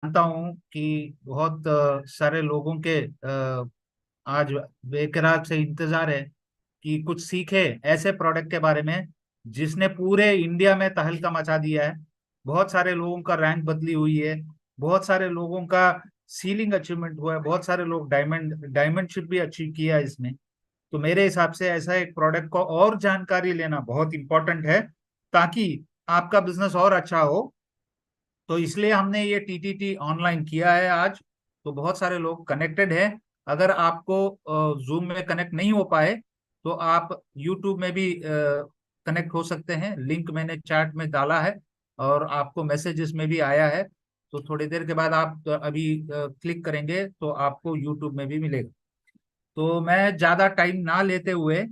जानता हूँ कि बहुत सारे लोगों के आज बेकरार से इंतजार है कि कुछ सीखे ऐसे प्रोडक्ट के बारे में जिसने पूरे इंडिया में तहलका मचा दिया है। बहुत सारे लोगों का रैंक बदली हुई है। बहुत सारे लोगों का सीलिंग अचीवमेंट हुआ है। बहुत सारे लोग डायमंडशिप भी अचीव किया है इसमें। तो मेरे हिसाब से ऐसा एक प्रोडक्ट को और जानकारी लेना बहुत इंपॉर्टेंट है, ताकि आपका बिजनेस और अच्छा हो। तो इसलिए हमने ये टीटीटी ऑनलाइन किया है आज। तो बहुत सारे लोग कनेक्टेड हैं। अगर आपको जूम में कनेक्ट नहीं हो पाए तो आप यूट्यूब में भी कनेक्ट हो सकते हैं। लिंक मैंने चैट में डाला है और आपको मैसेजेस में भी आया है। तो थोड़ी देर के बाद आप अभी क्लिक करेंगे तो आपको यूट्यूब में भी मिलेगा। तो मैं ज़्यादा टाइम ना लेते हुए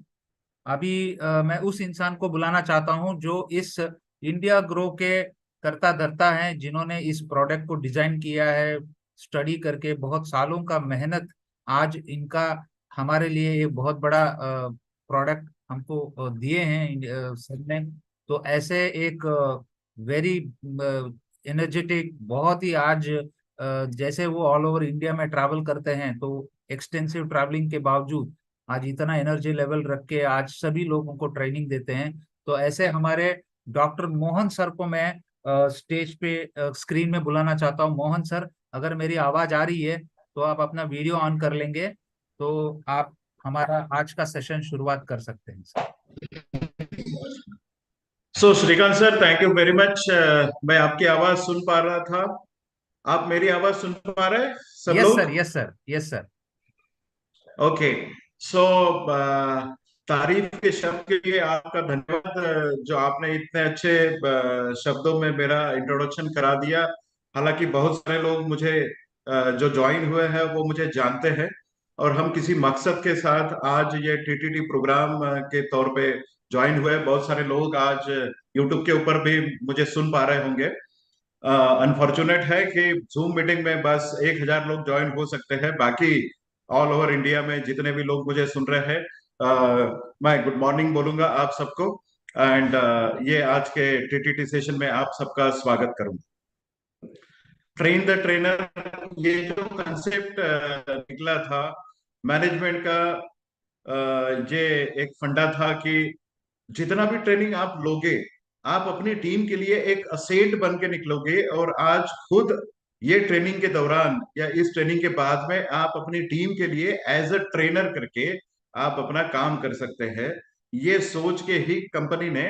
अभी मैं उस इंसान को बुलाना चाहता हूं जो इस इंडिया ग्रो के करता धरता है, जिन्होंने इस प्रोडक्ट को डिजाइन किया है स्टडी करके। बहुत सालों का मेहनत आज इनका हमारे लिए एक बहुत बड़ा प्रोडक्ट हमको दिए हैं सर ने। तो ऐसे एक वेरी एनर्जेटिक, बहुत ही आज जैसे वो ऑल ओवर इंडिया में ट्रैवल करते हैं, तो एक्सटेंसिव ट्रैवलिंग के बावजूद आज इतना एनर्जी लेवल रख के आज सभी लोगों को ट्रेनिंग देते हैं। तो ऐसे हमारे डॉक्टर मोहन सर को मैं स्टेज पे स्क्रीन में बुलाना चाहता हूँ। मोहन सर, अगर मेरी आवाज आ रही है तो आप अपना वीडियो ऑन कर लेंगे तो आप हमारा आज का सेशन शुरुआत कर सकते हैं sir. So Shrikant sir, thank you very much. मैं आपकी आवाज सुन पा रहा था। आप मेरी आवाज सुन पा रहे हैं सब यस लोग? Sir, yes sir, yes sir. Okay. So तारीफ के शब्द के लिए आपका धन्यवाद। जो आपने इतने अच्छे शब्दों में मेरा इंट्रोडक्शन करा दिया। हालांकि बहुत सारे लोग मुझे जो ज्वाइन हुए हैं वो मुझे जानते हैं, और हम किसी मकसद के साथ आज ये टीटीटी प्रोग्राम के तौर पे ज्वाइन हुए। बहुत सारे लोग आज यूट्यूब के ऊपर भी मुझे सुन पा रहे होंगे। अनफॉर्चुनेट है कि जूम मीटिंग में बस 1,000 लोग ज्वाइन हो सकते हैं। बाकी ऑल ओवर इंडिया में जितने भी लोग मुझे सुन रहे हैं, मैं गुड मॉर्निंग बोलूंगा आप सबको। एंड ये आज के टीटीटी सेशन में आप सबका स्वागत करूंगा। ट्रेन द ट्रेनर, ये जो कंसेप्ट निकला था मैनेजमेंट का, ये एक फंडा था कि जितना भी ट्रेनिंग आप लोगे, आप अपनी टीम के लिए एक असेट बन के निकलोगे। और आज खुद ये ट्रेनिंग के दौरान या इस ट्रेनिंग के बाद में आप अपनी टीम के लिए एज अ ट्रेनर करके आप अपना काम कर सकते हैं। ये सोच के ही कंपनी ने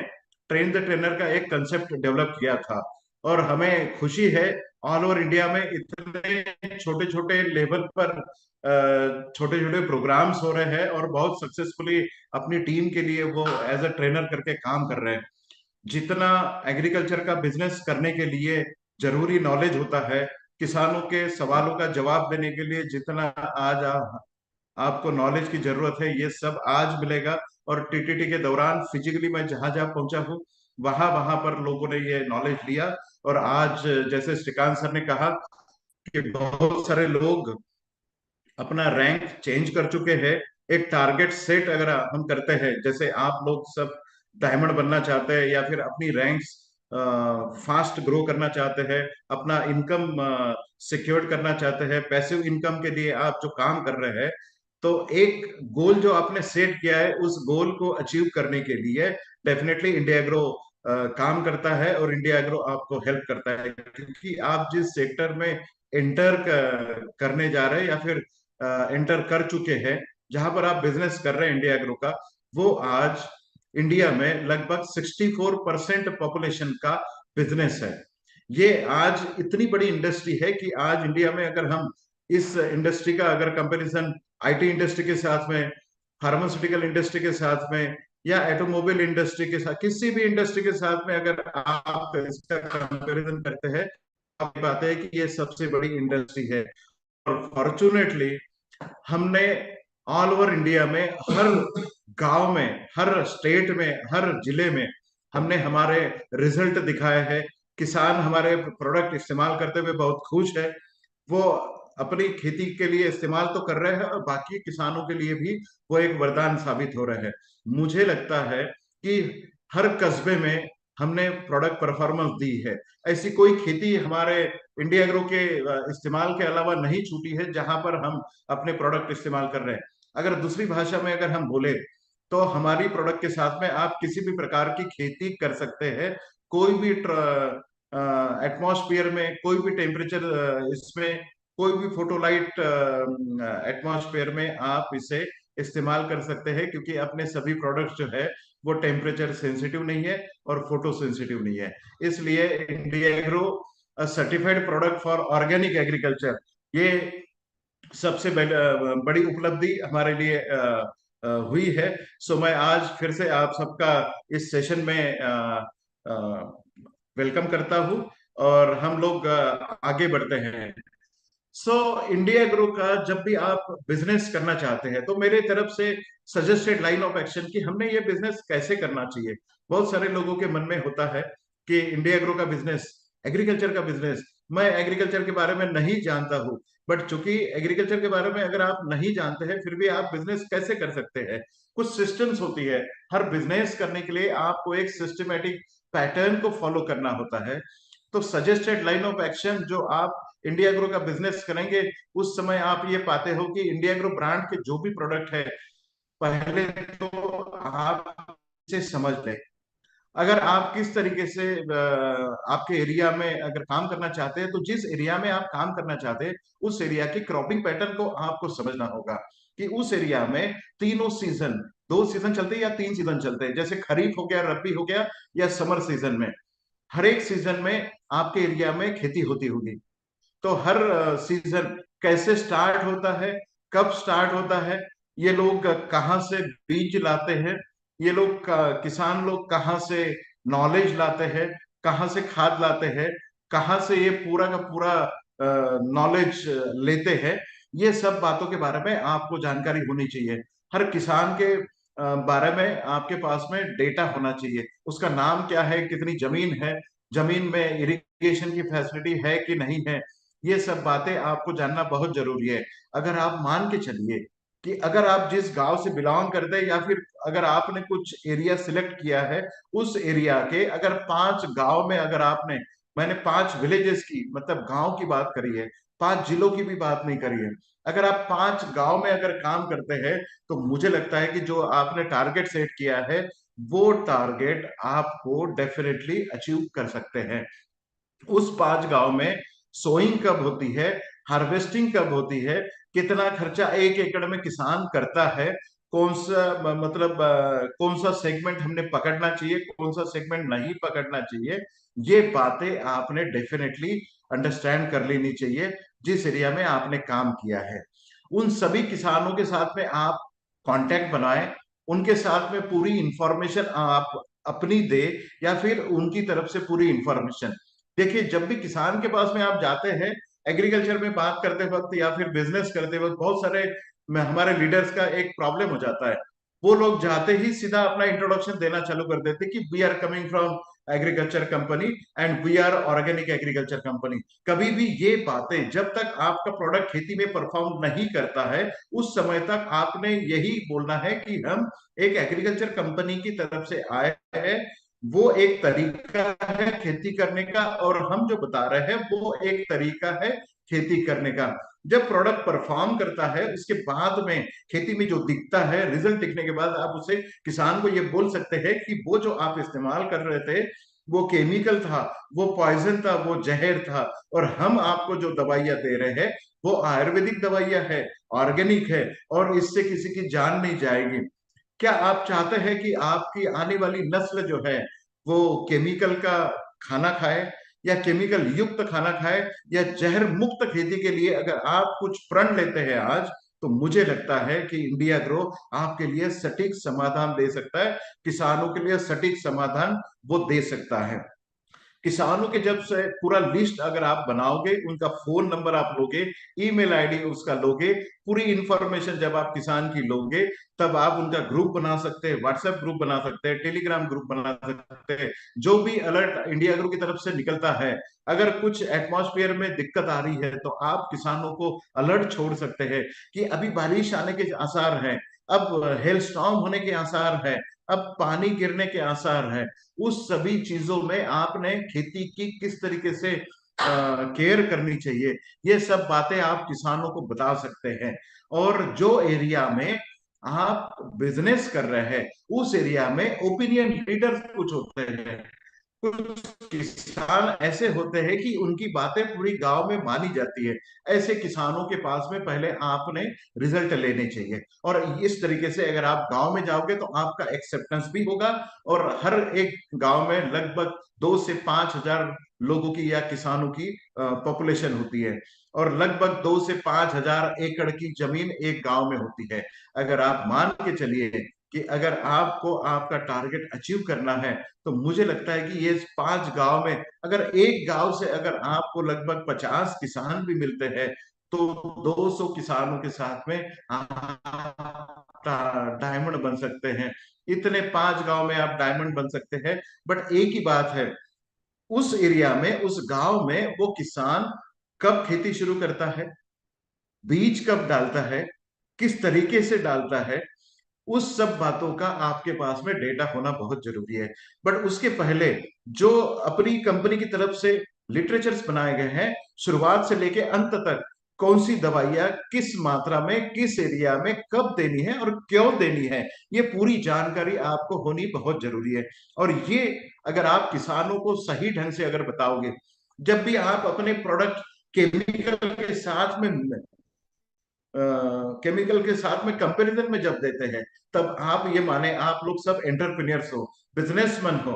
ट्रेन द ट्रेनर का एक कंसेप्ट डेवलप किया था। और हमें खुशी है, ऑल ओवर इंडिया में इतने छोटे छोटे लेवल पर छोटे छोटे प्रोग्राम्स हो रहे हैं, और बहुत सक्सेसफुली अपनी टीम के लिए वो एज अ ट्रेनर करके काम कर रहे हैं। जितना एग्रीकल्चर का बिजनेस करने के लिए जरूरी नॉलेज होता है, किसानों के सवालों का जवाब देने के लिए जितना आज आपको नॉलेज की जरूरत है, ये सब आज मिलेगा। और टीटीटी के दौरान फिजिकली मैं जहां जहां पहुंचा हूँ, वहां वहां पर लोगों ने ये नॉलेज लिया। और आज जैसे श्रीकांत सर ने कहा कि बहुत सारे लोग अपना रैंक चेंज कर चुके हैं। एक टारगेट सेट अगर हम करते हैं, जैसे आप लोग सब डायमंड बनना चाहते हैं या फिर अपनी रैंक्स फास्ट ग्रो करना चाहते हैं, अपना इनकम सिक्योर करना चाहते हैं, पैसिव इनकम के लिए आप जो काम कर रहे हैं, तो एक गोल जो आपने सेट किया है, उस गोल को अचीव करने के लिए डेफिनेटली इंडिया एग्रो काम करता है। और इंडिया एग्रो आपको हेल्प करता है, क्योंकि आप जिस सेक्टर में एंटर करने जा रहे हैं या फिर एंटर कर चुके हैं, जहां पर आप बिजनेस कर रहे हैं इंडिया एग्रो का, वो आज इंडिया में लगभग 64% पॉपुलेशन का बिजनेस है। ये आज इतनी बड़ी इंडस्ट्री है कि आज इंडिया में अगर हम इस इंडस्ट्री का अगर कंपैरिजन आईटी इंडस्ट्री के साथ में, फार्मास्यूटिकल इंडस्ट्री के साथ में, या ऑटोमोबाइल इंडस्ट्री के साथ, किसी भी इंडस्ट्री के साथ में अगर आप इसका कंपैरिजन करते हैं, आप बात है कि ये सबसे बड़ी इंडस्ट्री है। और फॉर्चुनेटली हमने ऑल ओवर इंडिया में हर गांव में, हर स्टेट में, हर जिले में हमने हमारे रिजल्ट दिखाए हैं। किसान हमारे प्रोडक्ट इस्तेमाल करते हुए बहुत खुश है। वो अपनी खेती के लिए इस्तेमाल तो कर रहे हैं, और बाकी किसानों के लिए भी वो एक वरदान साबित हो रहे हैं। मुझे लगता है कि हर कस्बे में, हमने प्रोडक्ट परफॉर्मेंस दी है। ऐसी कोई खेती हमारे इंडिया एग्रो के इस्तेमाल के अलावा नहीं छूटी है जहां पर हम अपने प्रोडक्ट इस्तेमाल कर रहे हैं। अगर दूसरी भाषा में अगर हम बोले तो हमारी प्रोडक्ट के साथ में आप किसी भी प्रकार की खेती कर सकते हैं। कोई भी एटमॉस्फेयर में, कोई भी टेम्परेचर, इसमें कोई भी फोटोलाइट एटमॉस्फेयर में आप इसे इस्तेमाल कर सकते हैं, क्योंकि अपने सभी प्रोडक्ट्स जो है वो टेम्परेचर सेंसिटिव नहीं है और फोटो सेंसिटिव नहीं है। इसलिए India agro certified product for organic agriculture, ये सबसे बड़ी उपलब्धि हमारे लिए हुई है। सो मैं आज फिर से आप सबका इस सेशन में वेलकम करता हूं और हम लोग आगे बढ़ते हैं। सो इंडिया ग्रो का जब भी आप बिजनेस करना चाहते हैं तो मेरे तरफ से सजेस्टेड लाइन ऑफ एक्शन कि हमने ये बिजनेस कैसे करना चाहिए। बहुत सारे लोगों के मन में होता है कि इंडिया ग्रो का बिजनेस, एग्रीकल्चर का बिजनेस, मैं एग्रीकल्चर के बारे में नहीं जानता हूँ। बट चूंकि एग्रीकल्चर के बारे में अगर आप नहीं जानते हैं फिर भी आप बिजनेस कैसे कर सकते हैं। कुछ सिस्टम्स होती है। हर बिजनेस करने के लिए आपको एक सिस्टमेटिक पैटर्न को फॉलो करना होता है। तो सजेस्टेड लाइन ऑफ एक्शन जो आप इंडिया ग्रो का बिजनेस करेंगे उस समय आप ये पाते हो कि इंडिया ग्रो ब्रांड के जो भी प्रोडक्ट है, पहले तो आप इसे समझ लें। अगर आप किस तरीके से आपके एरिया में अगर काम करना चाहते हैं तो जिस एरिया में आप काम करना चाहते हैं उस एरिया की क्रॉपिंग पैटर्न को आपको समझना होगा कि उस एरिया में तीनों सीजन, 2 सीजन चलते हैं या 3 सीजन चलते हैं, जैसे खरीफ हो गया, रबी हो गया या समर सीजन में। हर एक सीजन में आपके एरिया में खेती होती होगी। तो हर सीजन कैसे स्टार्ट होता है, कब स्टार्ट होता है, ये लोग कहाँ से बीज लाते हैं, ये लोग किसान लोग कहाँ से नॉलेज लाते हैं, कहाँ से खाद लाते हैं, कहाँ से ये पूरा का पूरा नॉलेज लेते हैं, ये सब बातों के बारे में आपको जानकारी होनी चाहिए। हर किसान के बारे में आपके पास में डेटा होना चाहिए। उसका नाम क्या है, कितनी जमीन है, जमीन में इरिगेशन की फैसिलिटी है कि नहीं है, ये सब बातें आपको जानना बहुत जरूरी है। अगर आप मान के चलिए कि अगर आप जिस गांव से बिलोंग करते हैं या फिर अगर आपने कुछ एरिया सिलेक्ट किया है, उस एरिया के अगर 5 गांव में अगर आपने, मैंने 5 विलेजेस की मतलब गांव की बात करी है, 5 जिलों की भी बात नहीं करी है। अगर आप 5 गांव में अगर काम करते हैं तो मुझे लगता है कि जो आपने टारगेट सेट किया है वो टारगेट आपको डेफिनेटली अचीव कर सकते हैं। उस 5 गांव में सोइंग कब होती है, हार्वेस्टिंग कब होती है, कितना खर्चा 1 एकड़ में किसान करता है, कौन सा मतलब कौन सा सेगमेंट हमने पकड़ना चाहिए, कौन सा सेगमेंट नहीं पकड़ना चाहिए, ये बातें आपने डेफिनेटली अंडरस्टैंड कर लेनी चाहिए जिस एरिया में आपने काम किया है। उन सभी किसानों के साथ में आप कांटेक्ट बनाएं, उनके साथ में पूरी इंफॉर्मेशन आप अपनी दे या फिर उनकी तरफ से पूरी इंफॉर्मेशन। देखिए, जब भी किसान के पास में आप जाते हैं एग्रीकल्चर में बात करते वक्त या फिर बिजनेस करते वक्त, बहुत सारे में हमारे लीडर्स का एक प्रॉब्लम हो जाता है। वो लोग जाते ही सीधा अपना इंट्रोडक्शन देना चालू कर देते कि we are coming from agriculture company and we are organic agriculture company. कभी भी ये बातें, जब तक आपका प्रोडक्ट खेती में परफॉर्म नहीं करता है उस समय तक आपने यही बोलना है कि हम एक एग्रीकल्चर कंपनी की तरफ से आए हैं। वो एक तरीका है खेती करने का और हम जो बता रहे हैं वो एक तरीका है खेती करने का। जब प्रोडक्ट परफॉर्म करता है उसके बाद में खेती में जो दिखता है, रिजल्ट दिखने के बाद आप उसे किसान को ये बोल सकते हैं कि वो जो आप इस्तेमाल कर रहे थे वो केमिकल था, वो पॉइजन था, वो जहर था, और हम आपको जो दवाइयां दे रहे हैं वो आयुर्वेदिक दवाइयां है, ऑर्गेनिक है, और इससे किसी की जान नहीं जाएगी। क्या आप चाहते हैं कि आपकी आने वाली नस्ल जो है वो केमिकल का खाना खाए या केमिकल युक्त खाना खाए या जहर मुक्त खेती के लिए अगर आप कुछ प्रण लेते हैं आज, तो मुझे लगता है कि इंडिया ग्रो आपके लिए सटीक समाधान दे सकता है, किसानों के लिए सटीक समाधान वो दे सकता है। किसानों के जब से पूरा लिस्ट अगर आप बनाओगे, उनका फोन नंबर आप लोगे, ईमेल आईडी उसका लोगे, पूरी इंफॉर्मेशन जब आप किसान की लोगे, तब आप उनका ग्रुप बना सकते हैं, व्हाट्सएप ग्रुप बना सकते हैं, टेलीग्राम ग्रुप बना सकते हैं। जो भी अलर्ट इंडिया ग्रुप की तरफ से निकलता है, अगर कुछ एटमॉस्फेयर में दिक्कत आ रही है तो आप किसानों को अलर्ट छोड़ सकते हैं कि अभी बारिश आने के आसार हैं, अब हेल स्टॉर्म होने के आसार है, अब पानी गिरने के आसार है। उस सभी चीजों में आपने खेती की किस तरीके से केयर करनी चाहिए, ये सब बातें आप किसानों को बता सकते हैं। और जो एरिया में आप बिजनेस कर रहे हैं उस एरिया में ओपिनियन लीडर्स कुछ होते हैं, कुछ किसान ऐसे होते हैं कि उनकी बातें पूरी गांव में मानी जाती है। ऐसे किसानों के पास में पहले आपने रिजल्ट लेने चाहिए, और इस तरीके से अगर आप गांव में जाओगे तो आपका एक्सेप्टेंस भी होगा। और हर एक गांव में लगभग 2 से 5 हजार लोगों की या किसानों की पॉपुलेशन होती है, और लगभग 2 से 5 हजार एकड़ की जमीन एक गांव में होती है। अगर आप मान के चलिए कि अगर आपको आपका टारगेट अचीव करना है, तो मुझे लगता है कि ये 5 गांव में अगर एक गांव से अगर आपको लगभग 50 किसान भी मिलते हैं, तो 200 किसानों के साथ में आप डायमंड बन सकते हैं। इतने 5 गांव में आप डायमंड बन सकते हैं। बट एक ही बात है, उस एरिया में उस गांव में वो किसान कब खेती शुरू करता है, बीज कब डालता है, किस तरीके से डालता है, उस सब बातों का आपके पास में डेटा होना बहुत जरूरी है। बट उसके पहले जो अपनी कंपनी की तरफ से लिटरेचर्स बनाए गए हैं, शुरुआत से लेके अंत तक कौन सी दवाइयां किस मात्रा में किस एरिया में कब देनी है और क्यों देनी है, ये पूरी जानकारी आपको होनी बहुत जरूरी है। और ये अगर आप किसानों को सही ढंग से अगर बताओगे, जब भी आप अपने प्रोडक्ट केमिकल के साथ में केमिकल के साथ में कंपैरिजन में जब देते हैं, तब आप ये माने आप लोग सब एंटरप्रेन्योर्स हो, बिजनेसमैन हो,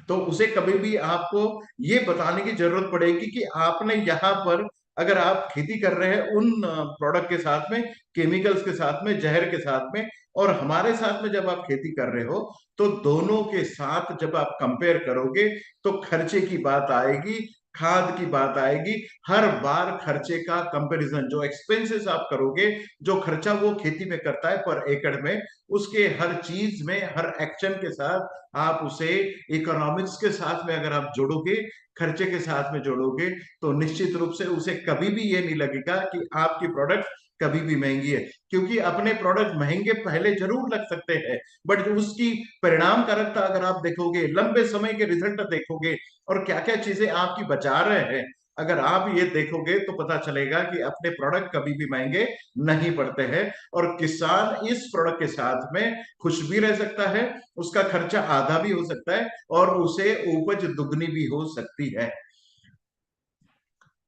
तो उसे कभी भी आपको ये बताने की जरूरत पड़ेगी कि आपने यहाँ पर अगर आप खेती कर रहे हैं उन प्रोडक्ट के साथ में, केमिकल्स के साथ में, जहर के साथ में, और हमारे साथ में जब आप खेती कर रहे हो, तो दोनों के साथ जब आप कंपेयर करोगे तो खर्चे की बात आएगी, खाद की बात आएगी। हर बार खर्चे का कंपैरिजन, जो एक्सपेंसेस आप करोगे, जो खर्चा वो खेती में करता है पर एकड़ में, उसके हर चीज में हर एक्शन के साथ आप उसे इकोनॉमिक्स के साथ में अगर आप जोड़ोगे, खर्चे के साथ में जोड़ोगे, तो निश्चित रूप से उसे कभी भी ये नहीं लगेगा कि आपकी प्रोडक्ट कभी भी महंगी है। क्योंकि अपने प्रोडक्ट महंगे पहले जरूर लग सकते हैं, बट जो उसकी परिणाम कारकता अगर आप देखोगे, लंबे समय के रिजल्ट देखोगे, और क्या क्या चीजें आपकी बचा रहे हैं, अगर आप ये देखोगे तो पता चलेगा कि अपने प्रोडक्ट कभी भी महंगे नहीं पड़ते हैं। और किसान इस प्रोडक्ट के साथ में खुश भी रह सकता है, उसका खर्चा आधा भी हो सकता है, और उसे उपज दुगनी भी हो सकती है।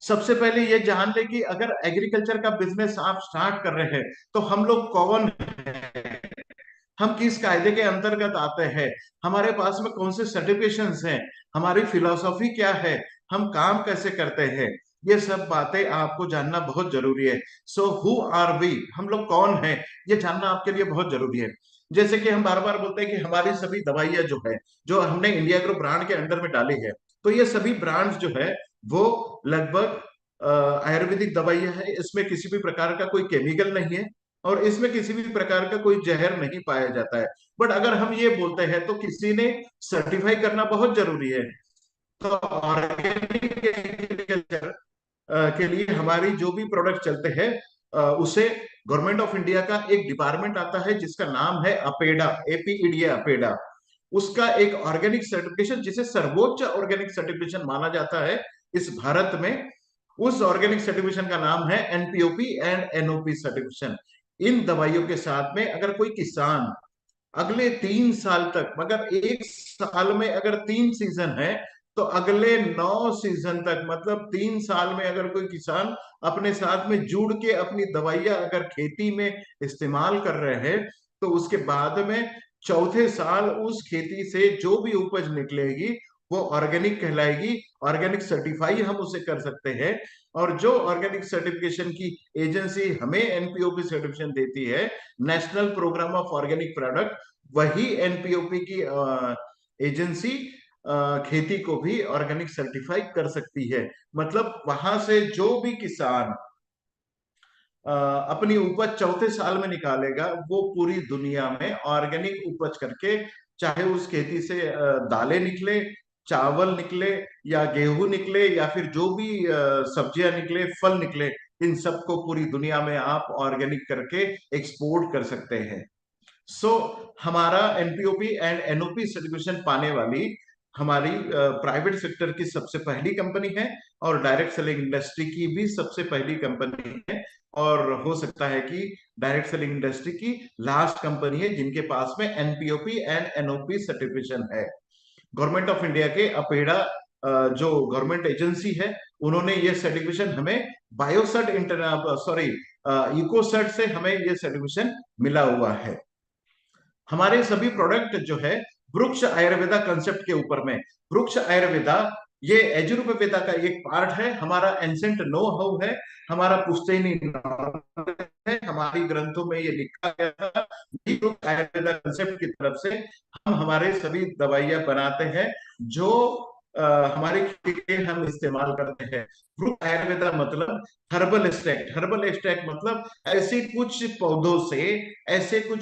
सबसे पहले ये जान ले कि अगर एग्रीकल्चर का बिजनेस आप स्टार्ट कर रहे हैं, तो हम लोग कौन है, हम किस कायदे के अंतर्गत आते हैं, हमारे पास में कौन से सर्टिफिकेशंस हैं, हमारी फिलॉसफी क्या है, हम काम कैसे करते हैं, ये सब बातें आपको जानना बहुत जरूरी है। सो हु आर वी, हम लोग कौन हैं, ये जानना आपके लिए बहुत जरूरी है। जैसे कि हम बार बार बोलते हैं कि हमारी सभी दवाइयां जो है, जो हमने इंडिया ग्रुप ब्रांड के अंडर में डाली है, तो ये सभी ब्रांड्स जो है वो लगभग आयुर्वेदिक दवाइयां है। इसमें किसी भी प्रकार का कोई केमिकल नहीं है, और इसमें किसी भी प्रकार का कोई जहर नहीं पाया जाता है। बट अगर हम ये बोलते हैं तो किसी ने सर्टिफाई करना बहुत जरूरी है। तो ऑर्गेनिक एग्रीकल्चर के लिए हमारी जो भी प्रोडक्ट चलते हैं, उसे गवर्नमेंट ऑफ इंडिया का एक डिपार्टमेंट आता है जिसका नाम है अपेडा, एपीईडीए अपेडा। उसका एक ऑर्गेनिक सर्टिफिकेशन, जिसे सर्वोच्च ऑर्गेनिक सर्टिफिकेशन माना जाता है इस भारत में, उस ऑर्गेनिक सर्टिफिकेशन का नाम है एनपीओपी एंड एनओपी सर्टिफिकेशन। इन दवाइयों के साथ में अगर कोई किसान अगले 3 साल तक, मगर एक साल में अगर 3 सीजन है, तो अगले 9 सीजन तक, मतलब 3 साल में अगर कोई किसान अपने साथ में जुड़ के अपनी दवाइयां अगर खेती में इस्तेमाल कर रहे हैं, तो उसके बाद में चौथे साल उस खेती से जो भी उपज निकलेगी वो ऑर्गेनिक कहलाएगी। ऑर्गेनिक सर्टिफाई हम उसे कर सकते हैं। और जो ऑर्गेनिक सर्टिफिकेशन की एजेंसी हमें एनपीओपी सर्टिफिकेशन देती है, national programme of organic product, वही एनपीओपी की एजेंसी खेती को भी ऑर्गेनिक सर्टिफाई कर सकती है। मतलब वहां से जो भी किसान अपनी उपज चौथे साल में निकालेगा, वो पूरी दुनिया में ऑर्गेनिक उपज करके, चाहे उस खेती से दालें निकले, चावल निकले या गेहूं निकले या फिर जो भी सब्जियां निकले, फल निकले, इन सबको पूरी दुनिया में आप ऑर्गेनिक करके एक्सपोर्ट कर सकते हैं। सो हमारा एनपीओपी एंड एनओपी सर्टिफिकेशन पाने वाली हमारी प्राइवेट सेक्टर की सबसे पहली कंपनी है, और डायरेक्ट सेलिंग इंडस्ट्री की भी सबसे पहली कंपनी है, और हो सकता है कि डायरेक्ट सेलिंग इंडस्ट्री की लास्ट कंपनी है जिनके पास में एनपीओपी एंड एनओपी सर्टिफिकेशन है। गवर्नमेंट ऑफ इंडिया के अपेड़ा जो गवर्नमेंट एजेंसी है, उन्होंने ये सर्टिफिकेशन हमें बायोसर्ट सॉरी इकोसर्ट से हमें ये सर्टिफिकेशन मिला हुआ है। हमारे सभी प्रोडक्ट जो है वृक्ष आयुर्वेदा कंसेप्ट के ऊपर में, वृक्ष आयुर्वेदा ये यजुर्वेदा का एक पार्ट है, हमारा एंसेंट नो हाउ है, हमारा पुश्तैनी knowledge है, हमारी ग्रंथों में ये लिखा गया था। वृक्ष आयुर्वेदा कंसेप्ट की तरफ से हम हमारे सभी दवाइयां बनाते हैं जो हमारे लिए हम इस्तेमाल करते हैं। वृक्ष आयुर्वेदा मतलब हर्बल एक्सट्रैक्ट, हर्बल एक्सट्रैक्ट मतलब ऐसे कुछ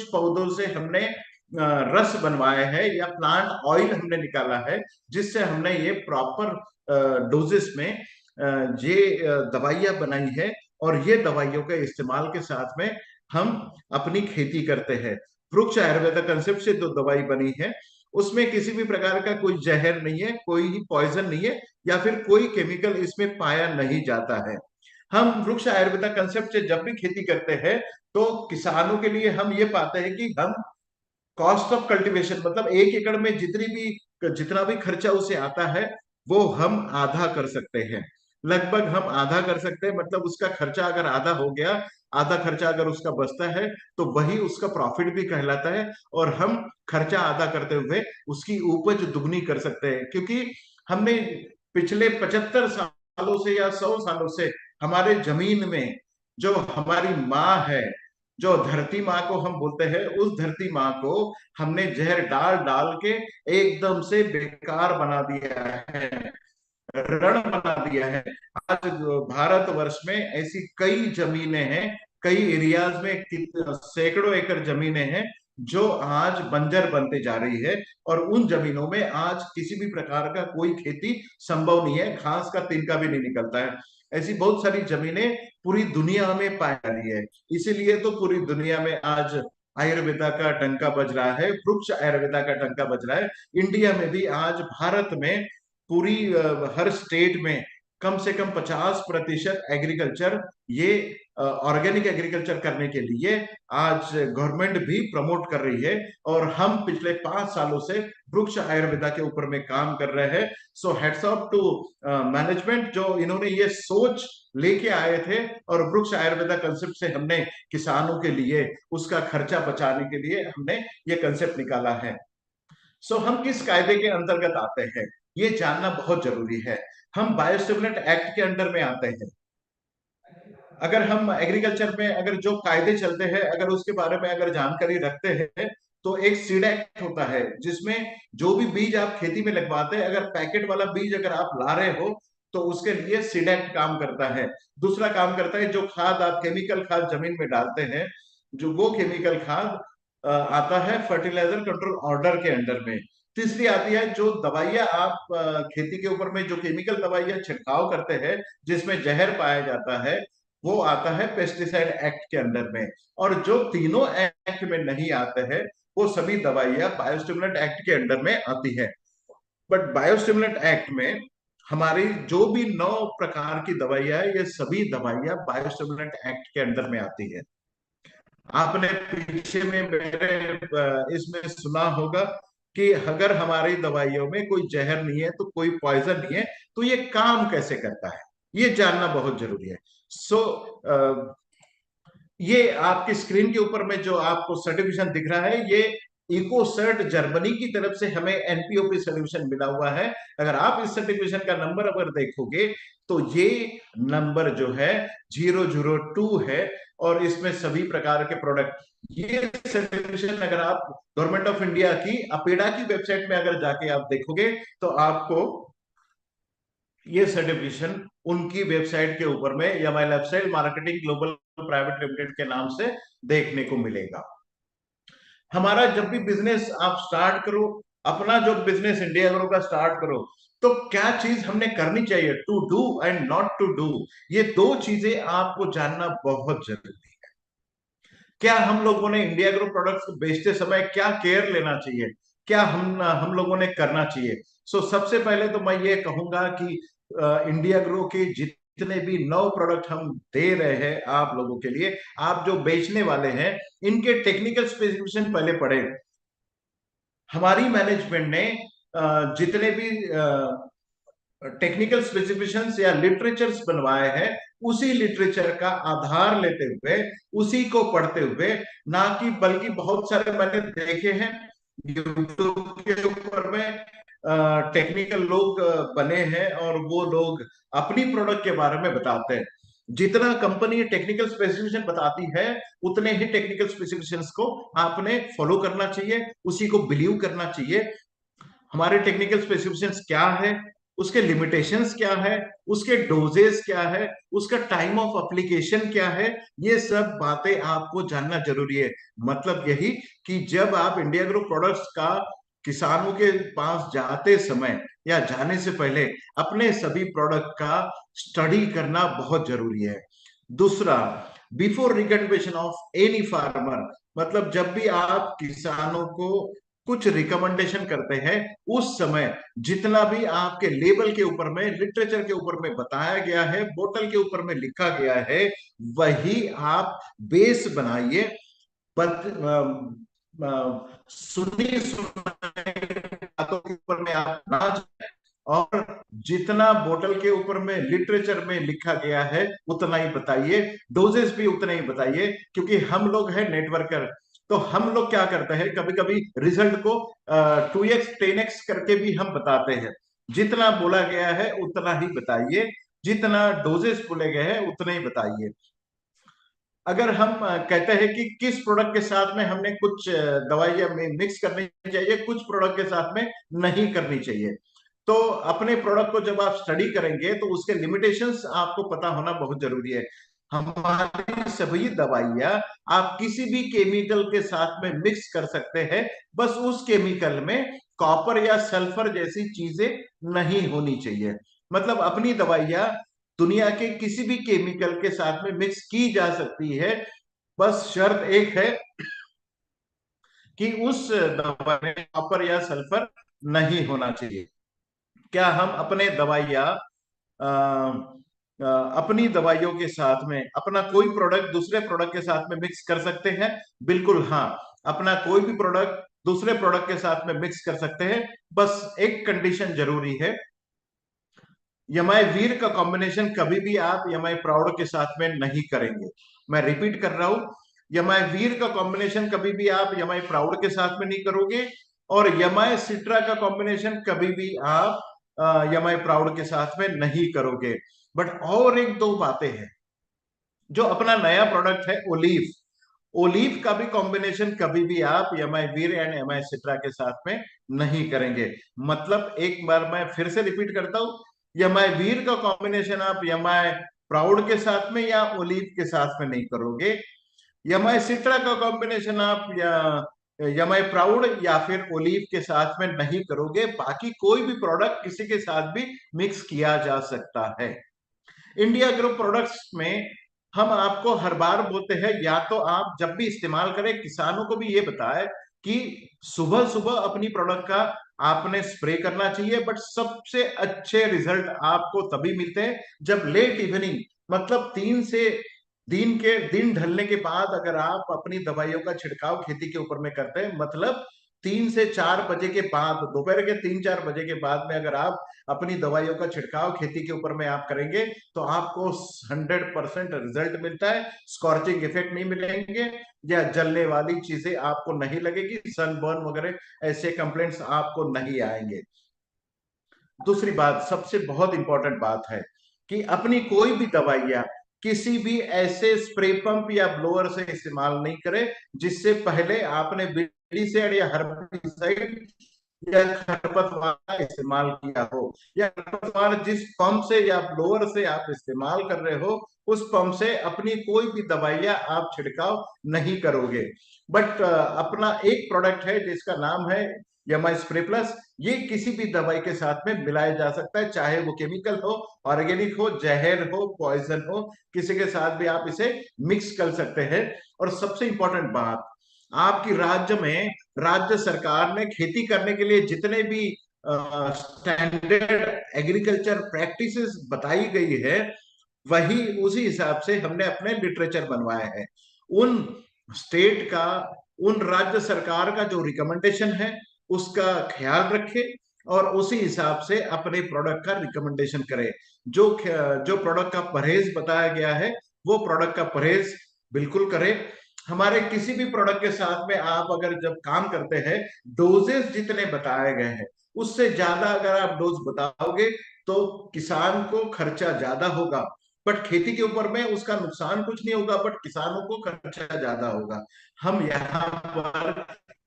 पौधों से हमने रस बनवाया है या प्लांट ऑयल हमने निकाला है, जिससे हमने ये प्रॉपर डोजेस में ये दवाइयां बनाई है, और ये दवाइयों के इस्तेमाल के साथ में हम अपनी खेती करते हैं। वृक्ष आयुर्वेदा कंसेप्ट से जो दवाई बनी है उसमें किसी भी प्रकार का कोई जहर नहीं है, कोई पॉइजन नहीं है, या फिर कोई केमिकल इसमें पाया नहीं जाता है। हम वृक्ष आयुर्वेदा कंसेप्ट से जब भी खेती करते हैं तो किसानों के लिए हम ये पाते हैं कि हम कॉस्ट ऑफ कल्टीवेशन मतलब 1 एकड़ में जितना भी खर्चा उसे आता है वो हम आधा कर सकते हैं। लगभग हम आधा कर सकते हैं, मतलब उसका खर्चा अगर आधा हो गया, आधा खर्चा अगर उसका बचता है तो वही उसका प्रॉफिट भी कहलाता है, और हम खर्चा आधा करते हुए उसकी उपज दुगनी कर सकते हैं। क्योंकि हमने पिछले 75 सालों से या 100 सालों से हमारे जमीन में जो हमारी माँ है, जो धरती माँ को हम बोलते हैं, उस धरती माँ को हमने जहर डाल डाल के एकदम से बेकार बना दिया है, रण बना दिया है। आज भारतवर्ष में ऐसी कई जमीनें हैं, कई एरियाज में सैकड़ों एकड़ जमीनें हैं जो आज बंजर बनते जा रही है, और उन जमीनों में आज किसी भी प्रकार का कोई खेती संभव नहीं है, घास का तिनका भी नहीं निकलता है। ऐसी बहुत सारी जमीनें पूरी दुनिया में पाई जा रही है। इसीलिए तो पूरी दुनिया में आज आयुर्वेदा का डंका बज रहा है, वृक्ष आयुर्वेदा का डंका बज रहा है। इंडिया में भी आज, भारत में पूरी हर स्टेट में कम से कम 50% एग्रीकल्चर, ये ऑर्गेनिक एग्रीकल्चर करने के लिए आज गवर्नमेंट भी प्रमोट कर रही है, और हम पिछले 5 सालों से वृक्ष आयुर्वेदा के ऊपर में काम कर रहे हैं। सो हेड्स ऑफ टू मैनेजमेंट जो इन्होंने ये सोच लेके आए थे, और वृक्ष आयुर्वेदा कंसेप्ट से हमने किसानों के लिए उसका खर्चा बचाने के लिए हमने ये कंसेप्ट निकाला है। सो हम किस कायदे के अंतर्गत आते हैं ये जानना बहुत जरूरी है। हम बायोस्टिमुलेंट एक्ट के अंडर में आते हैं। अगर हम एग्रीकल्चर में अगर जो कायदे चलते हैं, अगर उसके बारे में अगर जानकारी रखते हैं, तो एक सीड एक्ट होता है जिसमें जो भी बीज आप खेती में लगवाते हैं, अगर पैकेट वाला बीज अगर आप ला रहे हो तो उसके लिए सीड एक्ट काम करता है। दूसरा काम करता है जो खाद आप केमिकल खाद जमीन में डालते हैं, जो वो केमिकल खाद आता है फर्टिलाइजर कंट्रोल ऑर्डर के अंडर में। तीसरी आती है जो दवाइयां आप खेती के ऊपर में जो केमिकल दवाइयां छिड़काव करते हैं जिसमें जहर पाया जाता है, वो आता है पेस्टिसाइड एक्ट के अंडर में। और जो तीनों एक्ट में नहीं आते हैं वो सभी दवाइयां बायोस्टिमुलेंट एक्ट के अंडर में आती है। बट बायोस्टिमुलेंट एक्ट में हमारी जो भी 9 प्रकार की दवाइयां है, ये सभी दवाइयां बायोस्टिमुलेंट एक्ट के अंडर में आती है। आपने पीछे में मेरे इसमें सुना होगा कि अगर हमारी दवाइयों में कोई जहर नहीं है, तो कोई पॉइजन नहीं है, तो ये काम कैसे करता है, ये जानना बहुत जरूरी है। सो ये आपकी स्क्रीन के ऊपर में जो आपको सर्टिफिकेशन दिख रहा है, ये इकोसर्ट जर्मनी की तरफ से हमें एनपीओपी सर्टिफिकेशन मिला हुआ है। अगर आप इस सर्टिफिकेशन का नंबर अगर देखोगे तो ये नंबर जो है 002 है, और इसमें सभी प्रकार के प्रोडक्ट, ये सर्टिफिकेशन अगर आप गवर्नमेंट ऑफ इंडिया की अपेडा की वेबसाइट में अगर जाके आप देखोगे तो आपको ये सर्टिफिकेशन उनकी वेबसाइट के ऊपर में या My Lifestyle Marketing Global Private Limited के नाम से देखने को मिलेगा। हमारा जब भी बिजनेस आप स्टार्ट करो अपना जो बिजनेस इंडिया ग्रो का स्टार्ट करो, तो क्या चीज हमने करनी चाहिए, to do and not to do, ये दो चीजें आपको जानना बहुत जरूरी है। क्या हम लोगों ने इंडिया ग्रो प्रोडक्ट्स को बेचते समय क्या केयर लेना चाहिए, क्या हम लोगों ने करना चाहिए। सबसे पहले तो मैं ये कहूंगा कि इंडिया ग्रो के जितने भी नौ प्रोडक्ट हम दे रहे हैं आप लोगों के लिए, आप जो बेचने वाले हैं, इनके टेक्निकल स्पेसिफिकेशन पहले पढ़े। हमारी मैनेजमेंट ने जितने भी टेक्निकल स्पेसिफिकेशंस या लिटरेचर्स बनवाए हैं, उसी लिटरेचर का आधार लेते हुए, उसी को पढ़ते हुए, ना कि बल्कि बहुत सारे मैंने देखे हैं यूट्यूब के ऊपर में टेक्निकल लोग बने हैं और वो लोग अपनी प्रोडक्ट के बारे में बताते हैं। जितना कंपनी टेक्निकल स्पेसिफिकेशन बताती है, उतने ही टेक्निकल स्पेसिफिकेशंस को आपने फॉलो करना चाहिए, उसी को बिलीव करना चाहिए। हमारे टेक्निकल स्पेसिफिकेशंस क्या है, उसके लिमिटेशंस क्या है, उसके डोजेस क्या है, उसका टाइम ऑफ एप्लीकेशन क्या है, ये सब बातें आपको जानना जरूरी है। मतलब यही कि जब आप इंडिया ग्रो प्रोडक्ट्स का किसानों के पास जाते समय या जाने से पहले अपने सभी प्रोडक्ट का स्टडी करना बहुत जरूरी है। दूसरा, before recommendation of any farmer, मतलब जब भी आप किसानों को कुछ रिकमेंडेशन करते हैं, उस समय जितना भी आपके लेबल के ऊपर में, लिटरेचर के ऊपर में बताया गया है, बोतल के ऊपर में लिखा गया है, वही आप बेस बनाइए। सुनी सुनाई बातों के ऊपर में आप ना जाएं, और जितना बोतल के ऊपर में लिटरेचर में लिखा गया है उतना ही बताइए, डोजेस भी उतना ही बताइए। क्योंकि हम लोग हैं नेटवर्कर, तो हम लोग क्या करते हैं, कभी कभी रिजल्ट को 2x 10x करके भी हम बताते हैं। जितना बोला गया है उतना ही बताइए, जितना डोजेस बोले गए हैं उतना ही बताइए। अगर हम कहते हैं कि किस प्रोडक्ट के साथ में हमने कुछ दवाइयां मिक्स करनी चाहिए, कुछ प्रोडक्ट के साथ में नहीं करनी चाहिए, तो अपने प्रोडक्ट को जब आप स्टडी करेंगे तो उसके लिमिटेशंस आपको पता होना बहुत जरूरी है। हमारी सभी दवाइयां आप किसी भी केमिकल के साथ में मिक्स कर सकते हैं, बस उस केमिकल में कॉपर या सल्फर जैसी चीजें नहीं होनी चाहिए। मतलब अपनी दवाइयां दुनिया के किसी भी केमिकल के साथ में मिक्स की जा सकती है, बस शर्त एक है कि उस दवा में कॉपर या सल्फर नहीं होना चाहिए। क्या हम अपने दवाइयाँ अपनी दवाइयों के साथ में अपना कोई प्रोडक्ट दूसरे प्रोडक्ट के साथ में मिक्स कर सकते हैं? बिल्कुल हाँ, अपना कोई भी प्रोडक्ट दूसरे प्रोडक्ट के साथ में मिक्स कर सकते हैं। बस एक कंडीशन जरूरी है, यमाई वीर का कॉम्बिनेशन कभी भी आप यमाई प्राउड के साथ में नहीं करेंगे। मैं रिपीट कर रहा हूं, यमाई वीर का कॉम्बिनेशन कभी भी आप यमाई प्राउड के साथ में नहीं करोगे, और यमाई सिट्रा का कॉम्बिनेशन कभी भी आप यमाई प्राउड के साथ में नहीं करोगे। बट और एक दो बातें हैं। जो अपना नया प्रोडक्ट है ओलीव, ओलीव का भी कॉम्बिनेशन कभी भी आप यमाई वीर एंड यमाई सिट्रा के साथ में नहीं करेंगे। मतलब एक बार मैं फिर से रिपीट करता हूं, यमाई वीर का कॉम्बिनेशन आप यमाई प्राउड के साथ में या ओलीव के साथ में नहीं करोगे। यमाई सिट्रा का कॉम्बिनेशन आप या यमाई प्राउड या फिर ओलीव के साथ में नहीं करोगे। बाकी कोई भी प्रोडक्ट किसी के साथ भी मिक्स किया जा सकता है। इंडिया ग्रुप प्रोडक्ट्स में हम आपको हर बार बोलते हैं, या तो आप जब भी इस्तेमाल करें, किसानों को भी ये बताएं कि सुबह सुबह अपनी प्रोडक्ट का आपने स्प्रे करना चाहिए। बट सबसे अच्छे रिजल्ट आपको तभी मिलते हैं जब लेट इवनिंग, मतलब 3 से दिन ढलने के बाद अगर आप अपनी दवाइयों का छिड़काव खेती के ऊपर में करते हैं, मतलब 3 से 4 बजे के बाद, दोपहर के 3-4 बजे के बाद में अगर आप अपनी दवाइयों का छिड़काव खेती के ऊपर में आप करेंगे, तो आपको 100% रिजल्ट मिलता है। स्कॉर्चिंग इफेक्ट नहीं मिलेंगे या जलने वाली चीजें आपको नहीं लगेगी, सनबर्न वगैरह ऐसे कंप्लेंट्स आपको नहीं आएंगे। दूसरी बात, सबसे बहुत इंपॉर्टेंट बात है कि अपनी कोई भी दवाइयां किसी भी ऐसे स्प्रे पंप या ब्लोअर से इस्तेमाल नहीं करें जिससे पहले आपने विडीसाइड या हर्बिसाइड या खरपतवार का इस्तेमाल किया हो, या खरपतवार जिस पंप से या ब्लोअर से आप इस्तेमाल कर रहे हो, उस पंप से अपनी कोई भी दवाइयां आप छिड़काव नहीं करोगे। बट अपना एक प्रोडक्ट है जिसका नाम है या माई स्प्रे प्लस, ये किसी भी दवाई के साथ में मिलाया जा सकता है, चाहे वो केमिकल हो, ऑर्गेनिक हो, जहर हो, पॉइजन हो, किसी के साथ भी आप इसे मिक्स कर सकते हैं। और सबसे इंपॉर्टेंट बात, आपकी राज्य में राज्य सरकार ने खेती करने के लिए जितने भी स्टैंडर्ड एग्रीकल्चर प्रैक्टिसेस बताई गई है, वही उसी हिसाब से हमने अपने लिटरेचर बनवाया है। उन स्टेट का, उन राज्य सरकार का जो रिकमेंडेशन है उसका ख्याल रखे और उसी हिसाब से अपने प्रोडक्ट का रिकमेंडेशन करे। जो जो प्रोडक्ट का परहेज बताया गया है वो प्रोडक्ट का परहेज बिल्कुल करें। हमारे किसी भी प्रोडक्ट के साथ में आप अगर जब काम करते हैं, डोजेस जितने बताए गए हैं उससे ज्यादा अगर आप डोज बताओगे तो किसान को खर्चा ज्यादा होगा, बट खेती के ऊपर में उसका नुकसान कुछ नहीं होगा, बट किसानों को खर्चा ज्यादा होगा। हम यहाँ पर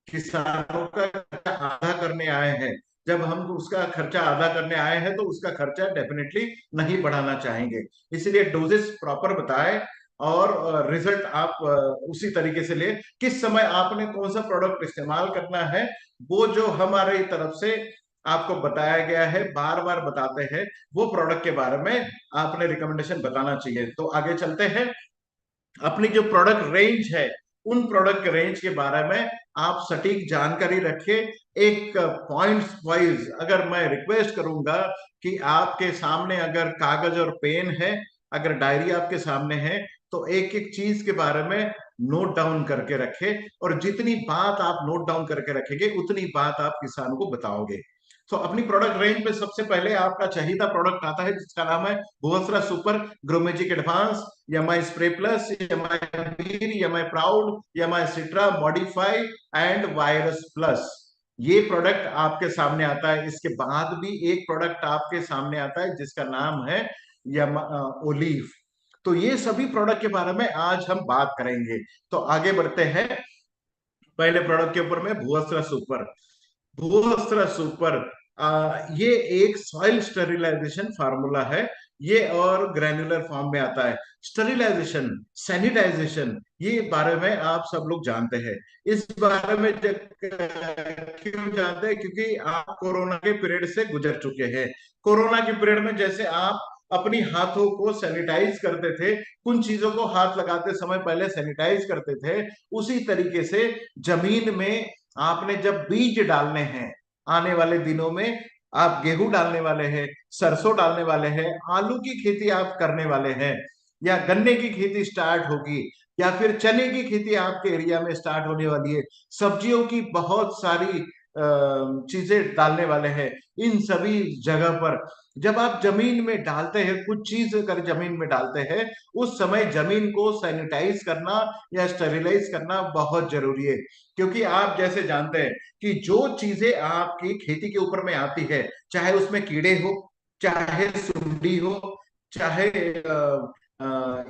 किसानों का खर्चा आधा करने आए हैं। जब हम उसका खर्चा आधा करने आए हैं तो उसका खर्चा डेफिनेटली नहीं बढ़ाना चाहेंगे। इसलिए डोजेस प्रॉपर बताए और रिजल्ट आप उसी तरीके से ले। किस समय आपने कौन सा प्रोडक्ट इस्तेमाल करना है वो जो हमारी तरफ से आपको बताया गया है, बार बार बताते हैं, वो प्रोडक्ट के बारे में आपने रिकमेंडेशन बताना चाहिए। तो आगे चलते हैं। अपनी जो प्रोडक्ट रेंज है, उन प्रोडक्ट रेंज के बारे में आप सटीक जानकारी रखें। एक पॉइंट्स वाइज अगर मैं रिक्वेस्ट करूंगा कि आपके सामने अगर कागज और पेन है, अगर डायरी आपके सामने है, तो एक एक चीज के बारे में नोट डाउन करके रखें, और जितनी बात आप नोट डाउन करके रखेंगे उतनी बात आप किसानों को बताओगे। तो अपनी प्रोडक्ट रेंज में सबसे पहले आपका चाहिए प्रोडक्ट आता है जिसका नाम है भुवस्त्रा super Gromagic advance, MI spray plus, MI वीर, एमआई प्राउड, एमआई सिट्रा मॉडिफाई एंड वायरस प्लस। ये प्रोडक्ट आपके सामने आता है। इसके बाद भी एक प्रोडक्ट आपके सामने आता है जिसका नाम है ओलीव। तो ये सभी प्रोडक्ट के बारे में आज हम बात करेंगे। तो आगे बढ़ते हैं। पहले प्रोडक्ट के ऊपर में भुवस्त्रा सुपर। भूवस्त्र सुपर ये एक सॉइल स्टेरिलाइजेशन फार्मूला है। ये और ग्रैन्युलर फॉर्म में आता है। स्टेरिलाइजेशन, सैनिटाइजेशन, ये बारे में आप सब लोग जानते हैं। इस बारे में क्यों जानते हैं? क्योंकि आप कोरोना के पीरियड से गुजर चुके हैं। कोरोना के पीरियड में जैसे आप अपनी हाथों को सैनिटाइज करते थे, कुछ चीजों को हाथ लगाते समय पहले सैनिटाइज करते थे, उसी तरीके से जमीन में आपने जब बीज डालने हैं, आने वाले दिनों में आप गेहूं डालने वाले हैं, सरसों डालने वाले हैं, आलू की खेती आप करने वाले हैं, या गन्ने की खेती स्टार्ट होगी, या फिर चने की खेती आपके एरिया में स्टार्ट होने वाली है, सब्जियों की बहुत सारी चीजें डालने वाले हैं। इन सभी जगह पर जब आप जमीन में डालते हैं, कुछ चीज अगर जमीन में डालते हैं, उस समय जमीन को सैनिटाइज करना या स्टेरिलाइज करना बहुत जरूरी है। क्योंकि आप जैसे जानते हैं कि जो चीजें आपकी खेती के ऊपर में आती है, चाहे उसमें कीड़े हो, चाहे सुंडी हो, चाहे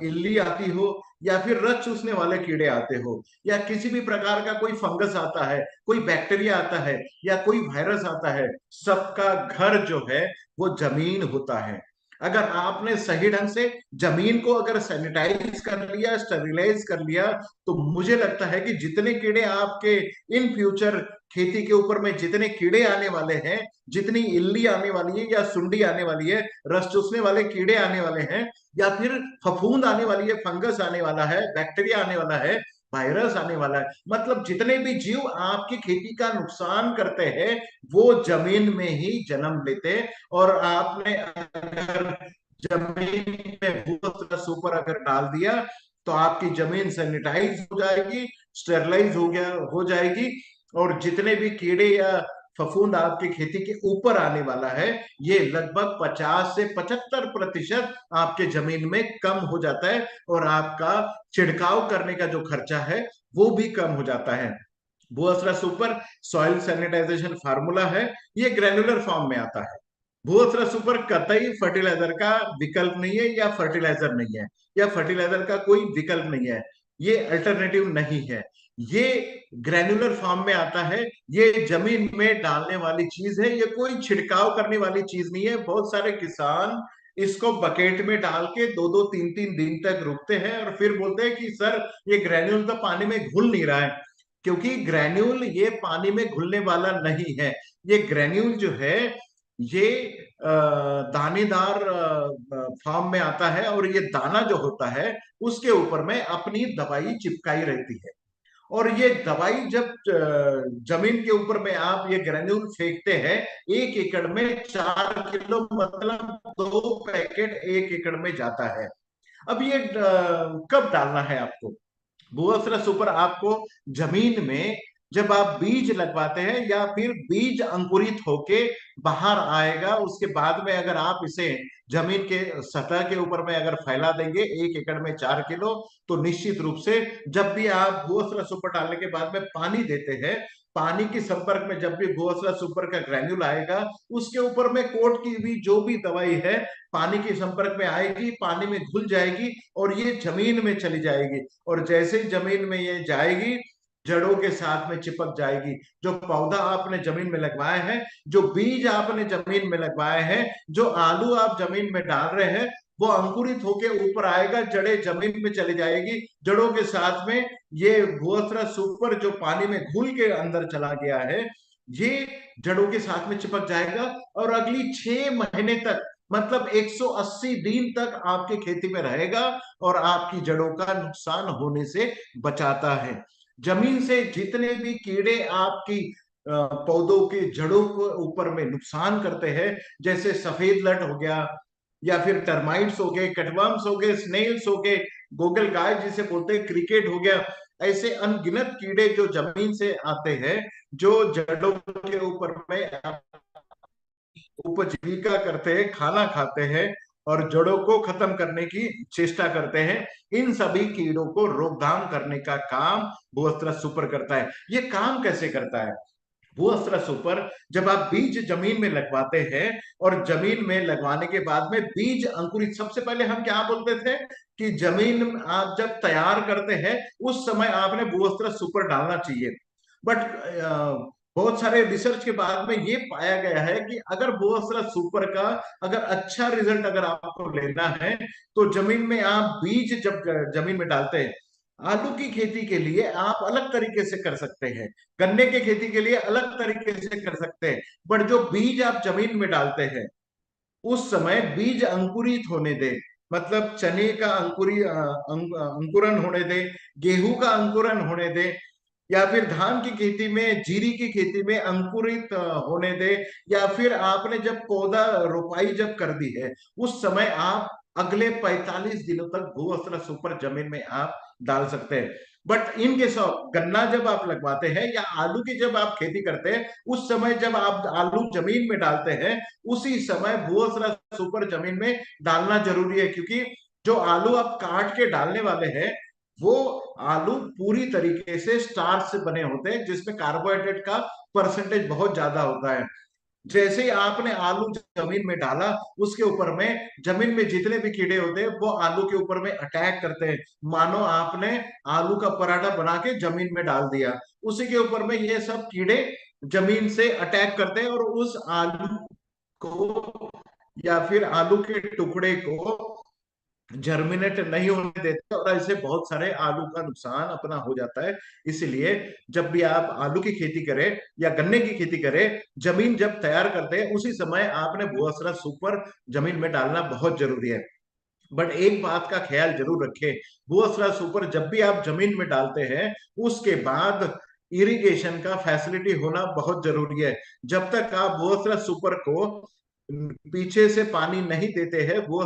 इल्ली आती हो, या फिर रस चूसने वाले कीड़े आते हो, या किसी भी प्रकार का कोई फंगस आता है, कोई बैक्टीरिया आता है, या कोई वायरस आता है, सबका घर जो है वो जमीन होता है। अगर आपने सही ढंग से जमीन को अगर सैनिटाइज कर लिया, स्टेरिलाइज कर लिया, तो मुझे लगता है कि जितने कीड़े आपके इन फ्यूचर खेती के ऊपर में जितने कीड़े आने वाले हैं, जितनी इल्ली आने वाली है या सुंडी आने वाली है, रस चूसने वाले कीड़े आने वाले हैं, या फिर फफूंद आने वाली है, फंगस आने वाला है, बैक्टीरिया आने वाला है, वायरस आने वाला है, मतलब जितने भी जीव आपकी खेती का नुकसान करते हैं वो जमीन में ही जन्म लेते हैं। और आपने अगर जमीन में भूतत्व सुपर अगर डाल दिया तो आपकी जमीन सैनिटाइज हो जाएगी, स्टेरलाइज हो जाएगी, और जितने भी कीड़े या फफूंद आपकी खेती के ऊपर आने वाला है, ये लगभग 50 से 75% आपके जमीन में कम हो जाता है, और आपका छिड़काव करने का जो खर्चा है वो भी कम हो जाता है। भूअसरा सुपर सॉइल सैनिटाइजेशन फार्मूला है। ये ग्रेनुलर फॉर्म में आता है। भूअसरा सुपर कतई फर्टिलाइजर का विकल्प नहीं है, या फर्टिलाइजर नहीं है, या फर्टिलाइजर का कोई विकल्प नहीं है, ये अल्टरनेटिव नहीं है। ये ग्रेनुलर फॉर्म में आता है, ये जमीन में डालने वाली चीज है, ये कोई छिड़काव करने वाली चीज नहीं है। बहुत सारे किसान इसको बकेट में डाल के 2-2 3-3 दिन तक रुकते हैं और फिर बोलते हैं कि सर ये ग्रेन्यूल तो पानी में घुल नहीं रहा है। क्योंकि ग्रेन्यूल ये पानी में घुलने वाला नहीं है। ये ग्रेन्यूल जो है ये दानेदार फॉर्म में आता है, और ये दाना जो होता है उसके ऊपर में अपनी दवाई चिपकाई रहती है। और ये दवाई जब जमीन के ऊपर में आप ये ग्रेन्यूल फेंकते हैं, 1 एकड़ में 4 किलो, मतलब 2 पैकेट 1 एकड़ में जाता है। अब ये कब डालना है आपको? भूअस्त्र सुपर आपको जमीन में जब आप बीज लगवाते हैं या फिर बीज अंकुरित होके बाहर आएगा, उसके बाद में अगर आप इसे जमीन के सतह के ऊपर में अगर फैला देंगे 1 एकड़ में 4 किलो, तो निश्चित रूप से जब भी आप भूअस्त्र सुपर डालने के बाद में पानी देते हैं, पानी के संपर्क में जब भी भूअस्त्र सुपर का ग्रैन्यूल आएगा, उसके ऊपर में कोट की भी जो भी दवाई है पानी के संपर्क में आएगी, पानी में घुल जाएगी और ये जमीन में चली जाएगी। और जैसे ही जमीन में ये जाएगी, जड़ों के साथ में चिपक जाएगी। जो पौधा आपने जमीन में लगवाए हैं, जो बीज आपने जमीन में लगवाए हैं, जो आलू आप जमीन में डाल रहे हैं, वो अंकुरित होके ऊपर आएगा, जड़ें जमीन में चली जाएगी, जड़ों के साथ में ये भूअस्त्र सुपर जो पानी में घुल के अंदर चला गया है, ये जड़ों के साथ में चिपक जाएगा और अगली 6 महीने तक, मतलब 180 दिन तक आपके खेती में रहेगा और आपकी जड़ों का नुकसान होने से बचाता है। जमीन से जितने भी कीड़े आपकी पौधों के जड़ों को ऊपर में नुकसान करते हैं, जैसे सफेद लट हो गया, या फिर टर्माइट्स हो गए, कटवर्म्स हो गए, स्नेल्स हो गए, गोगल गाय जिसे बोलते हैं, क्रिकेट हो गया, ऐसे अनगिनत कीड़े जो जमीन से आते हैं, जो जड़ों के ऊपर में उपजीविका करते हैं, खाना खाते हैं और जड़ों को खत्म करने की चेष्टा करते हैं, इन सभी कीड़ों को रोकथाम करने का काम भूअस्त्र सुपर करता है। ये काम कैसे करता है? भूअस्त्र सुपर जब आप बीज जमीन में लगवाते हैं और जमीन में लगवाने के बाद में बीज अंकुरित, सबसे पहले हम क्या बोलते थे कि जमीन आप जब तैयार करते हैं उस समय आपने भूअस्त्र सुपर डालना चाहिए। बट बहुत सारे रिसर्च के बाद में ये पाया गया है कि अगर भूअस्त्र सुपर का अगर अच्छा रिजल्ट अगर आपको लेना है, तो जमीन में आप बीज जब जमीन में डालते हैं, आलू की खेती के लिए आप अलग तरीके से कर सकते हैं, गन्ने की खेती के लिए अलग तरीके से कर सकते हैं, बट जो बीज आप जमीन में डालते हैं उस समय बीज अंकुरित होने दे, मतलब चने का अंकुरन होने दे, गेहूं का अंकुरन होने दे, या फिर धान की खेती में, जीरी की खेती में अंकुरित होने दे, या फिर आपने जब पौधा रोपाई जब कर दी है उस समय आप अगले 45 दिनों तक भूअस्त्र सुपर जमीन में आप डाल सकते हैं। बट इन केस ऑफ गन्ना जब आप लगवाते हैं या आलू की जब आप खेती करते हैं, उस समय जब आप आलू जमीन में डालते हैं, उसी समय भूअस्त्र सुपर जमीन में डालना जरूरी है, क्योंकि जो आलू आप काट के डालने वाले हैं वो आलू पूरी तरीके से स्टार्च से बने होते हैं, जिसमें कार्बोहाइड्रेट का परसेंटेज बहुत ज्यादा होता है। जैसे ही आपने आलू जमीन में डाला, उसके ऊपर में जमीन में जितने भी कीड़े होते हैं वो आलू के ऊपर में अटैक करते हैं, मानो आपने आलू का पराठा बना के जमीन में डाल दिया, उसी के ऊपर में ये सब कीड़े जमीन से अटैक करते हैं और उस आलू को या फिर आलू के टुकड़े को जर्मिनेट नहीं होने देते, और ऐसे बहुत सारे आलू का नुकसान अपना हो जाता है। इसलिए जब भी आप आलू की खेती करें या गन्ने की खेती करें, जमीन जब तैयार करते हैं उसी समय आपने भूअस्त्र सुपर जमीन में डालना बहुत जरूरी है। बट एक बात का ख्याल जरूर रखें, भूअस्त्र सुपर जब भी आप जमीन में डालते हैं उसके बाद इरिगेशन का फैसिलिटी होना बहुत जरूरी है। जब तक आप भूअस्त्र सुपर को पीछे से पानी नहीं देते हैं, वो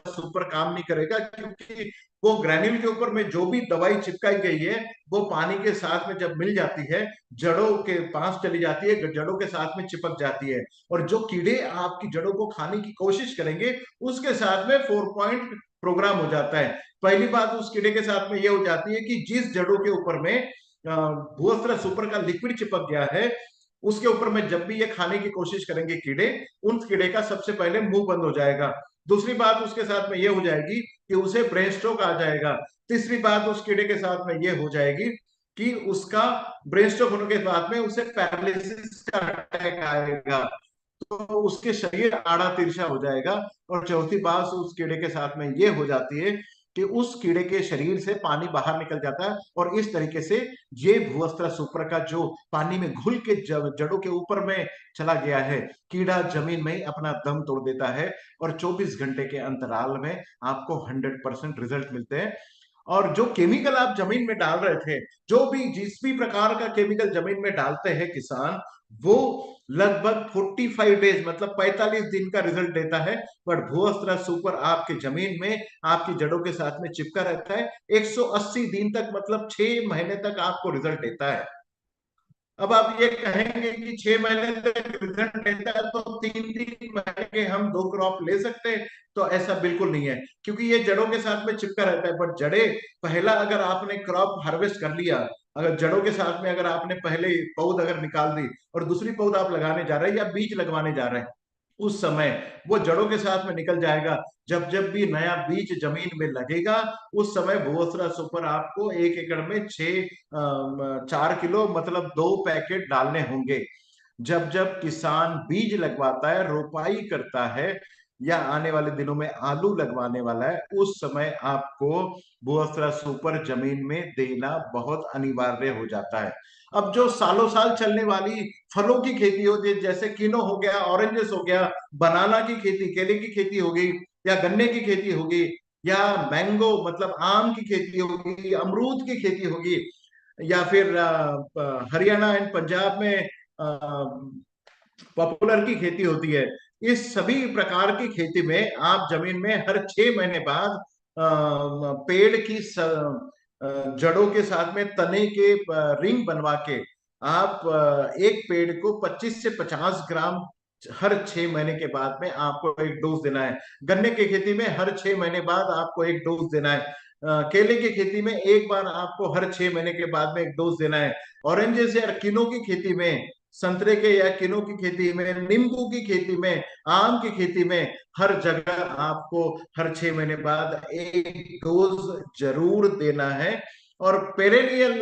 सुपर काम नहीं करेगा, क्योंकि वो ग्रैन्यूल के ऊपर में जो भी दवाई चिपकाई गई है वो पानी के साथ में जब मिल जाती है, जड़ों के पास चली जाती है, जड़ों के साथ में चिपक जाती है, और जो कीड़े आपकी जड़ों को खाने की कोशिश करेंगे उसके साथ में 4 पॉइंट प्रोग्राम हो जाता है। पहली बात उस कीड़े के साथ में ये हो जाती है कि जिस जड़ों के ऊपर में भूअस्त्र सुपर का लिक्विड चिपक गया है, उसके ऊपर में जब भी ये खाने की कोशिश करेंगे कीड़े, उन कीड़े का सबसे पहले मुंह बंद हो जाएगा। दूसरी बात उसके साथ में ये हो जाएगी कि उसे ब्रेन स्ट्रोक आ जाएगा। तीसरी बात उस कीड़े के साथ में ये हो जाएगी कि उसका ब्रेन स्ट्रोक होने के बाद में उसे पैरालिसिस का अटैक आएगा, तो उसके शरीर आड़ा तिरछा हो जाएगा। और चौथी बात उस कीड़े के साथ में ये हो जाती है कि उस कीड़े के शरीर से पानी बाहर निकल जाता है, और इस तरीके से ये भूअस्त्र सुपर का जो पानी में घुल के जड़ों के ऊपर में चला गया है, कीड़ा जमीन में ही अपना दम तोड़ देता है, और 24 घंटे के अंतराल में आपको 100% रिजल्ट मिलते हैं। और जो केमिकल आप जमीन में डाल रहे थे, जो भी जिस भी प्रकार का केमिकल जमीन में डालते हैं किसान, वो लगभग 45 डेज मतलब 45 दिन का रिजल्ट देता है। बट भूअस्त्र सुपर आपके जमीन में आपकी जड़ों के साथ में चिपका रहता है 180 दिन तक, मतलब 6 महीने तक आपको रिजल्ट देता है। अब आप ये कहेंगे कि 6 महीने तक रिजल्ट देता है तो 3 3 महीने के हम 2 क्रॉप ले सकते हैं, तो ऐसा बिल्कुल नहीं है, क्योंकि ये जड़ों के साथ में चिपका रहता है। बट जड़े पहला अगर आपने क्रॉप हार्वेस्ट कर लिया, अगर जड़ों के साथ में अगर आपने पहले पौध अगर निकाल दी और दूसरी पौध आप लगाने जा रहे हैं या बीज लगवाने जा रहे हैं, उस समय वो जड़ों के साथ में निकल जाएगा। जब जब भी नया बीज जमीन में लगेगा, उस समय भूअस्त्र सुपर आपको 1 एकड़ में 4 किलो मतलब 2 पैकेट डालने होंगे। जब जब किसान बीज लगवाता है, रोपाई करता है, या आने वाले दिनों में आलू लगवाने वाला है, उस समय आपको भूअस्त्र सुपर जमीन में देना बहुत अनिवार्य हो जाता है। अब जो सालों साल चलने वाली फलों की खेती होती है, जैसे किनो हो गया, ऑरेंजेस हो गया, बनाना की खेती, केले की खेती हो गई, या गन्ने की खेती होगी, या मैंगो मतलब आम की खेती होगी, अमरूद की खेती होगी, या फिर हरियाणा एंड पंजाब में पॉपुलर की खेती होती है। इस सभी प्रकार की खेती में आप जमीन में हर 6 महीने बाद पेड़ की जड़ों के साथ में तने के रिंग बनवा के आप एक पेड़ को 25 से 50 ग्राम हर 6 महीने के बाद में आपको एक डोज देना है। गन्ने की खेती में हर 6 महीने बाद आपको एक डोज देना है। केले की खेती में एक बार आपको हर 6 महीने के बाद में एक डोज देना है। ऑरेंजेस या किनो की खेती में, संतरे के या किनो की खेती में, नींबू की खेती में, आम की खेती में, हर जगह आपको हर 6 महीने बाद एक डोज जरूर देना है। और पेरेनियल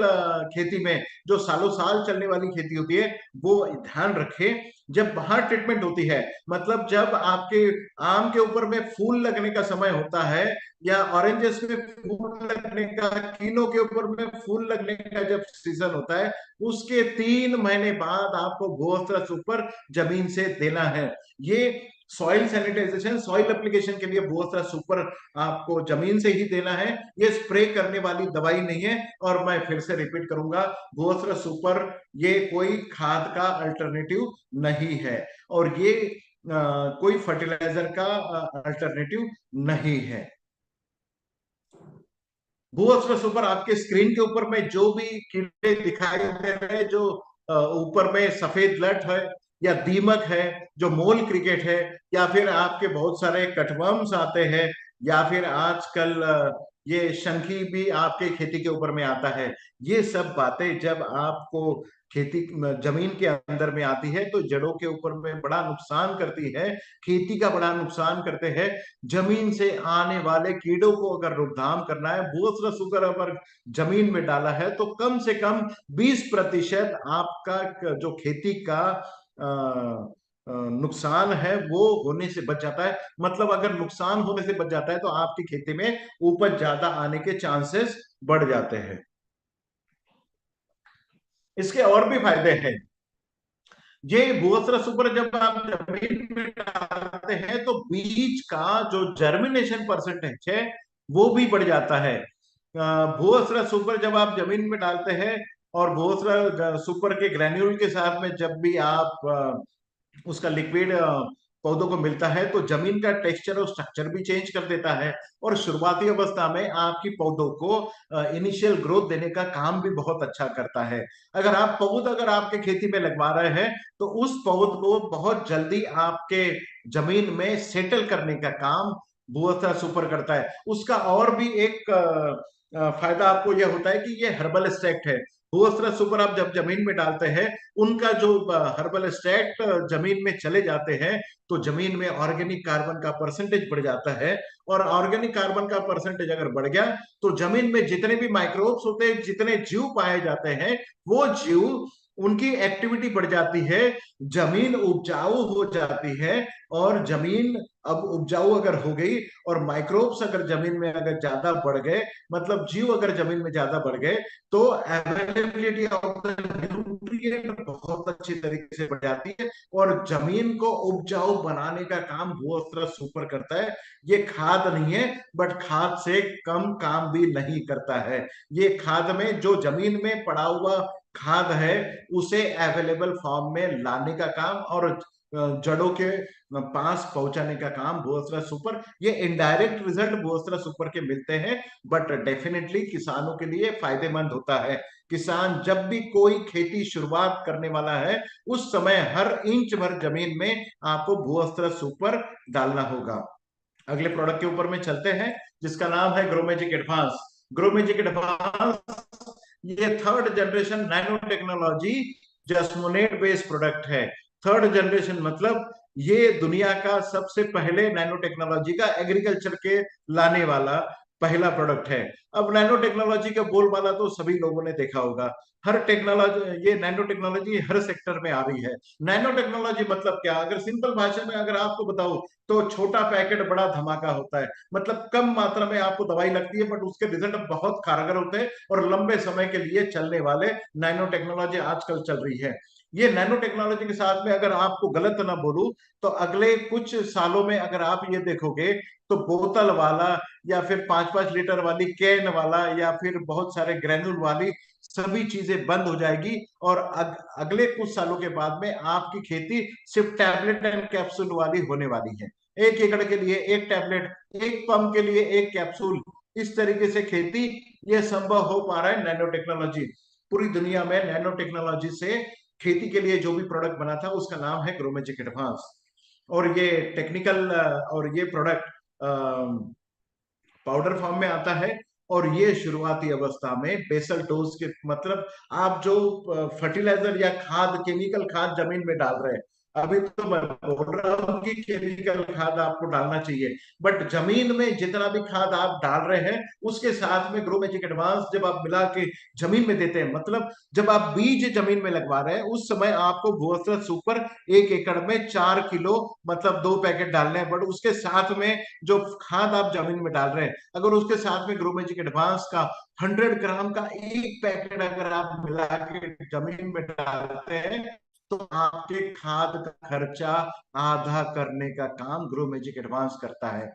खेती में, जो सालों साल चलने वाली खेती होती है, वो ध्यान रखें जब बाहर ट्रीटमेंट होती है, मतलब जब आपके आम के ऊपर में फूल लगने का समय होता है, या ऑरेंजेस में फूल लगने का, किनो के ऊपर में फूल लगने का जब सीजन होता है, उसके 3 महीने बाद आपको भूअस्त्र सुपर जमीन से देना है। ये सॉइल सैनिटाइजेशन, सॉइल एप्लीकेशन के लिए भूअस्त्र सुपर आपको जमीन से ही देना है। ये स्प्रे करने वाली दवाई नहीं है। और मैं फिर से रिपीट करूंगा, भूअस्त्र सुपर ये कोई खाद का अल्टरनेटिव नहीं है, और ये कोई फर्टिलाइजर का अल्टरनेटिव नहीं है। भूअस्त्र सुपर आपके स्क्रीन के ऊपर में जो भी कीड़े दिखाई दे रहे हैं, जो ऊपर में सफेद लट है, या दीमक है, जो मोल क्रिकेट है, या फिर आपके बहुत सारे कटवर्म्स आते हैं, या फिर आजकल ये शंखी भी आपके खेती के ऊपर में आता है, ये सब बातें जब आपको खेती जमीन के अंदर में आती है तो जड़ों के ऊपर में बड़ा नुकसान करती है, खेती का बड़ा नुकसान करते हैं। जमीन से आने वाले कीड़ों को अगर रोकथाम करना है, भूअस्त्र सुपर अगर जमीन में डाला है, तो कम से कम 20% आपका जो खेती का नुकसान है वो होने से बच जाता है। मतलब अगर नुकसान होने से बच जाता है तो आपकी खेती में उपज ज्यादा आने के चांसेस बढ़ जाते हैं। इसके और भी फायदे हैं। ये भूअस्त्र सुपर जब आप जमीन में डालते हैं तो बीज का जो जर्मिनेशन परसेंटेज है वो भी बढ़ जाता है। भूअस्त्र सुपर जब आप जमीन में डालते हैं, और भूअस्त्र सुपर के ग्रेन्यूल के साथ में जब भी आप उसका लिक्विड पौधों को मिलता है, तो जमीन का टेक्सचर और स्ट्रक्चर भी चेंज कर देता है, और शुरुआती अवस्था में आपकी पौधों को इनिशियल ग्रोथ देने का काम भी बहुत अच्छा करता है। अगर आप पौध अगर आपके खेती में लगवा रहे हैं, तो उस पौध को बहुत जल्दी आपके जमीन में सेटल करने का काम भूअस्त्र सुपर करता है। उसका और भी एक फायदा आपको यह होता है कि ये हर्बल एक्सट्रैक्ट है। भूअस्त्र सुपर आप जब जमीन में डालते हैं, उनका जो हर्बल एक्सट्रैक्ट जमीन में चले जाते हैं, तो जमीन में ऑर्गेनिक कार्बन का परसेंटेज बढ़ जाता है। और ऑर्गेनिक कार्बन का परसेंटेज अगर बढ़ गया, तो जमीन में जितने भी माइक्रोब्स होते हैं, जितने जीव पाए जाते हैं, वो जीव उनकी एक्टिविटी बढ़ जाती है, जमीन उपजाऊ हो जाती है। और जमीन अब उपजाऊ अगर हो गई और माइक्रोब्स अगर जमीन में अगर ज्यादा बढ़ गए, मतलब जीव अगर जमीन में ज्यादा बढ़ गए, तो अवेलेबिलिटी ऑफ द न्यूट्रिएंट बहुत अच्छी तरीके से बढ़ जाती है और जमीन को उपजाऊ बनाने का काम भूस्तर सुपर करता है। ये खाद नहीं है, बट खाद से कम काम भी नहीं करता है। ये खाद में जो जमीन में पड़ा हुआ खाद है उसे अवेलेबल फॉर्म में लाने का काम और जड़ों के पास पहुंचाने का काम भूस्तर सुपर। ये इनडायरेक्ट रिजल्ट भूस्तर सुपर के मिलते हैं, बट डेफिनेटली किसानों के लिए फायदेमंद होता है। किसान जब भी कोई खेती शुरुआत करने वाला है, उस समय हर इंच भर जमीन में आपको भूस्तर सुपर डालना होगा। अगले प्रोडक्ट के ऊपर में चलते हैं, जिसका नाम है ग्रोमेजिक एडवांस। ग्रोमेजिक एडवांस ये third generation nano technology jasmonate based product है। थर्ड जनरेशन मतलब ये दुनिया का सबसे पहले नैनो टेक्नोलॉजी का एग्रीकल्चर के लाने वाला पहला प्रोडक्ट है। अब नैनो टेक्नोलॉजी का बोलबाला तो सभी लोगों ने देखा होगा। हर टेक्नोलॉजी, ये नैनो टेक्नोलॉजी हर सेक्टर में आ रही है। नैनो टेक्नोलॉजी मतलब क्या, अगर सिंपल भाषा में अगर आपको बताऊं तो छोटा पैकेट बड़ा धमाका होता है। मतलब कम मात्रा में आपको दवाई लगती है, बट उसके रिजल्ट बहुत कारगर होते हैं और लंबे समय के लिए चलने वाले नैनो टेक्नोलॉजी आजकल चल रही है। ये नैनो टेक्नोलॉजी के साथ में अगर आपको गलत ना बोलूं, तो अगले कुछ सालों में अगर आप ये देखोगे तो बोतल वाला या फिर 5-5 लीटर वाली कैन वाला या फिर बहुत सारे ग्रेनुल वाली सभी चीजें बंद हो जाएगी। और अगले कुछ सालों के बाद में आपकी खेती सिर्फ टैबलेट एंड कैप्सूल वाली होने वाली है। 1 एकड़ के लिए एक टैबलेट, एक पंप के लिए एक कैप्सूल, इस तरीके से खेती ये संभव हो पा रहा है नैनो टेक्नोलॉजी। पूरी दुनिया में नैनो टेक्नोलॉजी से खेती के लिए जो भी प्रोडक्ट बना था उसका नाम है ग्रोमेजिक एडवांस। और ये टेक्निकल और ये प्रोडक्ट पाउडर फॉर्म में आता है। और ये शुरुआती अवस्था में बेसल डोज के, मतलब आप जो फर्टिलाइजर या खाद, केमिकल खाद जमीन में डाल रहे हैं, अभी तो मैं बोल रहा हूँ कि केमिकल खाद आपको डालना चाहिए, बट जमीन में जितना भी खाद आप डाल रहे हैं उसके साथ में ग्रो मैजिक एडवांस जब आप मिला के जमीन में देते हैं, मतलब जब आप बीज जमीन में लगवा रहे हैं उस समय आपको भूस्तर सुपर 1 एकड़ में 4 किलो, मतलब 2 पैकेट डालने हैं। बट उसके साथ में जो खाद आप जमीन में डाल रहे हैं, अगर उसके साथ में ग्रो मैजिक एडवांस का 100 ग्राम का एक पैकेट अगर आप मिला के जमीन में डालते हैं, तो आपके खाद का खर्चा आधा करने का काम ग्रो मैजिक एडवांस करता है।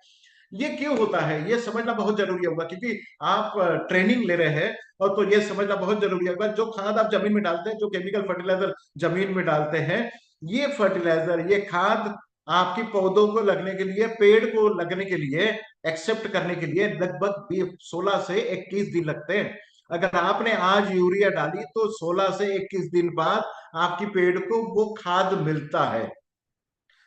ये क्यों होता है ये समझना बहुत जरूरी होगा, क्योंकि आप ट्रेनिंग ले रहे हैं। और तो ये समझना बहुत जरूरी होगा, जो खाद आप जमीन में डालते हैं, जो केमिकल फर्टिलाइजर जमीन में डालते हैं, ये फर्टिलाइजर, ये खाद आपकी पौधों को लगने के लिए, पेड़ को लगने के लिए, एक्सेप्ट करने के लिए लगभग 16 से 21 दिन लगते हैं। अगर आपने आज यूरिया डाली तो 16 से 21 दिन बाद आपकी पेड़ को वो खाद मिलता है।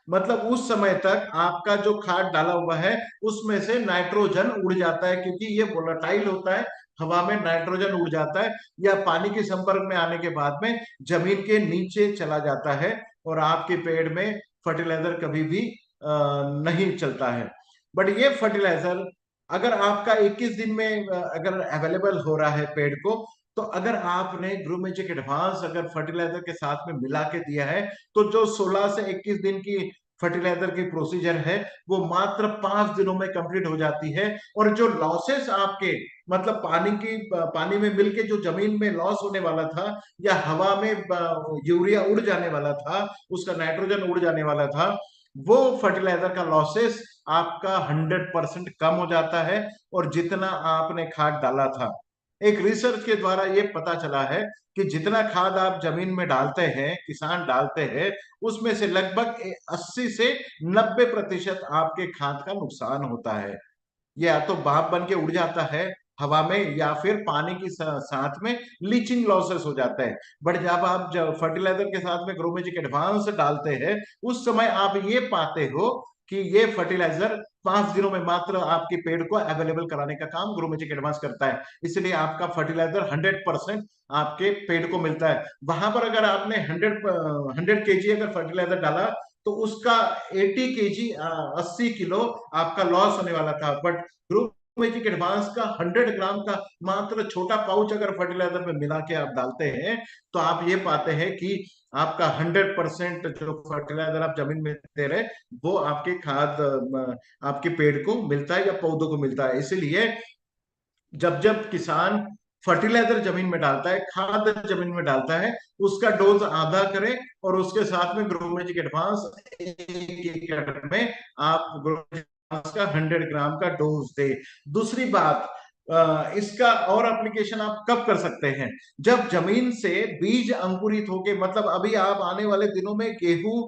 मतलब उस समय तक आपका जो खाद डाला हुआ है उसमें से नाइट्रोजन उड़ जाता है, क्योंकि ये वोलेटाइल होता है, हवा में नाइट्रोजन उड़ जाता है या पानी के संपर्क में आने के बाद में जमीन के नीचे चला जाता है और आपके पेड़ में फर्टिलाइजर कभी भी नहीं चलता है। बट ये फर्टिलाइजर अगर आपका 21 दिन में अगर अवेलेबल हो रहा है पेड़ को, तो अगर आपने ग्रो मैजिक एडवांस अगर फर्टिलाइजर के साथ में मिला के दिया है, तो जो 16 से 21 दिन की फर्टिलाइजर की प्रोसीजर है वो मात्र 5 दिनों में कंप्लीट हो जाती है। और जो लॉसेस आपके, मतलब पानी में मिलके जो जमीन में लॉस होने वाला था या हवा में यूरिया उड़ जाने वाला था, उसका नाइट्रोजन उड़ जाने वाला था, वो फर्टिलाइजर का लॉसेस आपका 100% कम हो जाता है। और जितना आपने खाद डाला था, एक रिसर्च के द्वारा ये पता चला है कि जितना खाद आप जमीन में डालते हैं, किसान डालते हैं, उसमें से लगभग 80 से 90% आपके खाद का नुकसान होता है। या तो भाप बन के उड़ जाता है हवा में, या फिर पानी की साथ में लीचिंग लॉसेस हो जाता है। बट जब आप फर्टिलाइजर के साथ में ग्रो मैजिक एडवांस डालते हैं, उस समय आप ये पाते हो कि ये फर्टिलाइजर 5 दिनों में मात्र आपके पेड़ को अवेलेबल कराने का काम ग्रो मैजिक एडवांस करता है। इसलिए आपका फर्टिलाइजर 100% आपके पेड़ को मिलता है। वहां पर अगर आपने 100 केजी अगर फर्टिलाइजर डाला, तो उसका 80 केजी 80 किलो आपका लॉस होने वाला था। बट ग्रुप मैजिक एडवांस का 100 ग्राम का मात्र छोटा पाउच अगर फर्टिलाइजर में मिला के आप डालते हैं, तो आप ये पाते हैं कि आपका 100% जो फर्टिलाइजर आप जमीन में दे रहे, वो आपके खाद आपके पेड़ को मिलता है या पौधों को मिलता है। इसलिए जब जब किसान फर्टिलाइजर जमीन में डालता है, खाद जमीन में डालता है, उसका डोज आधा करे और उसके साथ में ग्रो मैजिक एडवांस 1 एकड़ में आप ग्रो मैजिक एडवांस का 100 ग्राम का डोज दे। दूसरी बात, इसका और एप्लीकेशन आप कब कर सकते हैं? जब जमीन से बीज अंकुरित होके, मतलब अभी आप आने वाले दिनों में गेहूं,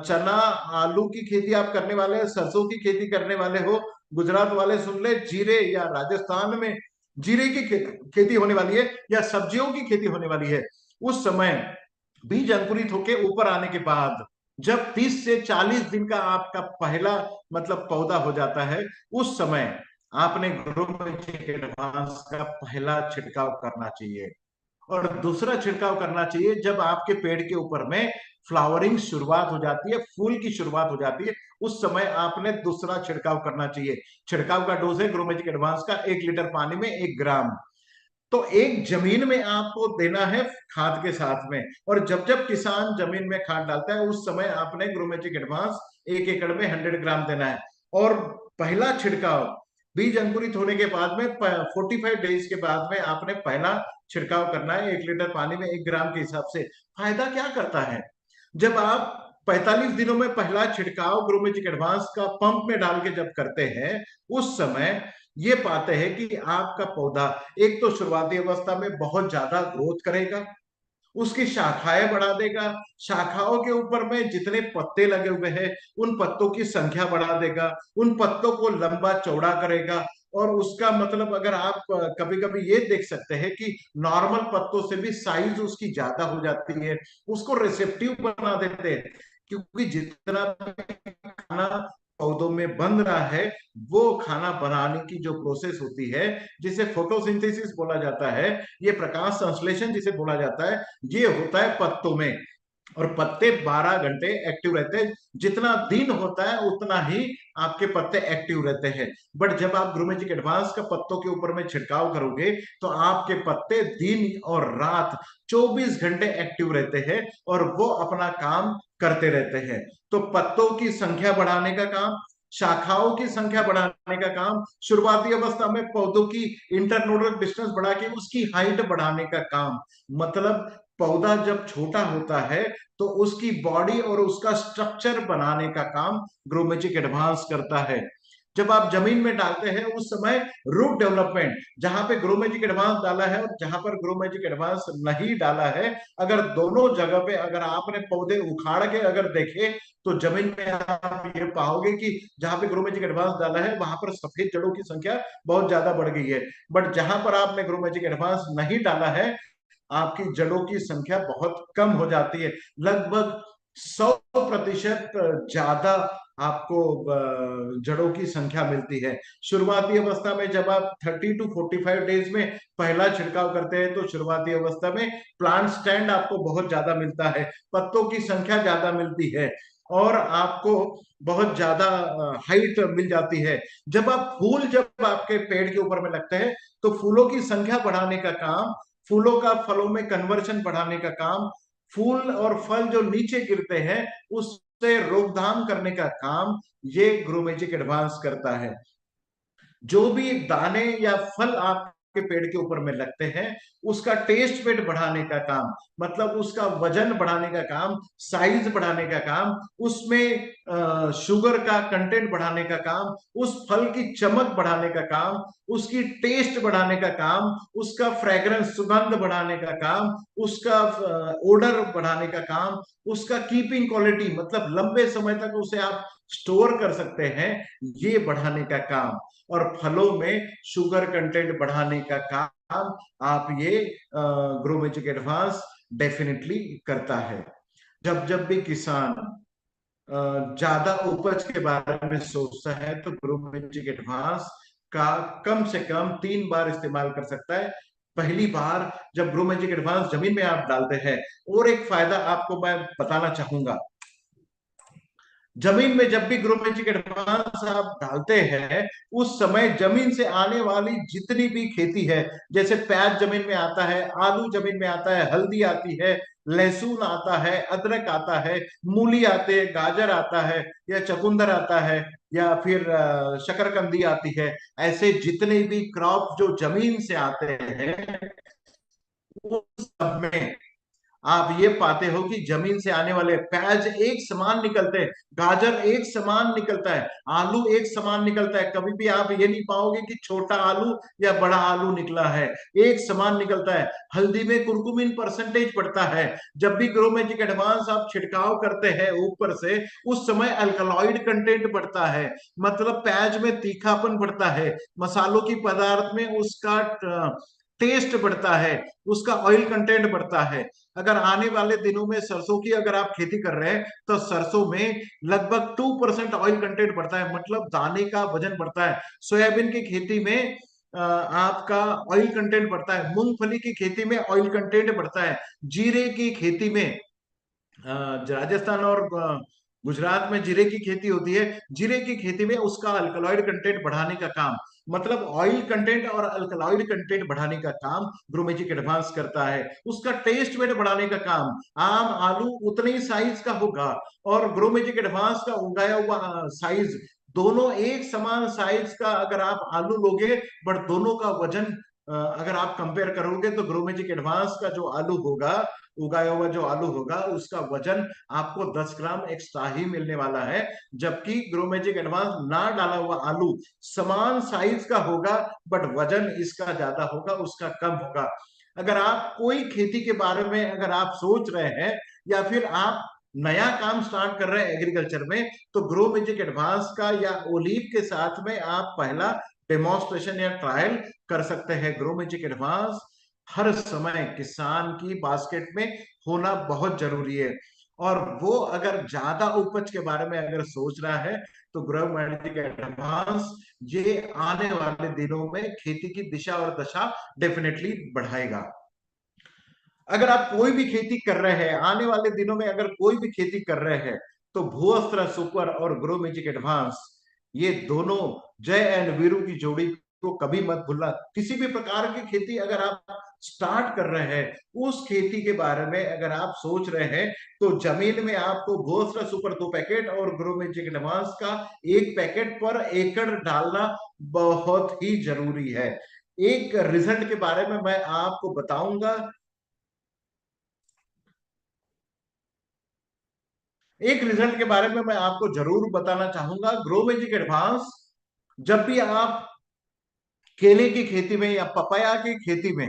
चना, आलू की खेती आप करने वाले हैं, सरसों की खेती करने वाले हो, गुजरात वाले सुन ले, जीरे, या राजस्थान में जीरे की खेती होने वाली है, या सब्जियों की खेती होने वाली है, उस समय बीज अंकुरित होके ऊपर आने के बाद जब 30 से 40 दिन का आपका पहला मतलब पौधा हो जाता है, उस समय आपने ग्रो मैजिक एडवांस का पहला छिड़काव करना चाहिए। और दूसरा छिड़काव करना चाहिए जब आपके पेड़ के ऊपर में फ्लावरिंग शुरुआत हो जाती है, फूल की शुरुआत हो जाती है, उस समय आपने दूसरा छिड़काव करना चाहिए। छिड़काव का डोज है ग्रो मैजिक एडवांस का 1 लीटर पानी में 1 ग्राम। तो एक जमीन में आपको देना है खाद के साथ में, और जब जब किसान जमीन में खाद डालता है, उस समय आपने ग्रो मैजिक एडवांस 1 एकड़ में 100 ग्राम देना है। और पहला छिड़काव बीज अंकुरित होने के बाद में 45 डेज के बाद में आपने पहला छिड़काव करना है 1 लीटर पानी में 1 ग्राम के हिसाब से। फायदा क्या करता है? जब आप 45 दिनों में पहला छिड़काव ग्रो मैजिक एडवांस का पंप में डाल के जब करते हैं, उस समय ये पाते हैं कि आपका पौधा एक तो शुरुआती अवस्था में बहुत ज्यादा ग्रोथ करेगा, उसकी शाखाएं बढ़ा देगा, शाखाओं के ऊपर में जितने पत्ते लगे हुए हैं उन पत्तों की संख्या बढ़ा देगा, उन पत्तों को लंबा चौड़ा करेगा। और उसका मतलब अगर आप कभी कभी ये देख सकते हैं कि नॉर्मल पत्तों से भी साइज उसकी ज्यादा हो जाती है, उसको रिसेप्टिव बना देते हैं, क्योंकि जितना खाना पौधों में बन रहा है, वो खाना बनाने की जो प्रोसेस होती है, जिसे फोटोसिंथेसिस बोला जाता है, ये प्रकाश संश्लेषण जिसे बोला जाता है, ये होता है पत्तों में। और पत्ते 12 घंटे एक्टिव रहते हैं, जितना दिन होता है उतना ही आपके पत्ते एक्टिव रहते हैं। बट जब आप ग्रो मैजिक एडवांस का पत्तों के ऊपर में छिड़काव करोगे, तो आपके पत्ते दिन और रात 24 घंटे एक्टिव रहते हैं और वो अपना काम करते रहते हैं। तो पत्तों की संख्या बढ़ाने का काम, शाखाओं की संख्या बढ़ाने का काम, शुरुआती अवस्था में पौधों की इंटरनोडल डिस्टेंस बढ़ा के उसकी हाइट बढ़ाने का काम, मतलब पौधा जब छोटा होता है तो उसकी बॉडी और उसका स्ट्रक्चर बनाने का काम ग्रो मैजिक एडवांस करता है। जब आप जमीन में डालते हैं, उस समय रूट डेवलपमेंट, जहां पे ग्रो मैजिक एडवांस डाला है और जहां पर ग्रो मैजिक एडवांस नहीं डाला है, अगर दोनों जगह पे अगर आपने पौधे उखाड़ के अगर देखे, तो जमीन में आप ये पाओगे कि जहां पे ग्रो मैजिक एडवांस डाला है वहां पर सफेद जड़ों की संख्या बहुत ज्यादा बढ़ गई है। बट जहां पर आपने ग्रो मैजिक एडवांस नहीं डाला है, आपकी जड़ों की संख्या बहुत कम हो जाती है, लगभग 100% ज्यादा आपको जड़ों की संख्या मिलती है। शुरुआती अवस्था में जब आप 30 टू 45 डेज में पहला छिड़काव करते हैं, तो शुरुआती अवस्था में प्लांट स्टैंड आपको बहुत ज्यादा मिलता है, पत्तों की संख्या ज्यादा मिलती है, और आपको बहुत ज्यादा हाइट मिल जाती है। जब आप फूल जब आपके पेड़ के ऊपर में लगते हैं, तो फूलों की संख्या बढ़ाने का काम, फूलों का फलों में कन्वर्शन बढ़ाने का काम, फूल और फल जो नीचे गिरते हैं उससे रोकथाम करने का काम ये ग्रो मैजिक एडवांस करता है। जो भी दाने या फल आपके पेड़ के ऊपर में लगते हैं, उसका टेस्ट वेट बढ़ाने का काम, मतलब उसका वजन बढ़ाने का काम, साइज बढ़ाने का काम, उसमें शुगर का कंटेंट बढ़ाने का काम, उस फल की चमक बढ़ाने का काम, उसकी टेस्ट बढ़ाने का काम, उसका फ्रेग्रेंस सुगंध बढ़ाने का काम, उसका ओडर बढ़ाने का काम, उसका कीपिंग क्वालिटी, मतलब लंबे समय तक उसे आप स्टोर कर सकते हैं, ये बढ़ाने का काम, और फलों में शुगर कंटेंट बढ़ाने का काम आप ये ग्रो मैजिक एडवांस डेफिनेटली करता है। जब जब भी किसान ज्यादा उपज के बारे में सोचता है, तो ग्रो मैजिक एडवांस का कम से कम 3 बार इस्तेमाल कर सकता है। पहली बार जब ग्रो मैजिक एडवांस जमीन में आप डालते हैं, और एक फायदा आपको मैं बताना चाहूंगा, जमीन में जब भी ग्रो मैजिक एडवांस आप डालते हैं, उस समय जमीन से आने वाली जितनी भी खेती है, जैसे प्याज जमीन में आता है, आलू जमीन में आता है, हल्दी आती है, लहसुन आता है, अदरक आता है, मूली आते हैं, गाजर आता है, या चकुंदर आता है, या फिर शकरकंदी आती है, ऐसे जितने भी क्रॉप जो जमीन से आते हैं, उस सब में आप ये पाते हो कि जमीन से आने वाले प्याज एक समान निकलते हैं, गाजर एक समान निकलता है, आलू एक समान निकलता है। कभी भी आप ये नहीं पाओगे कि छोटा आलू या बड़ा आलू निकला है, एक समान निकलता है। हल्दी में कुरकुमिन परसेंटेज बढ़ता है। जब भी ग्रो मैजिक एडवांस आप छिड़काव करते हैं ऊपर से, उस समय अल्कलॉइड कंटेंट बढ़ता है, मतलब प्याज में तीखापन बढ़ता है, मसालों की पदार्थ में उसका टेस्ट बढ़ता है, उसका ऑयल कंटेंट बढ़ता है। अगर आने वाले दिनों में सरसों की अगर आप खेती कर रहे हैं, तो सरसों में लगभग 2% ऑयल कंटेंट बढ़ता है, मतलब दाने का वजन बढ़ता है। सोयाबीन की खेती में आपका ऑयल कंटेंट बढ़ता है, मूंगफली की खेती में ऑयल कंटेंट बढ़ता है, जीरे की खेती में राजस्थान और गुजरात में जीरे की खेती होती है, जीरे की खेती में उसका अल्कलॉइड कंटेंट बढ़ाने का काम, मतलब ऑयल कंटेंट और अल्कलॉइड कंटेंट बढ़ाने का काम ग्रोमेजिक एडवांस करता है। उसका टेस्ट में बढ़ाने का काम, आम आलू उतने ही साइज का होगा और ग्रोमेजिक एडवांस का उगाया हुआ साइज, दोनों एक समान साइज का अगर आप आलू लोगे, बट दोनों का वजन अगर आप कंपेयर करोगे, तो ग्रोमेजिक एडवांस का जो आलू होगा, उगाया हुआ जो आलू होगा, उसका वजन आपको 10 ग्राम एक्स्ट्रा ही मिलने वाला है। जबकि ग्रोमेजिक एडवांस ना डाला हुआ आलू समान साइज का होगा, बट वजन इसका ज्यादा होगा, उसका कम होगा। अगर आप कोई खेती के बारे में अगर आप सोच रहे हैं, या फिर आप नया काम स्टार्ट कर रहे हैं एग्रीकल्चर में, तो ग्रो मैजिक एडवांस का या ओलीव के साथ में आप पहला डेमोन्स्ट्रेशन या ट्रायल कर सकते हैं। ग्रो मैजिक एडवांस हर समय किसान की बास्केट में होना बहुत जरूरी है। और वो अगर ज्यादा उपज के बारे में अगर सोच रहा है, तो ग्रो मैजिक एडवांस ये आने वाले दिनों में खेती की दिशा और दशा डेफिनेटली बढ़ाएगा। अगर आप कोई भी खेती कर रहे हैं, आने वाले दिनों में अगर कोई भी खेती कर रहे हैं, तो भूअस्त्र सुपर और ग्रो मैजिक एडवांस, ये दोनों जय एंड वीरू की जोड़ी को कभी मत भूलना। किसी भी प्रकार की खेती अगर आप स्टार्ट कर रहे हैं, उस खेती के बारे में अगर आप सोच रहे हैं, तो जमीन में आपको भूअस्त्र सुपर 2 पैकेट और ग्रो मैजिक एडवांस का 1 पैकेट पर एकड़ डालना बहुत ही जरूरी है। एक रिजल्ट के बारे में मैं आपको बताऊंगा, एक रिजल्ट के बारे में मैं आपको जरूर बताना चाहूंगा। ग्रो मैजिक एडवांस जब भी आप केले की खेती में या पपाया की खेती में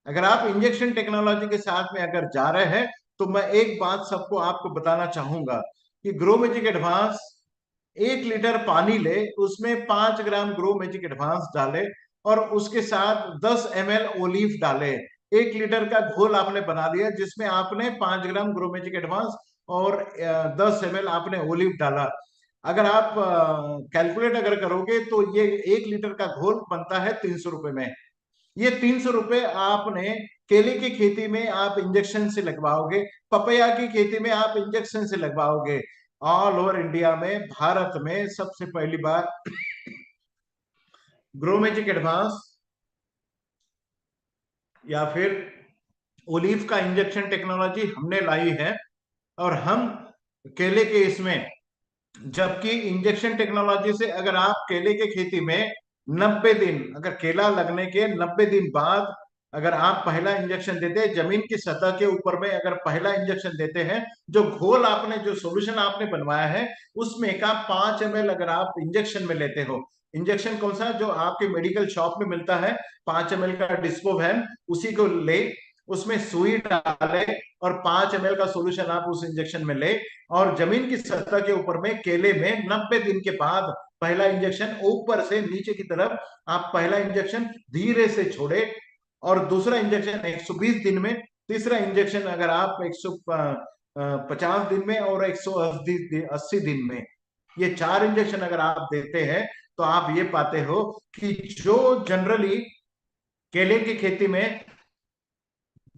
अगर आप इंजेक्शन टेक्नोलॉजी के साथ में अगर जा रहे हैं, तो मैं एक बात सबको आपको बताना चाहूंगा कि ग्रो मैजिक एडवांस 1 लीटर पानी ले, उसमें 5 ग्राम ग्रो मैजिक एडवांस डाले, और उसके साथ 10 ml ओलिव डाले। 1 लीटर का घोल आपने बना लिया, जिसमें आपने 5 ग्राम ग्रो मैजिक एडवांस और 10 ml आपने ओलिव डाला। अगर आप कैलकुलेट अगर करोगे, तो ये 1 लीटर का घोल बनता है 300 रुपए में। ये 300 रुपए आपने केले की खेती में आप इंजेक्शन से लगवाओगे, पपैया की खेती में आप इंजेक्शन से लगवाओगे। ऑल ओवर इंडिया में, भारत में सबसे पहली बार ग्रो मैजिक एडवांस या फिर ओलीव का इंजेक्शन टेक्नोलॉजी हमने लाई है। और हम केले के इसमें, जबकि इंजेक्शन टेक्नोलॉजी से अगर आप केले के खेती में 90 दिन, अगर केला लगने के 90 दिन बाद अगर आप पहला इंजेक्शन देते हैं, जमीन की सतह के ऊपर में अगर पहला इंजेक्शन देते हैं, जो घोल आपने, जो सॉल्यूशन आपने बनवाया है, उसमें का 5 ml अगर आप इंजेक्शन में लेते हो, इंजेक्शन कौन सा जो आपके मेडिकल शॉप में मिलता है, 5 ml का डिस्पोवैन, उसी को ले, उसमें सुई डाले और 5 ml का सॉल्यूशन आप उस इंजेक्शन में ले, और जमीन की सतह के ऊपर में केले में 90 दिन के बाद पहला इंजेक्शन ऊपर से नीचे की तरफ आप पहला इंजेक्शन धीरे से छोड़े, और दूसरा इंजेक्शन 120 दिन में, तीसरा इंजेक्शन अगर आप 150 दिन में, और 180 दिन में, ये 4 इंजेक्शन अगर आप देते हैं, तो आप ये पाते हो कि जो जनरली केले की खेती में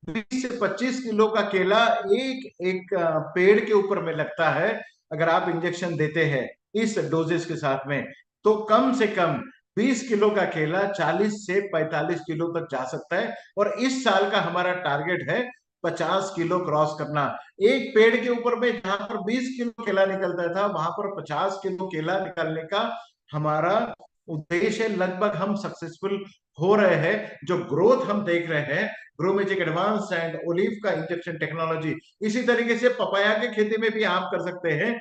20 से 25 किलो का केला एक एक पेड़ के ऊपर में लगता है, अगर आप इंजेक्शन देते हैं इस डोजेस के साथ में, तो कम से कम 20 किलो का केला 40 से 45 किलो तक जा सकता है। और इस साल का हमारा टारगेट है 50 किलो क्रॉस करना। एक पेड़ के ऊपर में जहां पर 20 किलो केला निकलता था, वहां पर 50 किलो केला निकालने का हमारा उद्देश्य है। लगभग हम सक्सेसफुल हो रहे हैं। जो ग्रोथ हम देख रहे हैं grow magic advance and olive का इंजेक्शन टेक्नोलॉजी, इसी तरीके से पपाया की खेती में भी आप कर सकते हैं।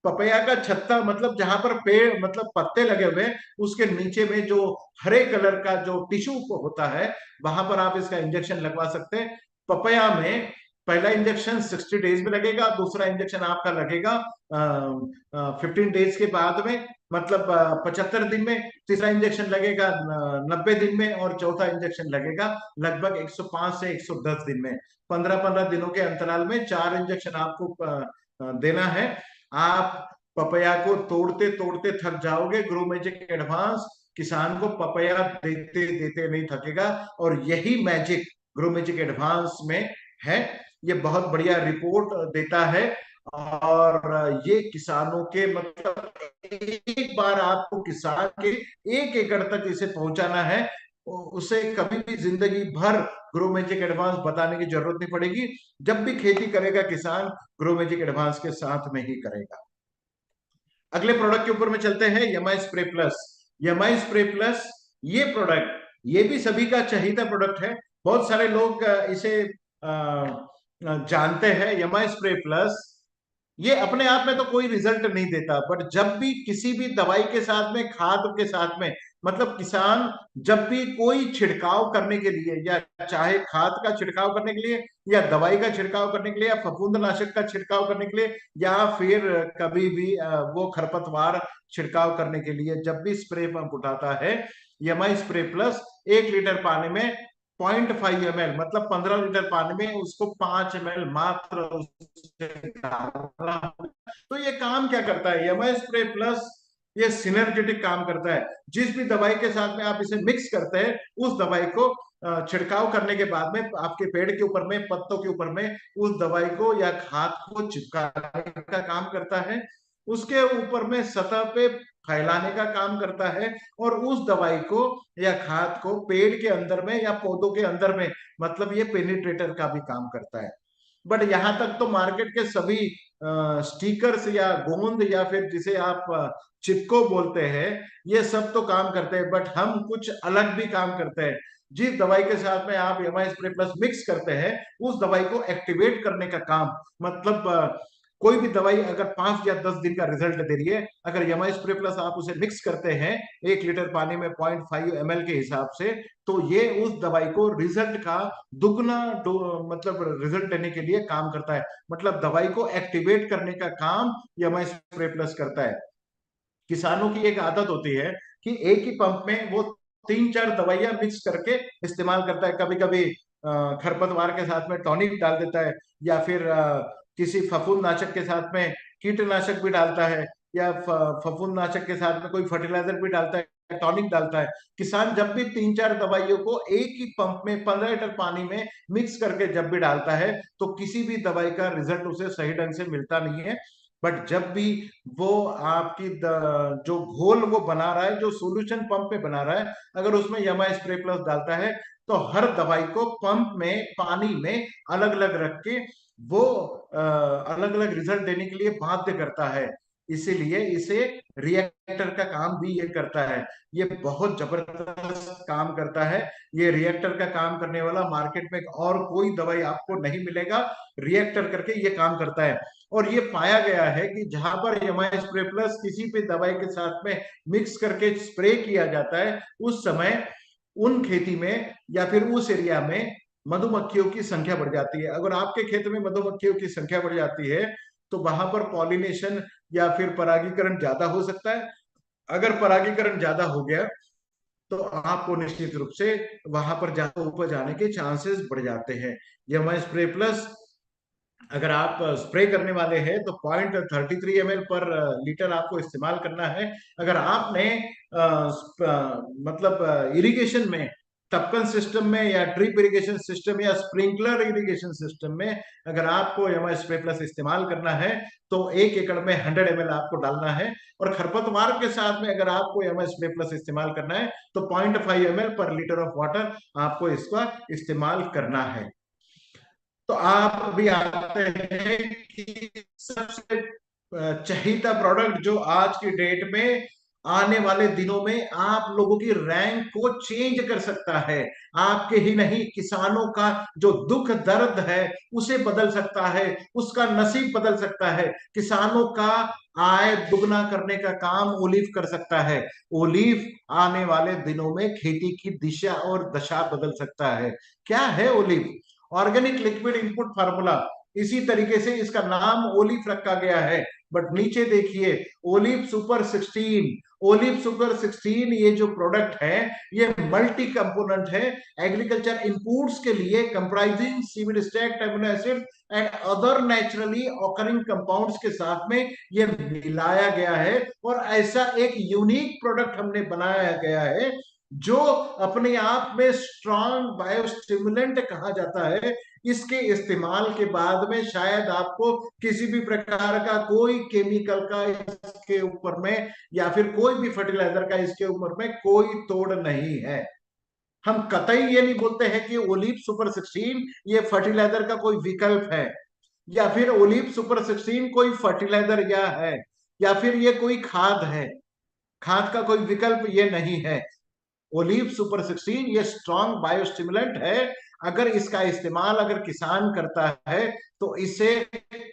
पपैया का छत्ता मतलब जहां पर पेड़ मतलब पत्ते लगे हुए हैं, उसके नीचे में जो हरे कलर का जो टिश्यू होता है, वहां पर आप इसका इंजेक्शन लगवा सकते हैं। पपैया में पहला इंजेक्शन 60 डेज में लगेगा, दूसरा इंजेक्शन आपका लगेगा 15 डेज के बाद में, मतलब 75 दिन में। तीसरा इंजेक्शन लगेगा 90 दिन में, और चौथा इंजेक्शन लगेगा लगभग 105 से 110 दिन में। 15-15 दिनों के अंतराल में 4 इंजेक्शन आपको देना है। आप पपया को तोड़ते तोड़ते थक जाओगे। ग्रो मैजिक एडवांस किसान को पपया देते देते नहीं थकेगा, और यही मैजिक ग्रो मैजिक एडवांस में है। ये बहुत बढ़िया रिपोर्ट देता है। और ये किसानों के मतलब एक बार आपको किसान के 1 एकड़ तक इसे पहुंचाना है, उसे कभी भी जिंदगी भर ग्रो मैजिक एडवांस बताने की जरूरत नहीं पड़ेगी। जब भी खेती करेगा किसान, ग्रो मैजिक एडवांस के साथ में ही करेगा। अगले प्रोडक्ट के ऊपर में चलते हैं, Yamai spray plus. Yamai spray plus ये प्रोडक्ट, ये भी सभी का चाहिदा प्रोडक्ट है। बहुत सारे लोग इसे जानते हैं। यमाई स्प्रे प्लस ये अपने आप में तो कोई रिजल्ट नहीं देता, बट जब भी किसी भी दवाई के साथ में, खाद के साथ में, मतलब किसान जब भी कोई छिड़काव करने के लिए, या चाहे खाद का छिड़काव करने के लिए, या दवाई का छिड़काव करने के लिए, या फफूंदनाशक का छिड़काव करने के लिए, या फिर कभी भी वो खरपतवार छिड़काव करने के लिए जब भी स्प्रे पंप उठाता है, यमाई स्प्रे प्लस 1 लीटर पानी में 0.5 ml, मतलब 15 लीटर पानी में उसको 5 ml मात्र उससे डालना। तो ये काम क्या करता है, एमआई स्प्रे प्लस ये सिनर्जेटिक काम करता है। जिस भी दवाई के साथ में आप इसे मिक्स करते हैं, उस दवाई को छिड़काव करने के बाद में आपके पेड़ के ऊपर में, पत्तों के ऊपर में उस दवाई को या खाद को चिपकाने का काम करता है, उसके ऊपर में सतह पे फैलाने का काम करता है, और उस दवाई को या खाद को पेड़ के अंदर में या पौधों के अंदर में, मतलब ये पेनिट्रेटर का भी काम करता है। बट यहां तक तो मार्केट के सभी स्टिकर्स या गोंद या फिर जिसे आप चिपको बोलते हैं, ये सब तो काम करते हैं, बट हम कुछ अलग भी काम करते हैं। जिस दवाई के साथ में आप एमआई स्प्रे प्लस मिक्स करते हैं, उस दवाई को एक्टिवेट करने का काम, मतलब कोई भी दवाई अगर 5 या 10 दिन का रिजल्ट दे रही है, अगर एमआई स्प्रे प्लस आप उसे मिक्स करते हैं 1 लीटर पानी में 0.5 ml के हिसाब से, तो ये उस दवाई को रिजल्ट का दुगना मतलब रिजल्ट देने के लिए काम करता है। मतलब दवाई को एक्टिवेट करने का काम एमआई स्प्रे प्लस करता है। किसानों की एक आदत होती है कि एक ही पंप में वो 3-4 दवाइयां मिक्स करके इस्तेमाल करता है। कभी कभी खरपतवार के साथ में टॉनिक डाल देता है, या फिर किसी फफूंदनाशक के साथ में कीटनाशक भी डालता है, या फफूंदनाशक के साथ में कोई फर्टिलाइजर भी डालता है, टॉनिक डालता है। किसान जब भी 3-4 दवाइयों को एक ही पंप में 15 लीटर पानी में मिक्स करके जब भी डालता है, तो किसी भी दवाई का रिजल्ट उसे सही ढंग से मिलता नहीं है। बट जब भी वो आपकी जो घोल वो बना रहा है, जो सॉल्यूशन पंप में बना रहा है, अगर उसमें यमा स्प्रे प्लस डालता है, तो हर दवाई को पंप में पानी में अलग अलग रख के वो अलग अलग रिजल्ट देने के लिए बाध्य करता है। इसीलिए इसे रिएक्टर का काम भी ये करता है। ये बहुत जबरदस्त काम करता है। ये रिएक्टर का काम करने वाला मार्केट में और कोई दवाई आपको नहीं मिलेगा। रिएक्टर करके ये काम करता है। और ये पाया गया है कि जहां पर एमआई स्प्रे प्लस किसी भी दवाई के साथ में मिक्स करके स्प्रे किया जाता है, उस समय उन खेती में या फिर उस एरिया में मधुमक्खियों की संख्या बढ़ जाती है। अगर आपके खेत में मधुमक्खियों की संख्या बढ़ जाती है, तो वहां पर पॉलिनेशन या फिर परागीकरण ज्यादा हो सकता है। अगर परागीकरण ज्यादा हो गया, तो आपको निश्चित रूप से वहां पर ज्यादा उपज आने के चांसेस बढ़ जाते हैं। यह स्प्रे प्लस अगर आप स्प्रे करने वाले हैं, तो 0.33 ml पर लीटर आपको इस्तेमाल करना है। अगर आपने मतलब इरिगेशन में टपकन सिस्टम में या ड्रिप इरिगेशन सिस्टम या स्प्रिंकलर इरिगेशन सिस्टम में अगर आपको एम स्प्रे प्लस इस्तेमाल करना है तो 1 एकड़ में 100 ml आपको डालना है। और खरपतवार के साथ में अगर आपको एम स्प्रे प्लस इस्तेमाल करना है तो 0.5 ml पर लीटर ऑफ वाटर आपको इसका इस्तेमाल करना है। तो आप अभी आते हैं कि सबसे चहीता प्रोडक्ट जो आज की डेट में आने वाले दिनों में आप लोगों की रैंक को चेंज कर सकता है, आपके ही नहीं किसानों का जो दुख दर्द है उसे बदल सकता है, उसका नसीब बदल सकता है, किसानों का आय दुगना करने का काम ओलिव कर सकता है। ओलिव आने वाले दिनों में खेती की दिशा और दशा बदल सकता है। क्या है olive? Organic liquid input formula, इसी तरीके से इसका नाम ओलिव रखा गया है। बट नीचे देखिए ओलिव सुपर 16। ओलिव सुपर 16 ये जो प्रोडक्ट है ये मल्टी कंपोनेंट है, एग्रीकल्चर इनपुट्स के लिए comprising seaweed stacked amino acid and other naturally occurring compounds के साथ में ये मिलाया गया है। और ऐसा एक यूनिक प्रोडक्ट हमने बनाया गया है जो अपने आप में स्ट्रॉन्ग बायोस्टिमुलेंट कहा जाता है। इसके इस्तेमाल के बाद में शायद आपको किसी भी प्रकार का कोई केमिकल का इसके ऊपर में या फिर कोई भी फर्टिलाइजर का इसके ऊपर में कोई तोड़ नहीं है। हम कतई ये नहीं बोलते हैं कि ओलिव सुपर 16 ये फर्टिलाइजर का कोई विकल्प है, या फिर ओलिव सुपर 16 कोई फर्टिलाइजर या है, या फिर ये कोई खाद है। खाद का कोई विकल्प ये नहीं है। ओलिव सुपर 16 ये स्ट्रॉन्ग बायोस्टिमुलेंट है। अगर इसका इस्तेमाल अगर किसान करता है तो इसे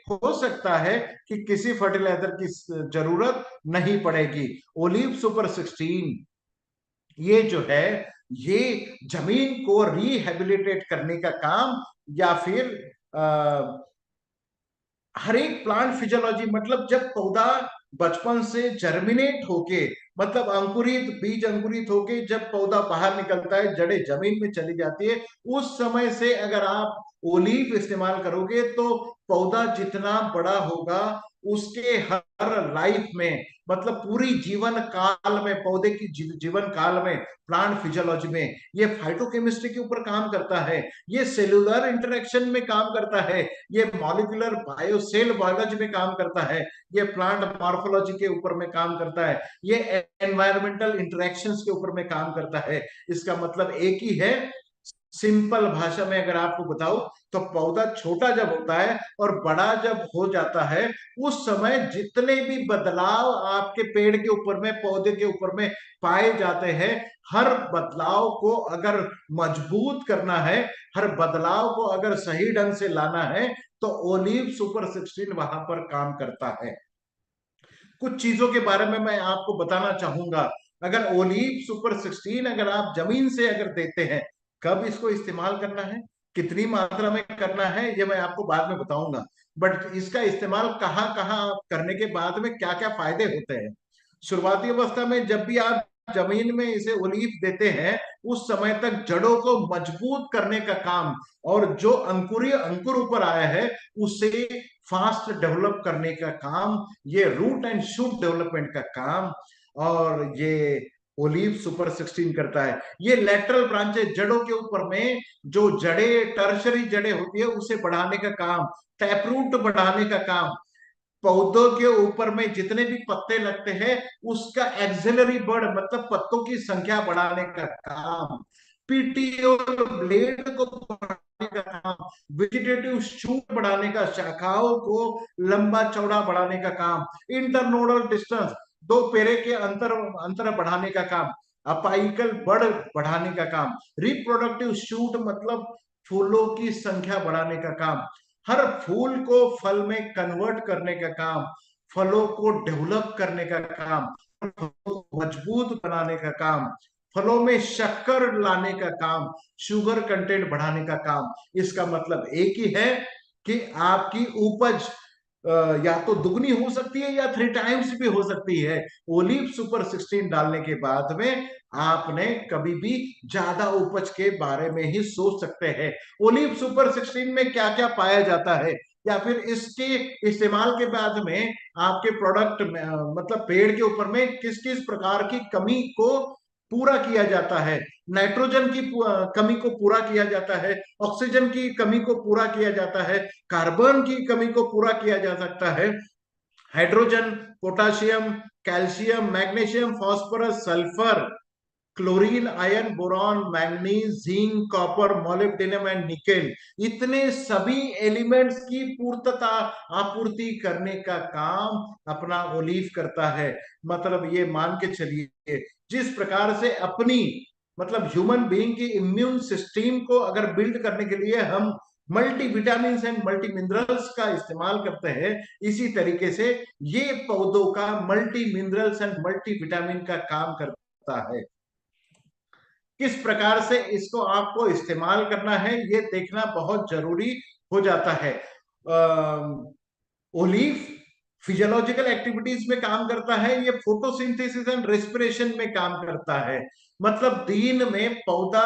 हो सकता है कि किसी फर्टिलाइजर की जरूरत नहीं पड़ेगी। ओलिव सुपर 16 ये जो है ये जमीन को रिहेबिलिटेट करने का काम या फिर हर एक प्लांट फिजियोलॉजी, मतलब जब पौधा बचपन से जर्मिनेट होके, मतलब अंकुरित बीज अंकुरित होके जब पौधा बाहर निकलता है, जड़ें जमीन में चली जाती है, उस समय से अगर आप ओलिव इस्तेमाल करोगे तो पौधा जितना बड़ा होगा उसके हर लाइफ में, मतलब पूरी जीवन काल में, पौधे की जीवन काल में, प्लांट फिजियोलॉजी में ये फाइटोकेमिस्ट्री के ऊपर काम करता है, ये सेलुलर इंटरेक्शन में काम करता है, ये मॉलिक्यूलर बायोसेल बायोलॉजी में काम करता है, ये प्लांट मॉर्फोलॉजी के ऊपर में काम करता है, ये एनवायरमेंटल इंटरेक्शंस के ऊपर में काम करता है। इसका मतलब एक ही है। सिंपल भाषा में अगर आपको बताऊं तो पौधा छोटा जब होता है और बड़ा जब हो जाता है उस समय जितने भी बदलाव आपके पेड़ के ऊपर में, पौधे के ऊपर में पाए जाते हैं, हर बदलाव को अगर मजबूत करना है, हर बदलाव को अगर सही ढंग से लाना है तो ओलिव सुपर 16 वहां पर काम करता है। कुछ चीजों के बारे में मैं आपको बताना चाहूंगा। अगर ओलिव सुपर 16 अगर आप जमीन से अगर देते हैं, कब इसको इस्तेमाल करना है, कितनी मात्रा में करना है, ये मैं आपको बाद में बताऊंगा। बट इसका इस्तेमाल कहाँ कहाँ करने के बाद में क्या क्या फायदे होते हैं। शुरुआती अवस्था में जब भी आप जमीन में इसे ओलिव देते हैं उस समय तक जड़ों को मजबूत करने का काम, और जो अंकुरीय अंकुर ऊपर आया है उसे फास्ट डेवलप करने का काम, ये रूट एंड शूट डेवलपमेंट का काम, और ये ओलिव सुपर 16 करता है। ये लेटरल ब्रांचेस, जड़ों के ऊपर में जो जड़ें, टर्शरी जड़ें होती है उसे बढ़ाने का काम, टैपरूट बढ़ाने का काम, पौधों के ऊपर में जितने भी पत्ते लगते हैं उसका एक्सिलरी बर्ड, मतलब पत्तों की संख्या बढ़ाने का काम, पीटीओ ब्लेड को बढ़ाने का काम, वेजिटेटिव शूट बढ़ाने का, शाखाओं को लंबा चौड़ा बढ़ाने का काम, इंटरनोडल डिस्टेंस, दो पेरे के अंतर अंतर बढ़ाने का काम, अपाइकल बड़ बढ़ाने का काम, रिप्रोडक्टिव शूट मतलब फूलों की संख्या बढ़ाने का काम, हर फूल को फल में कन्वर्ट करने का काम, फलों को डेवलप करने का काम, फलों को मजबूत बनाने का काम, फलों में शक्कर लाने का काम, शुगर कंटेंट बढ़ाने का काम। इसका मतलब एक ही है कि आपकी उपज या तो दुगनी हो सकती है या 3 टाइम्स भी हो सकती है। ओलिव सुपर 16 डालने के बाद में आपने कभी भी ज्यादा उपज के बारे में ही सोच सकते हैं। ओलिव सुपर 16 में क्या क्या पाया जाता है, या फिर इसके इस्तेमाल के बाद में आपके प्रोडक्ट में मतलब पेड़ के ऊपर में किस किस प्रकार की कमी को पूरा किया जाता है, नाइट्रोजन की कमी को पूरा किया जाता है, ऑक्सीजन की कमी को पूरा किया जाता है, कार्बन की कमी को पूरा किया जा सकता है, hydrogen, potassium, calcium, magnesium, phosphorus, sulphur, chlorine, iron, boron, manganese, zinc, copper, molybdenum and nickel, इतने सभी एलिमेंट्स की पूर्तता आपूर्ति करने का काम अपना ओलीफ करता है। मतलब ये मान के चलिए, जिस प्रकार से अपनी मतलब ह्यूमन बीइंग की इम्यून सिस्टम को अगर बिल्ड करने के लिए हम multi vitamin and multi minerals का इस्तेमाल करते हैं, इसी तरीके से ये पौधों का multi minerals and multi vitamin का काम करता है। किस प्रकार से इसको आपको इस्तेमाल करना है ये देखना बहुत जरूरी हो जाता है। ओलीफ फिजियोलॉजिकल एक्टिविटीज में काम करता है, ये फोटोसिंथेसिस एंड रेस्पिरेशन में काम करता है। मतलब दिन में पौधा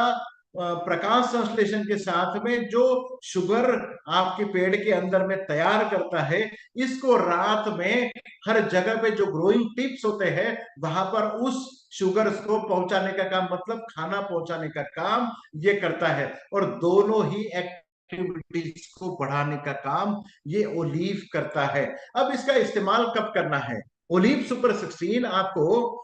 प्रकाश संश्लेषण के साथ में जो शुगर आपके पेड़ के अंदर में तैयार करता है, इसको रात में हर जगह पे जो ग्रोइंग टिप्स होते हैं वहां पर उस शुगर को पहुंचाने का काम, मतलब खाना पहुंचाने का काम ये करता है। और दोनों ही एक्टिविटीज को बढ़ाने का काम ये ओलीव करता है। अब इसका इस्तेमाल कब करना है? ओलीव सुपर 16 आपको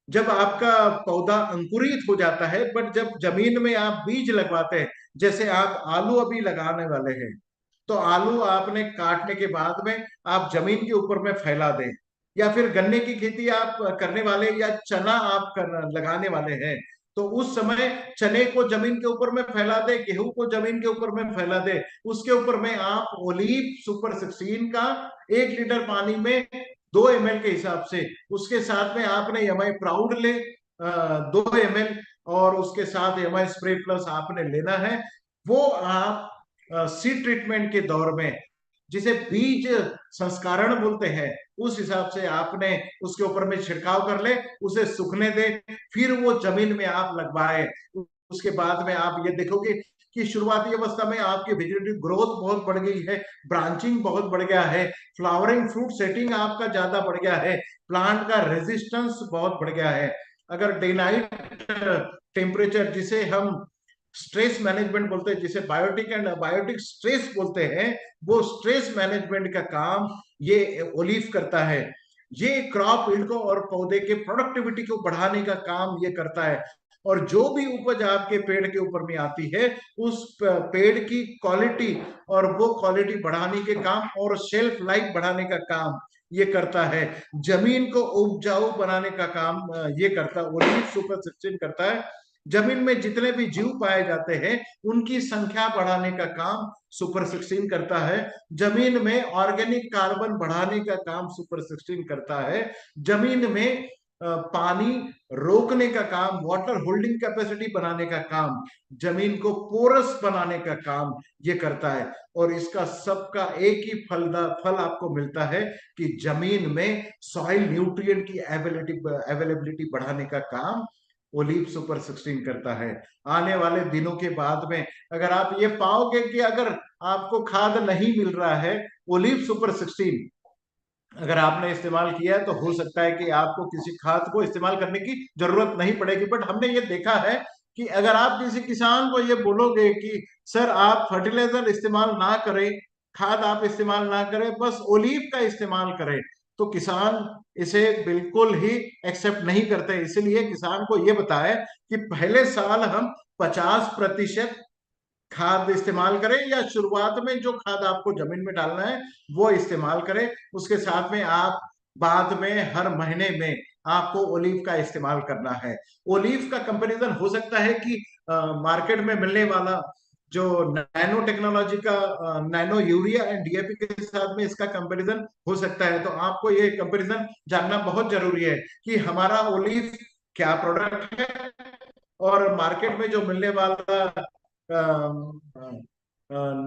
जब आपका पौधा अंकुरित हो जाता है, बट जब जमीन में आप बीज लगवाते हैं, जैसे आप आलू अभी लगाने वाले हैं, तो आलू आपने काटने के बाद में आप जमीन के ऊपर में फैला दें, या फिर गन्ने की खेती आप करने वाले या चना आप लगाने वाले हैं, तो उस समय चने को जमीन के ऊपर में फैला दे, गेहूं को जमीन के ऊपर में फैला दे, उसके ऊपर में आप ओलीव सुपर 16 का 1 लीटर पानी में 2 ml के हिसाब से, उसके साथ में आपने एमआई प्राउड ले 2 ml, और उसके साथ एमआई स्प्रे प्लस आपने लेना है। वो आप सीड ट्रीटमेंट के दौर में, जिसे बीज संस्करण बोलते हैं, उस हिसाब से आपने उसके ऊपर में छिड़काव कर ले, उसे सूखने दे, फिर वो जमीन में आप लगवाए। उसके बाद में आप ये देखोगे कि शुरुआती अवस्था में आपकी वेजिटेटिव ग्रोथ बहुत बढ़ गई है, ब्रांचिंग बहुत बढ़ गया है, फ्लावरिंग फ्रूट सेटिंग आपका ज्यादा बढ़ गया है, प्लांट का रेजिस्टेंस बहुत बढ़ गया है। अगर डे नाइट टेम्परेचर, जिसे हम स्ट्रेस मैनेजमेंट बोलते हैं, जिसे बायोटिक एंड बायोटिक स्ट्रेस बोलते हैं, वो स्ट्रेस मैनेजमेंट का काम ये ओलीफ करता है। ये क्रॉप यील्ड को और पौधे के प्रोडक्टिविटी को बढ़ाने का काम ये करता है। और जो भी उपज आपके पेड़ के ऊपर में आती है, उस पेड़ की क्वालिटी और वो क्वालिटी बढ़ाने के काम और शेल्फ लाइफ बढ़ाने का काम ये करता है। जमीन को उपजाऊ बनाने का काम ये करता है, ओलीफ सुपर 16 करता है। जमीन में जितने भी जीव पाए जाते हैं उनकी संख्या बढ़ाने का काम सुपर 16 करता है। जमीन में ऑर्गेनिक कार्बन बढ़ाने का काम सुपर 16 करता है। जमीन में पानी रोकने का काम, वाटर होल्डिंग कैपेसिटी बनाने का काम, जमीन को पोरस बनाने का काम ये करता है। और इसका सबका एक ही फल आपको मिलता है कि जमीन में सॉइल न्यूट्रिएंट की अवेलेबिलिटी बढ़ाने का काम ओलीव सुपर 16 करता है। आने वाले दिनों के बाद में अगर आप ये पाओगे कि अगर आपको खाद नहीं मिल रहा है, ओलीव सुपर 16 अगर आपने इस्तेमाल किया है, तो हो सकता है कि आपको किसी खाद को इस्तेमाल करने की जरूरत नहीं पड़ेगी। बट हमने ये देखा है कि अगर आप किसी किसान को ये बोलोगे कि सर आप फर्टिलाइजर इस्तेमाल ना करें, खाद आप इस्तेमाल ना करें, बस ओलीव का इस्तेमाल करें, तो किसान इसे बिल्कुल ही एक्सेप्ट नहीं करते। इसलिए किसान को ये बताए कि पहले साल हम 50% खाद इस्तेमाल करें, या शुरुआत में जो खाद आपको जमीन में डालना है वो इस्तेमाल करें। उसके साथ में आप बाद में हर महीने में आपको ओलीव का इस्तेमाल करना है। ओलीव का कंपैरिजन हो सकता है कि मार्केट में मिलने वाला जो नैनो टेक्नोलॉजी का नैनो यूरिया एंड डीएपी के साथ में इसका कंपैरिजन हो सकता है। तो आपको ये कंपैरिजन जानना बहुत जरूरी है कि हमारा ओलीव क्या प्रोडक्ट है, और मार्केट में जो मिलने वाला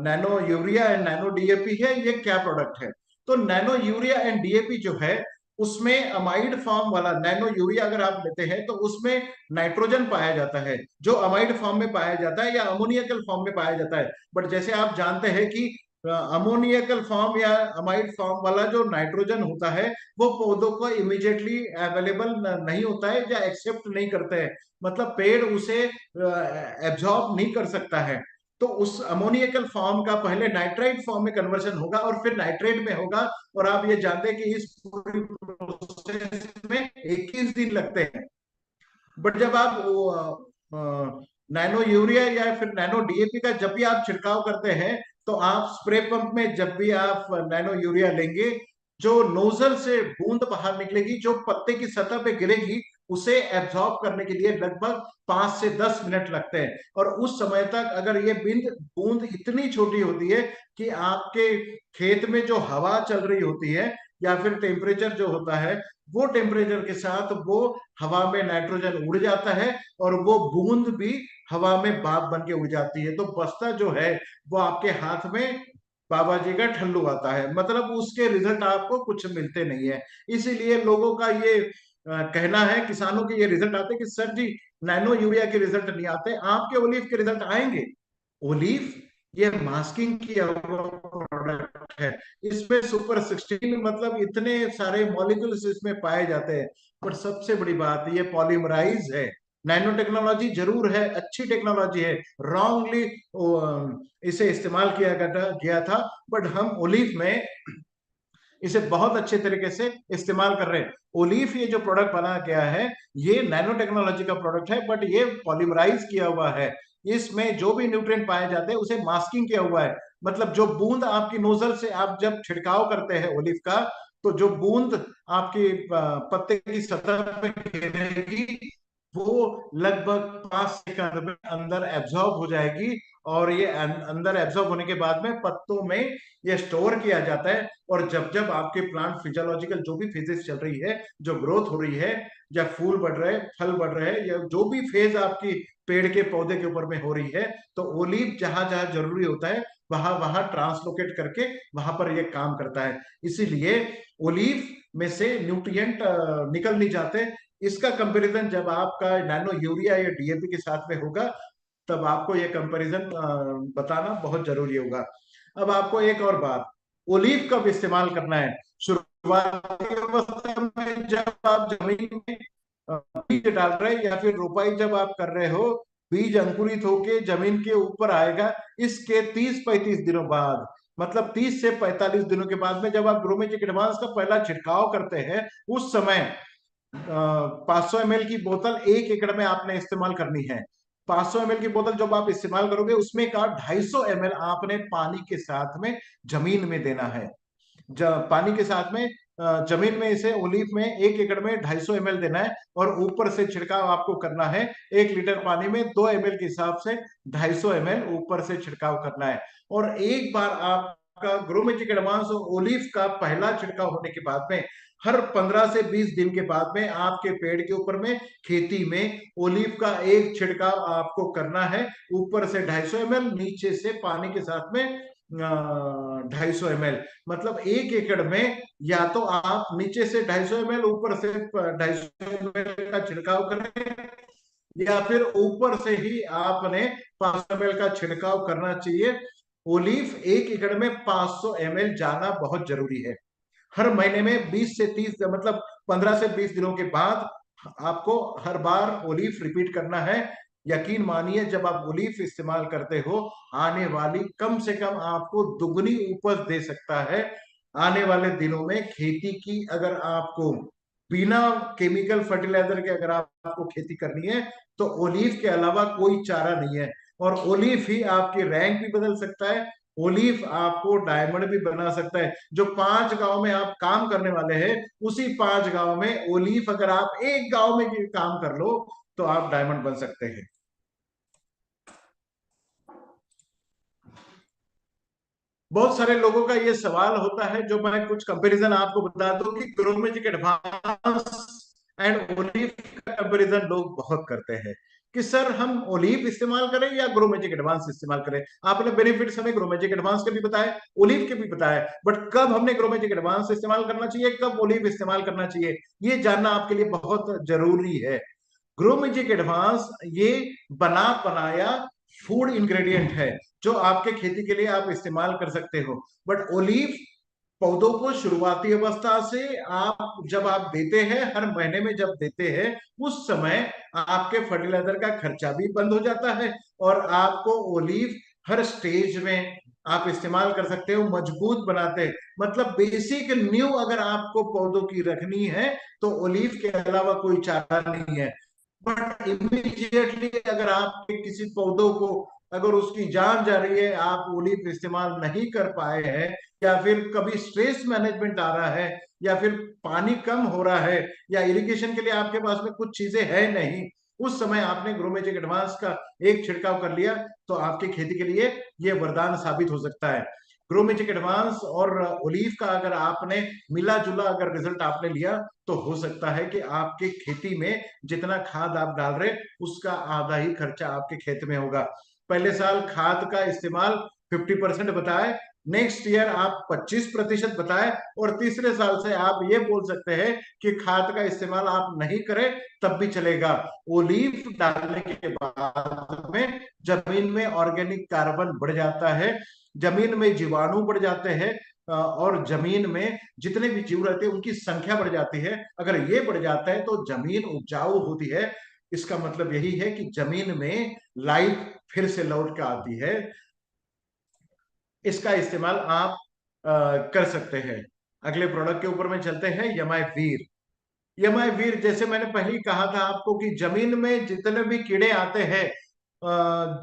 nano urea and nano DAP है ये क्या प्रोडक्ट है। तो नैनो यूरिया एंड डीएपी जो है उसमें अमाइड फॉर्म वाला, नैनो यूरिया अगर आप लेते हैं तो उसमें नाइट्रोजन पाया जाता है जो अमाइड फॉर्म में पाया जाता है या अमोनियकल फॉर्म में पाया जाता है। बट जैसे आप जानते हैं कि अमोनियकल फॉर्म या अमाइड फॉर्म वाला जो नाइट्रोजन होता है वो पौधों को इमिडिएटली अवेलेबल नहीं होता है या एक्सेप्ट नहीं करते हैं, मतलब पेड़ उसे एब्जॉर्ब नहीं कर सकता है। तो उस अमोनियकल फॉर्म का पहले नाइट्राइट फॉर्म में कन्वर्शन होगा और फिर नाइट्रेट में होगा। और आप ये जानते हैं कि इस पूरी प्रोसेस में 21 दिन लगते हैं। बट जब आप नैनो यूरिया या फिर नैनो डीएपी का जब भी आप छिड़काव करते हैं, तो आप स्प्रे पंप में जब भी आप नैनो यूरिया लेंगे, जो नोजल से बूंद बाहर निकलेगी जो पत्ते की सतह पे गिरेगी, उसे एब्जॉर्ब करने के लिए लगभग 5 से 10 मिनट लगते हैं। और उस समय तक अगर ये बिंद बूंद इतनी छोटी होती है कि आपके खेत में जो हवा चल रही होती है या फिर टेम्परेचर जो होता है, वो टेम्परेचर के साथ वो हवा में नाइट्रोजन उड़ जाता है और वो बूंद भी हवा में भाप बन के उड़ जाती है। तो बस्ता जो है वो आपके हाथ में बाबा जी का ठल्लू आता है, मतलब उसके रिजल्ट आपको कुछ मिलते नहीं है। इसीलिए लोगों का ये कहना है, किसानों के ये रिजल्ट आते हैं कि सर जी नैनो यूरिया के रिजल्ट नहीं आते, आपके ओलिव के रिजल्ट आएंगे। ओलिव ये मास्किंग की प्रोडक्ट है, इसमें सुपर 16 मतलब इतने सारे मॉलिक्यूल्स इसमें पाए जाते हैं। पर सबसे बड़ी बात ये पॉलीमराइज है। नैनो टेक्नोलॉजी जरूर है, अच्छी टेक्नोलॉजी है, रॉन्गली इसे इस्तेमाल किया गया था, बट हम ओलिव में इसे बहुत अच्छे तरीके से इस्तेमाल कर रहे हैं। ओलीफ ये जो प्रोडक्ट बनाया गया है ये नैनो टेक्नोलॉजी का प्रोडक्ट है, बट ये पॉलीमराइज किया हुआ है। इसमें जो भी न्यूट्रिएंट पाए जाते हैं उसे मास्किंग किया हुआ है। मतलब जो बूंद आपकी नोजल से आप जब छिड़काव करते हैं ओलिव का, तो जो बूंद आपकी पत्ते की सतह पे गिरेगी वो लगभग 5 सेकंड में अंदर एब्जॉर्ब हो जाएगी। और ये अंदर एब्जॉर्ब होने के बाद में पत्तों में ये स्टोर किया जाता है। और जब जब आपके प्लांट फिजियोलॉजिकल जो भी फेजेस चल रही है, जो ग्रोथ हो रही है, या फूल बढ़ रहे हैं, फल बढ़ रहे हैं, या जो भी फेज आपकी पेड़ के पौधे के ऊपर में हो रही है, तो ओलिव जहां जहां जरूरी होता है वहां वहां ट्रांसलोकेट करके वहां पर ये काम करता है। इसीलिए ओलिव में से न्यूट्रिएंट निकल नहीं जाते। इसका कंपैरिजन जब आपका नैनो यूरिया या डीएपी के साथ में होगा, तब आपको यह कंपैरिजन बताना बहुत जरूरी होगा। अब आपको एक और बात, ओलीव कब इस्तेमाल करना है। शुरुआती अवस्था में जब आप जमीन में बीज डाल रहे हैं या फिर रोपाई जब आप कर रहे हो, बीज अंकुरित होके जमीन के ऊपर आएगा इसके 30-35 दिनों बाद, मतलब 30 से 45 दिनों के बाद में जब आप ग्रोमेजिक एडवांस का पहला छिड़काव करते हैं, उस समय 500 ml की बोतल 1 एकड़ में आपने इस्तेमाल करनी है। 500 ml की बोतल जब आप इस्तेमाल करोगे उसमें का 250 ml आपने पानी के साथ में जमीन में देना है। पानी के साथ में जमीन में इसे ओलीव में 1 एकड़ में 250 ml देना है। और ऊपर से छिड़काव आपको करना है 1 लीटर पानी में 2 ml के हिसाब से 250 ml ऊपर से छिड़काव करना है। और एक बार आपका ग्रोमेजिक एडवांस और ओलीव का पहला छिड़काव होने के बाद में हर 15 से 20 दिन के बाद में आपके पेड़ के ऊपर में खेती में ओलीव का एक छिड़काव आपको करना है, ऊपर से 250 ml, नीचे से पानी के साथ में 250 ml। मतलब 1 एकड़ में या तो आप नीचे से 250 ml, ऊपर से 250 ml का छिड़काव करें, या फिर ऊपर से ही आपने 500 ml का छिड़काव करना चाहिए। ओलीव 1 एकड़ में 500 ml जाना बहुत जरूरी है। हर महीने में 20 से 30 मतलब 15 से 20 दिनों के बाद आपको हर बार ओलीफ रिपीट करना है। यकीन मानिए जब आप ओलीफ इस्तेमाल करते हो, आने वाली कम से कम आपको दुगनी उपज दे सकता है। आने वाले दिनों में खेती की अगर आपको बिना केमिकल फर्टिलाइजर के अगर आपको खेती करनी है, तो ओलीव के अलावा कोई चारा नहीं है। और ओलीव ही आपकी रैंक भी बदल सकता है, ओलीव आपको डायमंड भी बना सकता है। जो 5 गांव में आप काम करने वाले हैं, उसी 5 गांव में ओलीव अगर आप एक गांव में भी काम कर लो, तो आप डायमंड बन सकते हैं। बहुत सारे लोगों का ये सवाल होता है, जो मैं कुछ कंपैरिजन आपको बता दूं कि ग्रोमेजिक एडवांस एंड ओलीव का कंपैरिजन लोग बहुत करते हैं कि सर हम ओलीव इस्तेमाल करें या ग्रोमेजिक एडवांस इस्तेमाल करें। आपने बेनिफिट्स हमें ग्रोमेजिक एडवांस के भी बताए, ओलीव के भी बताया, बट कब हमने ग्रोमेजिक एडवांस इस्तेमाल करना चाहिए, कब ओलीव इस्तेमाल करना चाहिए, ये जानना आपके लिए बहुत जरूरी है। ग्रोमेजिक एडवांस ये बना बनाया फूड इंग्रेडिएंट है जो आपके खेती के लिए आप इस्तेमाल कर सकते हो। बट ओलिव पौधों को शुरुआती अवस्था से आप जब आप देते हैं, हर महीने में जब देते हैं, उस समय आपके फर्टिलाइजर का खर्चा भी बंद हो जाता है, और आपको ओलिव हर स्टेज में आप इस्तेमाल कर सकते हो, मजबूत बनाते हैं। मतलब बेसिक न्यू अगर आपको पौधों की रखनी है तो ओलिव के अलावा कोई चारा नहीं है। बट इमीडिएटली अगर आप किसी पौधों को, अगर उसकी जान जा रही है, आप ओलिव इस्तेमाल नहीं कर पाए हैं, या फिर कभी स्ट्रेस मैनेजमेंट आ रहा है, या फिर पानी कम हो रहा है, या इरिगेशन के लिए आपके पास में कुछ चीजें है नहीं, उस समय आपने ग्रोमेजिक एडवांस का एक छिड़काव कर लिया, तो आपकी खेती के लिए यह वरदान साबित हो सकता है। ग्रोमेजिक एडवांस और ओलीव का अगर आपने मिला जुला अगर रिजल्ट आपने लिया, तो हो सकता है कि आपकी खेती में जितना खाद आप डाल रहे, उसका आधा ही खर्चा आपके खेत में होगा। पहले साल खाद का इस्तेमाल 50% बताए, नेक्स्ट ईयर आप 25% बताए, और तीसरे साल से आप ये बोल सकते हैं कि खाद का इस्तेमाल आप नहीं करें तब भी चलेगा। ओलीव डालने के बाद में जमीन में ऑर्गेनिक कार्बन बढ़ जाता है, जमीन में जीवाणु बढ़ जाते हैं, और जमीन में जितने भी जीव रहते हैं उनकी संख्या बढ़ जाती है। अगर ये बढ़ जाता है तो जमीन उपजाऊ होती है। इसका मतलब यही है कि जमीन में लाइफ फिर से लौट के आती है। इसका इस्तेमाल आप कर सकते हैं। अगले प्रोडक्ट के ऊपर में चलते हैं, यमाई वीर। यमाई वीर, जैसे मैंने पहले ही कहा था आपको कि जमीन में जितने भी कीड़े आते हैं,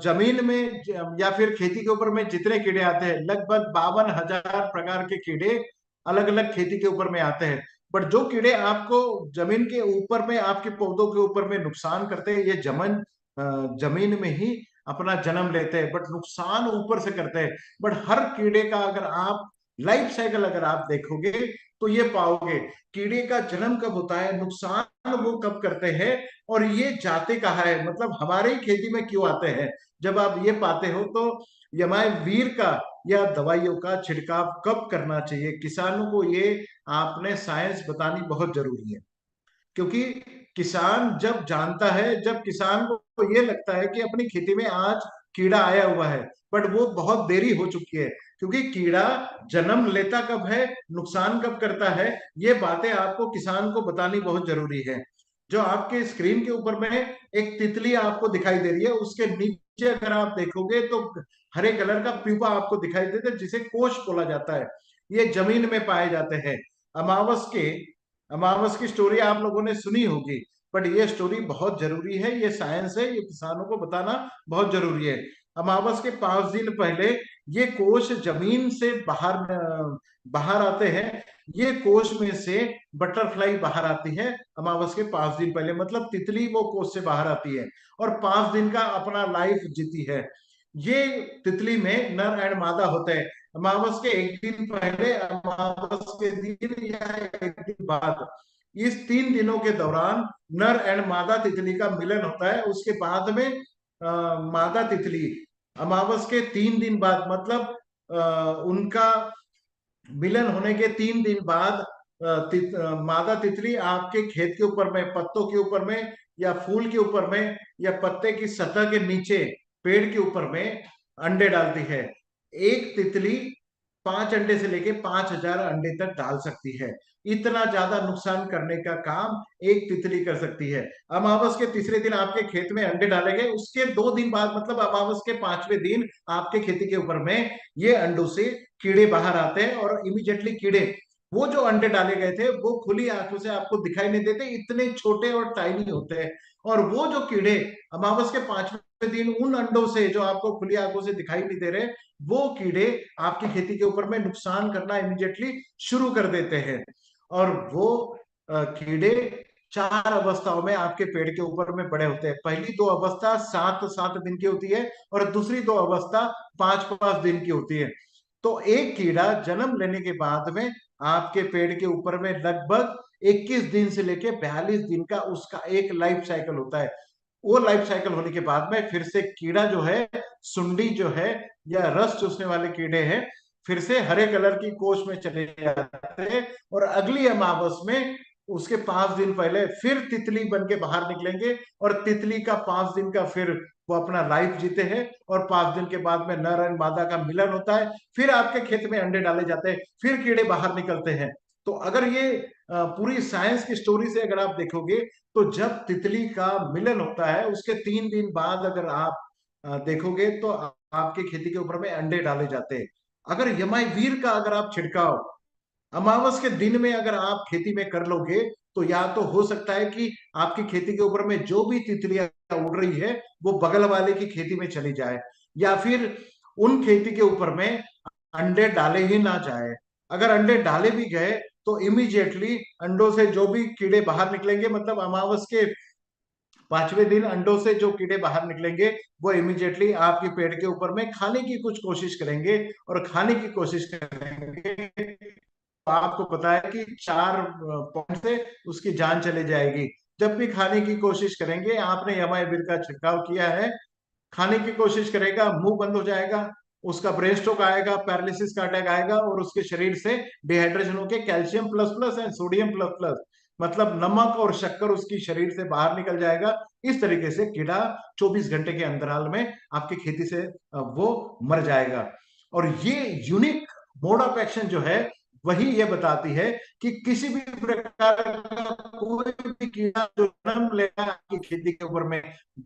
जमीन में या फिर खेती के ऊपर में जितने कीड़े आते हैं, लगभग 52,000 प्रकार के कीड़े अलग अलग खेती के ऊपर में आते हैं। बट जो कीड़े आपको जमीन के ऊपर में, आपके पौधों के ऊपर में नुकसान करते हैं, ये जमीन में ही अपना जन्म लेते हैं, बट नुकसान ऊपर से करते हैं। बट हर कीड़े का अगर आप लाइफ साइकिल अगर आप देखोगे, तो ये पाओगे कीड़े का जन्म कब होता है, नुकसान वो कब करते हैं, और ये जाते कहाँ है, मतलब हमारे ही खेती में क्यों आते हैं। जब आप ये पाते हो, तो यमाई वीर का या दवाइयों का छिड़काव कब करना चाहिए, किसानों को ये आपने साइंस बतानी बहुत जरूरी है। क्योंकि किसान जब जानता है, जब किसान को ये लगता है कि अपनी खेती में आज कीड़ा आया हुआ है, बट वो बहुत देरी हो चुकी है। क्योंकि कीड़ा जन्म लेता कब है, नुकसान कब करता है, ये बातें आपको किसान को बतानी बहुत जरूरी है। जो आपके स्क्रीन के ऊपर में एक तितली आपको दिखाई दे रही है, उसके नीचे अगर आप देखोगे तो हरे कलर का प्यूपा आपको दिखाई देता है, जिसे कोश बोला जाता है। ये जमीन में पाए जाते हैं। अमावस के अमावस की स्टोरी आप लोगों ने सुनी होगी, बट ये स्टोरी बहुत जरूरी है, ये साइंस है, ये किसानों को बताना बहुत जरूरी है। अमावस के 5 दिन पहले ये कोश जमीन से बाहर आते हैं। ये कोश में से बटरफ्लाई बाहर आती है अमावस के 5 दिन पहले, मतलब तितली वो कोश से बाहर आती है और 5 दिन का अपना लाइफ जीती है। ये तितली में नर एंड मादा होते हैं। अमावस के एक दिन पहले, अमावस के दिन या एक दिन बाद, इस 3 दिनों के दौरान नर एंड मादा तितली का मिलन होता है। उसके बाद में मादा तितली अमावस के 3 दिन बाद, मतलब उनका मिलन होने के 3 दिन बाद, मादा तितली आपके खेत के ऊपर में, पत्तों के ऊपर में, या फूल के ऊपर में, या पत्ते की सतह के नीचे पेड़ के ऊपर में अंडे डालती है। एक तितली 5 अंडे से लेके 5,000 अंडे तक डाल सकती है। इतना ज्यादा नुकसान करने का काम एक तितली कर सकती है। अमावस के तीसरे दिन आपके खेत में अंडे डाले गए, उसके 2 दिन बाद, मतलब अमावस के 5वें दिन आपके खेती के ऊपर में ये अंडों से कीड़े बाहर आते हैं, और इमीडिएटली कीड़े, वो जो अंडे डाले गए थे वो खुली आंखों से आपको दिखाई नहीं देते, इतने छोटे और टाइनी होते हैं। और वो जो कीड़े अमावस के 5वें दिन उन अंडों से, जो आपको खुली आंखों से दिखाई नहीं दे रहे, वो कीड़े आपकी खेती के ऊपर में नुकसान करना इमीडिएटली शुरू कर देते हैं। और वो कीड़े 4 अवस्थाओं में आपके पेड़ के ऊपर में बड़े होते हैं। पहली 2 अवस्था 7-7 दिन की होती है, और दूसरी 2 अवस्था 5-5 दिन की होती है। तो एक कीड़ा जन्म लेने के बाद में आपके पेड़ के ऊपर में लगभग 21 दिन से लेके 42 दिन का उसका एक लाइफ साइकिल होता है। वो लाइफ साइकिल होने के बाद में फिर से कीड़ा जो है, सुंडी जो है, या रस चूसने वाले कीड़े हैं, फिर से हरे कलर की कोश में चले जाते हैं, और अगली अमावस में उसके 5 दिन पहले फिर तितली बन के बाहर निकलेंगे, और तितली का 5 दिन का फिर वो अपना लाइफ जीते हैं, और 5 दिन के बाद में नर और मादा का मिलन होता है, फिर आपके खेत में अंडे डाले जाते हैं, फिर कीड़े बाहर निकलते हैं। तो अगर ये पूरी साइंस की स्टोरी से अगर आप देखोगे, तो जब तितली का मिलन होता है उसके 3 दिन बाद अगर आप देखोगे, तो आपके खेती के ऊपर में अंडे डाले जाते हैं। अगर यमाई वीर का अगर आप छिड़काव अमावस के दिन में अगर आप खेती में कर लोगे, तो या तो हो सकता है कि आपकी खेती के ऊपर में जो भी तितलियां उड़ रही है वो बगल वाले की खेती में चली जाए, या फिर उन खेती के ऊपर में अंडे डाले ही ना जाए। अगर अंडे डाले भी गए तो इमीडिएटली अंडों से जो भी कीड़े बाहर निकलेंगे, मतलब अमावस के 5वें दिन अंडों से जो कीड़े बाहर निकलेंगे, वो इमीडिएटली आपके पेड़ के ऊपर में खाने की कुछ कोशिश करेंगे, और खाने की कोशिश करेंगे तो आपको पता है कि 4 पॉइंट से उसकी जान चली जाएगी। जब भी खाने की कोशिश करेंगे, आपने यमाइविर का छिड़काव किया है, खाने की कोशिश करेगा, मुंह बंद हो जाएगा, उसका ब्रेन स्ट्रोक आएगा, पैरालिसिस का अटैक आएगा, और उसके शरीर से डिहाइड्रेशन होकर calcium plus plus and sodium plus plus, मतलब नमक और शक्कर उसकी शरीर से बाहर निकल जाएगा। इस तरीके से कीड़ा 24 घंटे के अंतराल में आपकी खेती से वो मर जाएगा। और ये यूनिक मोड ऑफ एक्शन जो है, वही ये बताती है कि किसी भी प्रकार का कोई भी कीड़ा जो जन्म लेगा आपकी खेती के ऊपर में,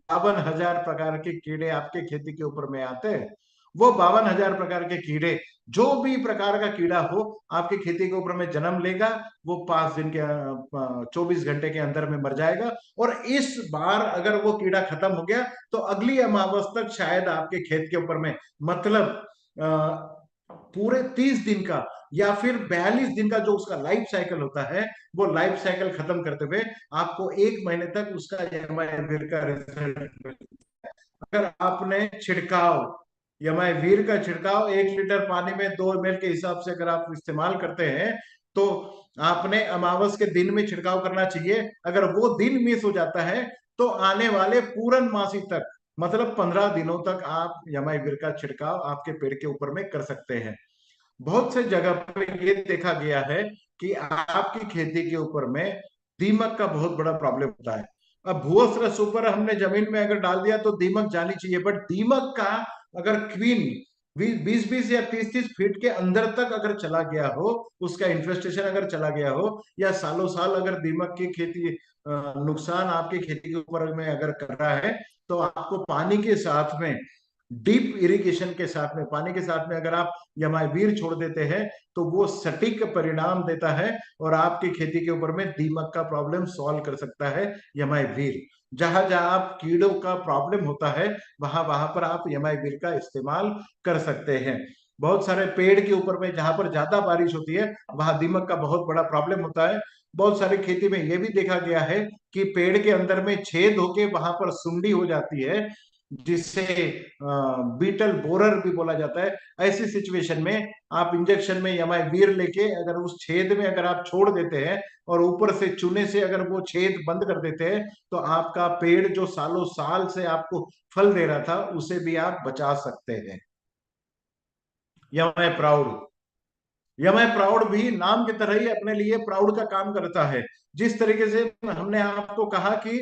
52,000 प्रकार के कीड़े आपके खेती के ऊपर में आते हैं। वो 52,000 प्रकार के कीड़े, जो भी प्रकार का कीड़ा हो, आपकी खेती के ऊपर में जन्म लेगा, वो 5 दिन के 24 घंटे के अंदर में मर जाएगा। और इस बार अगर वो कीड़ा खत्म हो गया, तो अगली अमावस तक शायद आपके खेत के ऊपर में, मतलब पूरे 30 दिन का या फिर 42 दिन का जो उसका लाइफ साइकिल होता है, वो लाइफ साइकिल खत्म करते हुए आपको 1 महीने तक उसका यमाइवीर का रिजल्ट। अगर आपने छिड़काव, यमाइवीर का छिड़काव 1 लीटर पानी में 2 ml के हिसाब से अगर आप इस्तेमाल करते हैं, तो आपने अमावस के दिन में छिड़काव करना चाहिए। अगर वो दिन मिस हो जाता है, तो आने वाले पूरन मासी तक, मतलब 15 दिनों तक आप यमाइवीर का छिड़काव आपके पेड़ के ऊपर में कर सकते हैं। बहुत से जगह पे ये देखा गया है कि आपकी खेती के ऊपर में दीमक का बहुत बड़ा प्रॉब्लम होता है। अब भूअस्त्र सुपर हमने जमीन में अगर डाल दिया तो दीमक जानी चाहिए, बट दीमक का अगर क्वीन 20-20 या 30-30 फीट के अंदर तक अगर चला गया हो, उसका इन्फेस्टेशन अगर चला गया हो, या सालों साल अगर दीमक की खेती नुकसान आपकी खेती के ऊपर में अगर कर रहा है, तो आपको पानी के साथ में, डीप इरिगेशन के साथ में, पानी के साथ में अगर आप यमाइवीर छोड़ देते हैं, तो वो सटीक परिणाम देता है, और आपकी खेती के ऊपर में दीमक का प्रॉब्लम सॉल्व कर सकता है यमाइवीर। जहां जहां आप कीड़ों का प्रॉब्लम होता है, वहां वहां पर आप यमाइवीर का इस्तेमाल कर सकते हैं। बहुत सारे पेड़ के ऊपर में जहां पर ज्यादा बारिश होती है, वहां दीमक का बहुत बड़ा प्रॉब्लम होता है। बहुत सारी खेती में यह भी देखा गया है कि पेड़ के अंदर में छेद होके वहां पर सुंडी हो जाती है, जिसे बीटल बोरर भी बोला जाता है। ऐसी सिचुएशन में आप इंजेक्शन में यमाइवीर लेके अगर उस छेद में अगर आप छोड़ देते हैं, और ऊपर से चूने से अगर वो छेद बंद कर देते हैं, तो आपका पेड़ जो सालों साल से आपको फल दे रहा था, उसे भी आप बचा सकते हैं। यमाई प्राउड, यमाई प्राउड भी नाम की तरह ही अपने लिए प्राउड का काम करता है। जिस तरीके से हमने आपको कहा कि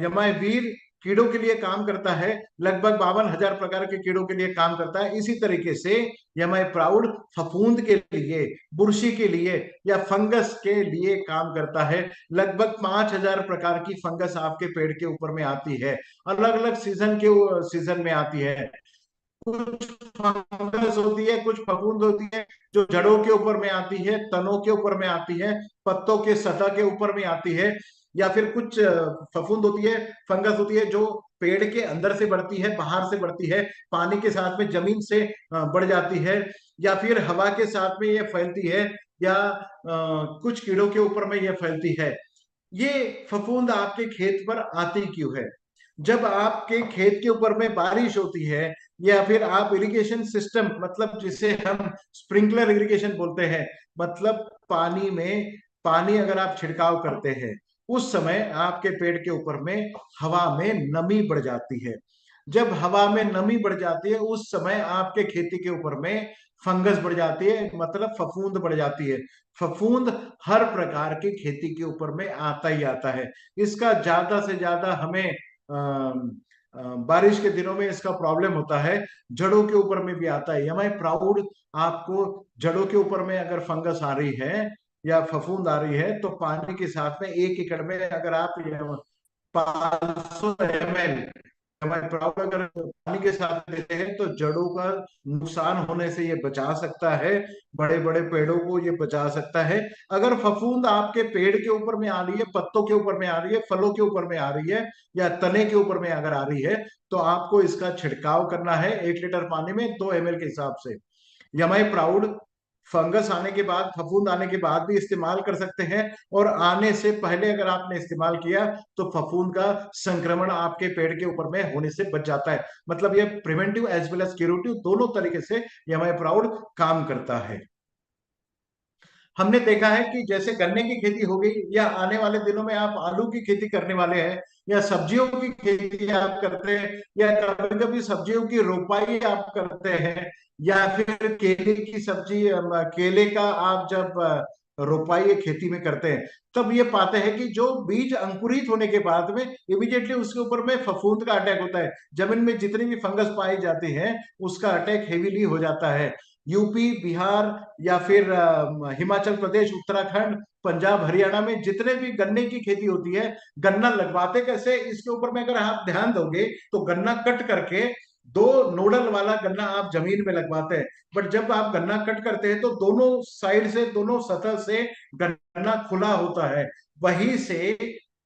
यमाई वीर कीड़ों के लिए काम करता है, लगभग 52,000 प्रकार के कीड़ों के लिए काम करता है, इसी तरीके से यमाई प्राउड फफूंद के लिए, बुरशी के लिए, या फंगस के लिए काम करता है। लगभग 5,000 प्रकार की फंगस आपके पेड़ के ऊपर में आती है, अलग अलग सीजन में आती है। कुछ फंगस होती है, कुछ फफूंद होती है जो जड़ों के ऊपर में आती है, तनों के ऊपर में आती है, पत्तों के सतह के ऊपर में आती है, या फिर कुछ फफूंद होती है, फंगस होती है जो पेड़ के अंदर से बढ़ती है, बाहर से बढ़ती है, पानी के साथ में जमीन से बढ़ जाती है, या फिर हवा के साथ में ये फैलती है, या कुछ कीड़ों के ऊपर में ये फैलती है। ये फफूंद आपके खेत पर आती क्यों है? जब आपके खेत के ऊपर में बारिश होती है, या फिर आप इरिगेशन सिस्टम, मतलब जिसे हम स्प्रिंकलर इरिगेशन बोलते हैं, मतलब पानी अगर आप छिड़काव करते हैं, उस समय आपके पेड़ के ऊपर में हवा में नमी बढ़ जाती है। जब हवा में नमी बढ़ जाती है, उस समय आपके खेती के ऊपर में फंगस बढ़ जाती है, मतलब फफूंद बढ़ जाती है। फफूंद हर प्रकार की खेती के ऊपर में आता ही आता है। इसका ज्यादा से ज्यादा हमें बारिश के दिनों में इसका प्रॉब्लम होता है। जड़ों के ऊपर में भी आता है। यमाई प्राउड आपको जड़ों के ऊपर में अगर फंगस आ रही है या फफूंद आ रही है, तो पानी के साथ में 1 एकड़ में अगर आप 500 ml हमारे प्रॉपर अगर पानी के साथ देते हैं तो जड़ों का नुकसान होने से ये बचा सकता है, बड़े बड़े पेड़ों को ये बचा सकता है। अगर फफूंद आपके पेड़ के ऊपर में आ रही है, पत्तों के ऊपर में आ रही है, फलों के ऊपर में आ रही है, या तने के ऊपर में अगर आ रही है, तो आपको इसका छिड़काव करना है 1 लीटर पानी में 2 ml के हिसाब से। यमाई प्राउड फंगस आने के बाद, फफूंद आने के बाद भी इस्तेमाल कर सकते हैं, और आने से पहले अगर आपने इस्तेमाल किया तो फफूंद का संक्रमण आपके पेड़ के ऊपर में होने से बच जाता है। मतलब ये preventive as well as curative दोनों तरीके से यमाई प्राउड काम करता है। हमने देखा है कि जैसे गन्ने की खेती हो गई, या आने वाले दिनों में आप आलू की खेती करने वाले हैं, या सब्जियों की खेती आप करते हैं, या कभी कभी सब्जियों की रोपाई आप करते हैं, या फिर केले की सब्जी केले का आप जब रोपाई खेती में करते हैं, तब ये पाते हैं कि जो बीज अंकुरित होने के बाद में इमीडिएटली उसके ऊपर में फफूंद का अटैक होता है। जमीन में जितनी भी फंगस पाई जाती है उसका अटैक हेवीली हो जाता है। यूपी, बिहार, या फिर हिमाचल प्रदेश, उत्तराखंड, पंजाब, हरियाणा में जितने भी गन्ने की खेती होती है, गन्ना लगवाते कैसे इसके ऊपर में अगर आप ध्यान दोगे, तो गन्ना कट करके दो नोडल वाला गन्ना आप जमीन में लगवाते हैं। बट जब आप गन्ना कट करते हैं तो दोनों साइड से, दोनों सतह से गन्ना खुला होता है। वहीं से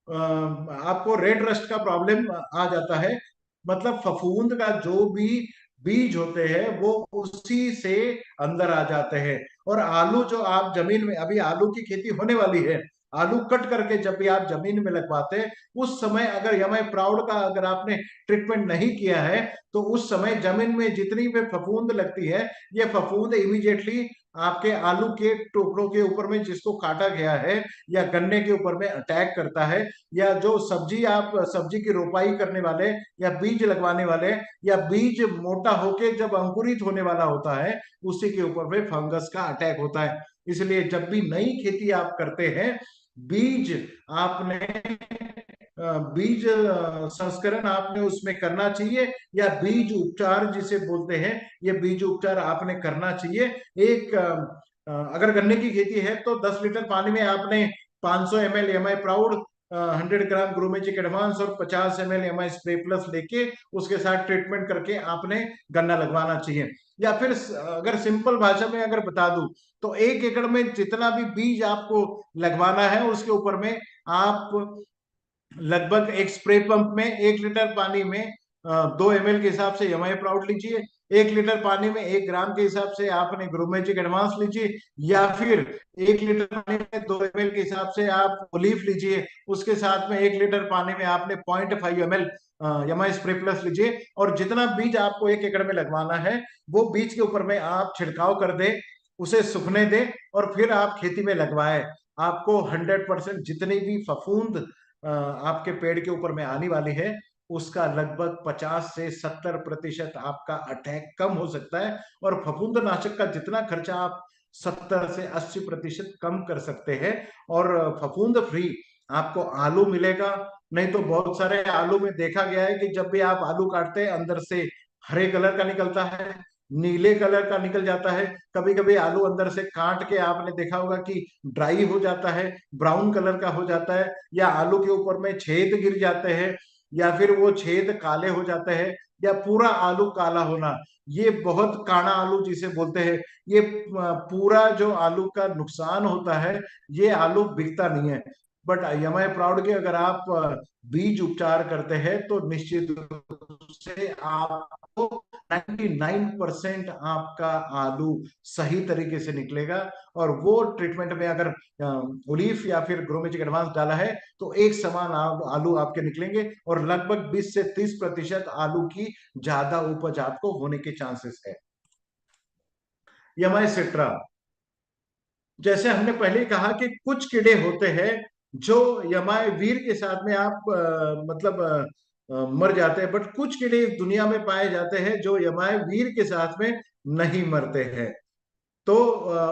आपको रेड रस्ट का प्रॉब्लम आ जाता है। मतलब फफूंद का जो भी बीज होते हैं वो उसी से अंदर आ जाते हैं। और आलू जो आप जमीन में, अभी आलू की खेती होने वाली है, आलू कट करके जब भी आप जमीन में लगवाते हैं, उस समय अगर यमाई प्राउड का अगर आपने ट्रीटमेंट नहीं किया है, तो उस समय जमीन में जितनी भी फफूंद लगती है, ये फफूंद इमीडिएटली आपके आलू के टुकड़ों के ऊपर में जिसको काटा गया है, या गन्ने के ऊपर में अटैक करता है। या जो सब्जी, आप सब्जी की रोपाई करने वाले या बीज लगवाने वाले, या बीज मोटा होके जब अंकुरित होने वाला होता है, उसी के ऊपर में फंगस का अटैक होता है। इसलिए जब भी नई खेती आप करते हैं, बीज आपने बीज संस्करण आपने उसमें करना चाहिए, या बीज उपचार जिसे बोलते हैं, ये बीज उपचार आपने करना चाहिए। एक अगर गन्ने की खेती है तो 10 लीटर पानी में आपने 500 ml एमआई प्राउड, 100 ग्राम ग्रोमेजिक एडवांस और 50 ml एमआई स्प्रे प्लस लेके उसके साथ ट्रीटमेंट करके आपने गन्ना लगवाना चाहिए। या फिर अगर सिंपल भाषा में अगर बता दूं, तो 1 एकड़ में जितना भी बीज आपको लगवाना है उसके ऊपर में आप लगभग एक स्प्रे पंप में 1 लीटर पानी में 2 ml के हिसाब से एमआई प्राउड लीजिए, 1 लीटर पानी में 1 ग्राम के हिसाब से आपने ग्रोमेजिक एडवांस लीजिए, या फिर 1 लीटर पानी में 2 ml के हिसाब से आप ओलीफ लीजिए, उसके साथ में 1 लीटर पानी में आपने 0.5 ml एमआई स्प्रे प्लस लीजिए। और जितना बीज आपको 1 एकड़ में लगवाना है, वो बीज के ऊपर में आप छिड़काव कर दे, उसे सूखने दे, और फिर आप खेती में लगवाए। आपको 100% जितनी भी फफूंद आपके पेड़ के ऊपर में आने वाली है, उसका लगभग 50 से 70% आपका अटैक कम हो सकता है। और फफूंदनाशक का जितना खर्चा आप 70 से 80% कम कर सकते हैं, और फफूंद फ्री आपको आलू मिलेगा। नहीं तो बहुत सारे आलू में देखा गया है कि जब भी आप आलू काटते हैं, अंदर से हरे कलर का निकलता है, नीले कलर का निकल जाता है, कभी कभी आलू अंदर से काट के आपने देखा होगा कि ड्राई हो जाता है, ब्राउन कलर का हो जाता है, या आलू के ऊपर में छेद गिर जाते हैं, या फिर वो छेद काले हो जाते हैं, या पूरा आलू काला होना, ये बहुत काना आलू जिसे बोलते हैं, ये पूरा जो आलू का नुकसान होता है, ये आलू बिकता नहीं है। बट एमआई प्राउड के अगर आप बीज उपचार करते हैं, तो निश्चित रूप से आपको 99% आपका आलू सही तरीके से निकलेगा। और वो ट्रीटमेंट में अगर ओलीफ या फिर ग्रोमेजिक एडवांस डाला है, तो एक समान आलू आपके निकलेंगे, और लगभग 20 से 30% आलू की ज्यादा उपज आपको होने के चांसेस है। यमाइसिट्रा, जैसे हमने पहले ही कहा कि कुछ कीड़े होते हैं जो यमाए वीर के साथ में आप मतलब मर जाते हैं, बट कुछ कीड़े इस दुनिया में पाए जाते हैं जो यमाए वीर के साथ में नहीं मरते हैं। तो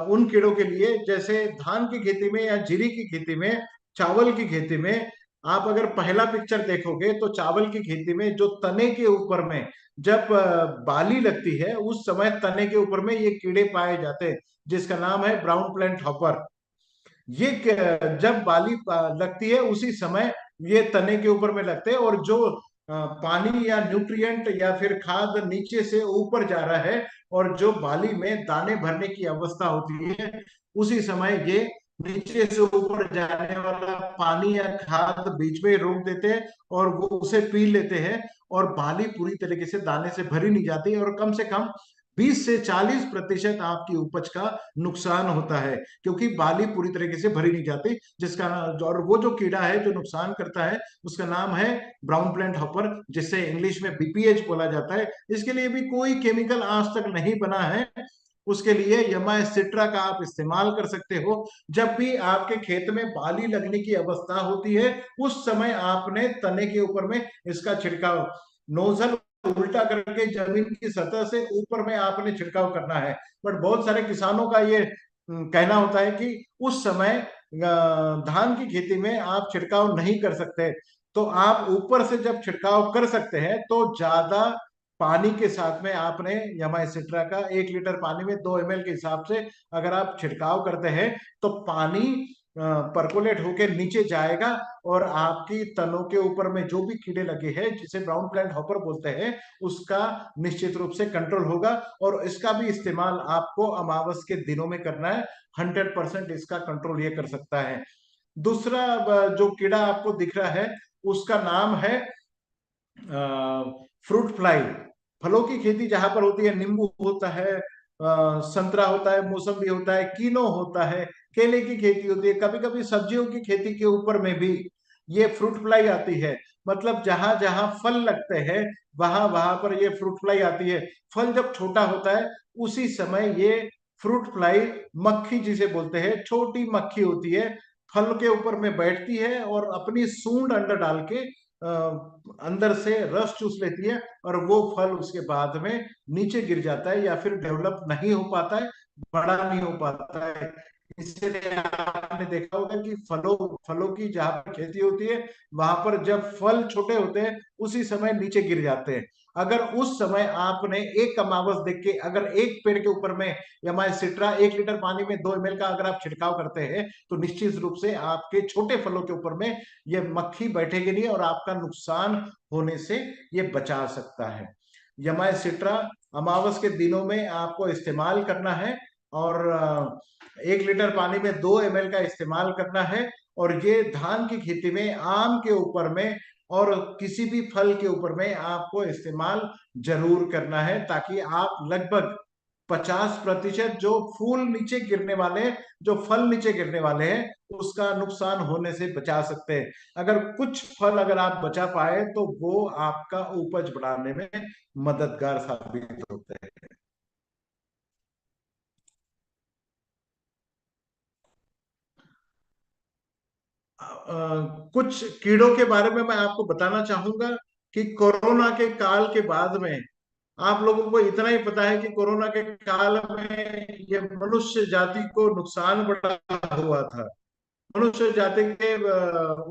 उन कीड़ों के लिए, जैसे धान की खेती में या जीरी की खेती में, चावल की खेती में, आप अगर पहला पिक्चर देखोगे तो चावल की खेती में जो तने के ऊपर में जब बाली लगती है, उस समय तने के ऊपर में ये कीड़े पाए जाते हैं, जिसका नाम है ब्राउन प्लेंट हॉपर। ये जब बाली लगती है उसी समय ये तने के ऊपर में लगते हैं, और जो पानी या न्यूट्रिएंट या फिर खाद नीचे से ऊपर जा रहा है और जो बाली में दाने भरने की अवस्था होती है, उसी समय ये नीचे से ऊपर जाने वाला पानी या खाद बीच में रोक देते हैं और वो उसे पी लेते हैं, और बाली पूरी तरीके से दाने से भरी नहीं जाती, और कम से कम 20 से 40% आपकी उपज का नुकसान होता है, क्योंकि बाली पूरी तरीके से भरी नहीं जाती। जिसका और वो जो कीड़ा है जो नुकसान करता है, उसका नाम है ब्राउन प्लेंट हॉपर, जिसे इंग्लिश में बीपीएच बोला जाता है। इसके लिए भी कोई केमिकल आज तक नहीं बना है। उसके लिए यमाइसिट्रा का आप इस्तेमाल कर सकते हो। जब भी आपके खेत में बाली लगने की अवस्था होती है, उस समय आपने तने के ऊपर में इसका छिड़काव, नोजल उल्टा करके जमीन की सतह से ऊपर में आपने छिड़काव करना है। बट बहुत सारे किसानों का ये कहना होता है कि उस समय धान की खेती में आप छिड़काव नहीं कर सकते। तो आप ऊपर से जब छिड़काव कर सकते हैं तो ज्यादा पानी के साथ में आपने यमाइसिट्रा का 1 लीटर पानी में 2 ml के हिसाब से अगर आप छिड़काव करते हैं, तो पानी परकोलेट होके नीचे जाएगा, और आपकी तनों के ऊपर में जो भी कीड़े लगे हैं, जिसे ब्राउन प्लांट हॉपर बोलते हैं, उसका निश्चित रूप से कंट्रोल होगा। और इसका भी इस्तेमाल आपको अमावस के दिनों में करना है। 100% इसका कंट्रोल ये कर सकता है। दूसरा जो कीड़ा आपको दिख रहा है, उसका नाम है फ्रूट फ्लाई। फलों की खेती जहां पर होती है, नींबू होता है, संतरा होता है, मौसम्बी होता है, कीनो होता है, केले की खेती होती है, कभी कभी सब्जियों की खेती के ऊपर में भी ये फ्रूट फ्लाई आती है। मतलब जहां जहां फल लगते हैं, वहां वहां पर ये फ्रूट फ्लाई आती है। फल जब छोटा होता है, उसी समय ये फ्रूट फ्लाई, मक्खी जिसे बोलते हैं, छोटी मक्खी होती है, फल के ऊपर में बैठती है और अपनी सूंड अंदर डाल के अंदर से रस चूस लेती है, और वो फल उसके बाद में नीचे गिर जाता है या फिर डेवलप नहीं हो पाता है, बड़ा नहीं हो पाता है। इसलिए आपने देखा होगा कि फलों फलों की जहां पर खेती होती है, वहां पर जब फल छोटे होते हैं, उसी समय नीचे गिर जाते हैं। अगर उस समय आपने एक अमावस देख के अगर एक पेड़ के ऊपर में यमाइसिट्रा 1 लीटर पानी में 2 ml का अगर आप छिड़काव करते हैं, तो निश्चित रूप से आपके छोटे फलों के ऊपर में ये मक्खी बैठेगी नहीं और आपका नुकसान होने से ये बचा सकता है। यमाइसिट्रा अमावस के दिनों में आपको इस्तेमाल करना है, और 1 लीटर पानी में 2 ml का इस्तेमाल करना है। और ये धान की खेती में, आम के ऊपर में और किसी भी फल के ऊपर में आपको इस्तेमाल जरूर करना है, ताकि आप लगभग 50% जो फूल नीचे गिरने वाले, जो फल नीचे गिरने वाले हैं, उसका नुकसान होने से बचा सकते हैं। अगर कुछ फल अगर आप बचा पाए, तो वो आपका उपज बढ़ाने में मददगार साबित होते हैं। कुछ कीड़ों के बारे में मैं आपको बताना चाहूंगा कि कोरोना के काल के बाद में आप लोगों को इतना ही पता है कि कोरोना के काल में ये मनुष्य जाति को नुकसान बड़ा हुआ था। मनुष्य जाति के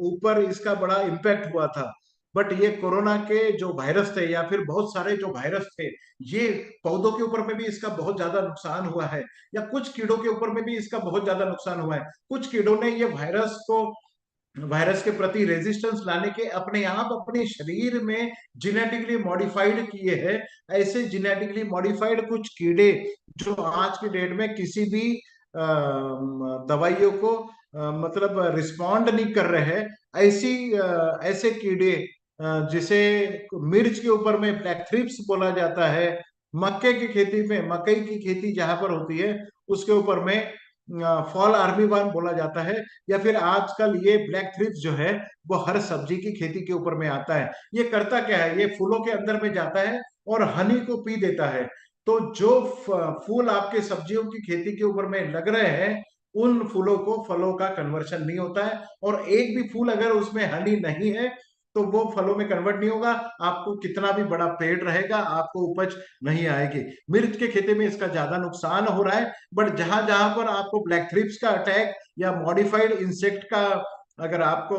ऊपर इसका बड़ा इम्पैक्ट हुआ था। बट ये कोरोना के जो वायरस थे, या फिर बहुत सारे जो वायरस थे, ये पौधों के ऊपर में भी इसका बहुत ज्यादा नुकसान हुआ है, या कुछ कीड़ों के ऊपर में भी इसका बहुत ज्यादा नुकसान हुआ है। कुछ कीड़ों ने ये वायरस के प्रति रेजिस्टेंस लाने के अपने आप अपने शरीर में जेनेटिकली मॉडिफाइड किए हैं। ऐसे जेनेटिकली मॉडिफाइड कुछ कीड़े जो आज की डेट में किसी भी दवाइयों को मतलब रिस्पॉन्ड नहीं कर रहे हैं, ऐसे कीड़े जिसे मिर्च के ऊपर में ब्लैक थ्रिप्स बोला जाता है, मक्के की खेती में, मकई की खेती जहां पर होती है, उसके ऊपर में फॉल आर्मी वर्म बोला जाता है, या फिर आजकल ये ब्लैक थ्रिप्स जो है वो हर सब्जी की खेती के ऊपर में आता है। ये करता क्या है, ये फूलों के अंदर में जाता है और हनी को पी देता है। तो जो फूल आपके सब्जियों की खेती के ऊपर में लग रहे हैं, उन फूलों को फलों का कन्वर्शन नहीं होता है, और एक भी फूल अगर उसमें हनी नहीं है, तो वो फलों में कन्वर्ट नहीं होगा। आपको कितना भी बड़ा पेड़ रहेगा, आपको उपज नहीं आएगी। मिर्च के खेती में इसका ज्यादा नुकसान हो रहा है। बट जहां जहां पर आपको ब्लैक थ्रिप्स का अटैक या मॉडिफाइड इंसेक्ट का अगर आपको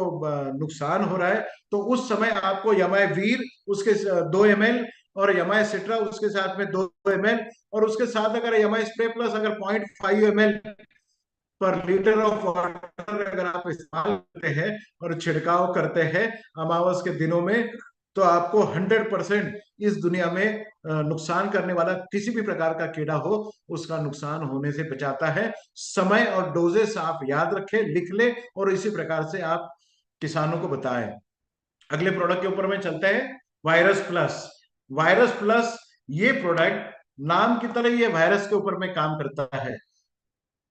नुकसान हो रहा है, तो उस समय आपको यमाई वीर उसके 2 ml, और यमाई सिट्रा उसके साथ में 2 ml, और उसके साथ अगर यमाई स्प्रे प्लस अगर 0.5 ml पर लीटर ऑफ वाटर अगर आप इस्तेमाल करते हैं और छिड़काव करते हैं अमावस के दिनों में, तो आपको 100% इस दुनिया में नुकसान करने वाला किसी भी प्रकार का कीड़ा हो उसका नुकसान होने से बचाता है। समय और डोजेस आप याद रखें, लिख ले, और इसी प्रकार से आप किसानों को बताएं। अगले प्रोडक्ट के ऊपर में चलते हैं, वायरस प्लस। वायरस प्लस ये प्रोडक्ट नाम की तरह ये वायरस के ऊपर में काम करता है।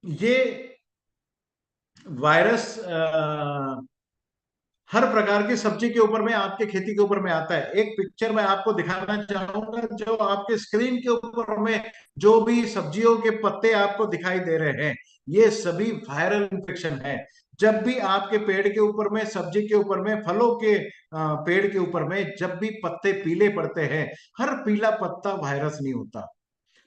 ये वायरस हर प्रकार की सब्जी के ऊपर में, आपके खेती के ऊपर में आता है। एक पिक्चर में आपको दिखाना चाहूंगा, जो आपके स्क्रीन के ऊपर में जो भी सब्जियों के पत्ते आपको दिखाई दे रहे हैं, ये सभी वायरल इन्फेक्शन है। जब भी आपके पेड़ के ऊपर में, सब्जी के ऊपर में, फलों के पेड़ के ऊपर में जब भी पत्ते पीले पड़ते हैं, हर पीला पत्ता वायरस नहीं होता।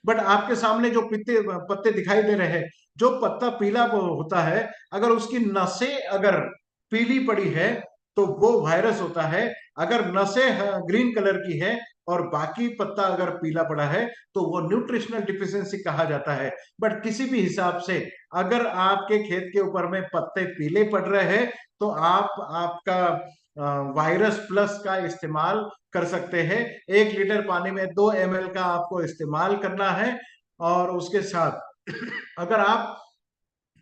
बट आपके सामने जो पत्ते पत्ते दिखाई दे रहे हैं, जो पत्ता पीला होता है, अगर उसकी नसें अगर पीली पड़ी है तो वो वायरस होता है। अगर नसें ग्रीन कलर की है और बाकी पत्ता अगर पीला पड़ा है तो वो न्यूट्रिशनल डिफिशियंसी कहा जाता है। बट किसी भी हिसाब से अगर आपके खेत के ऊपर में पत्ते पीले पड़ रहे हैं, तो आप आपका वायरस प्लस का इस्तेमाल कर सकते हैं। 1 लीटर पानी में 2 ml का आपको इस्तेमाल करना है। और उसके साथ अगर आप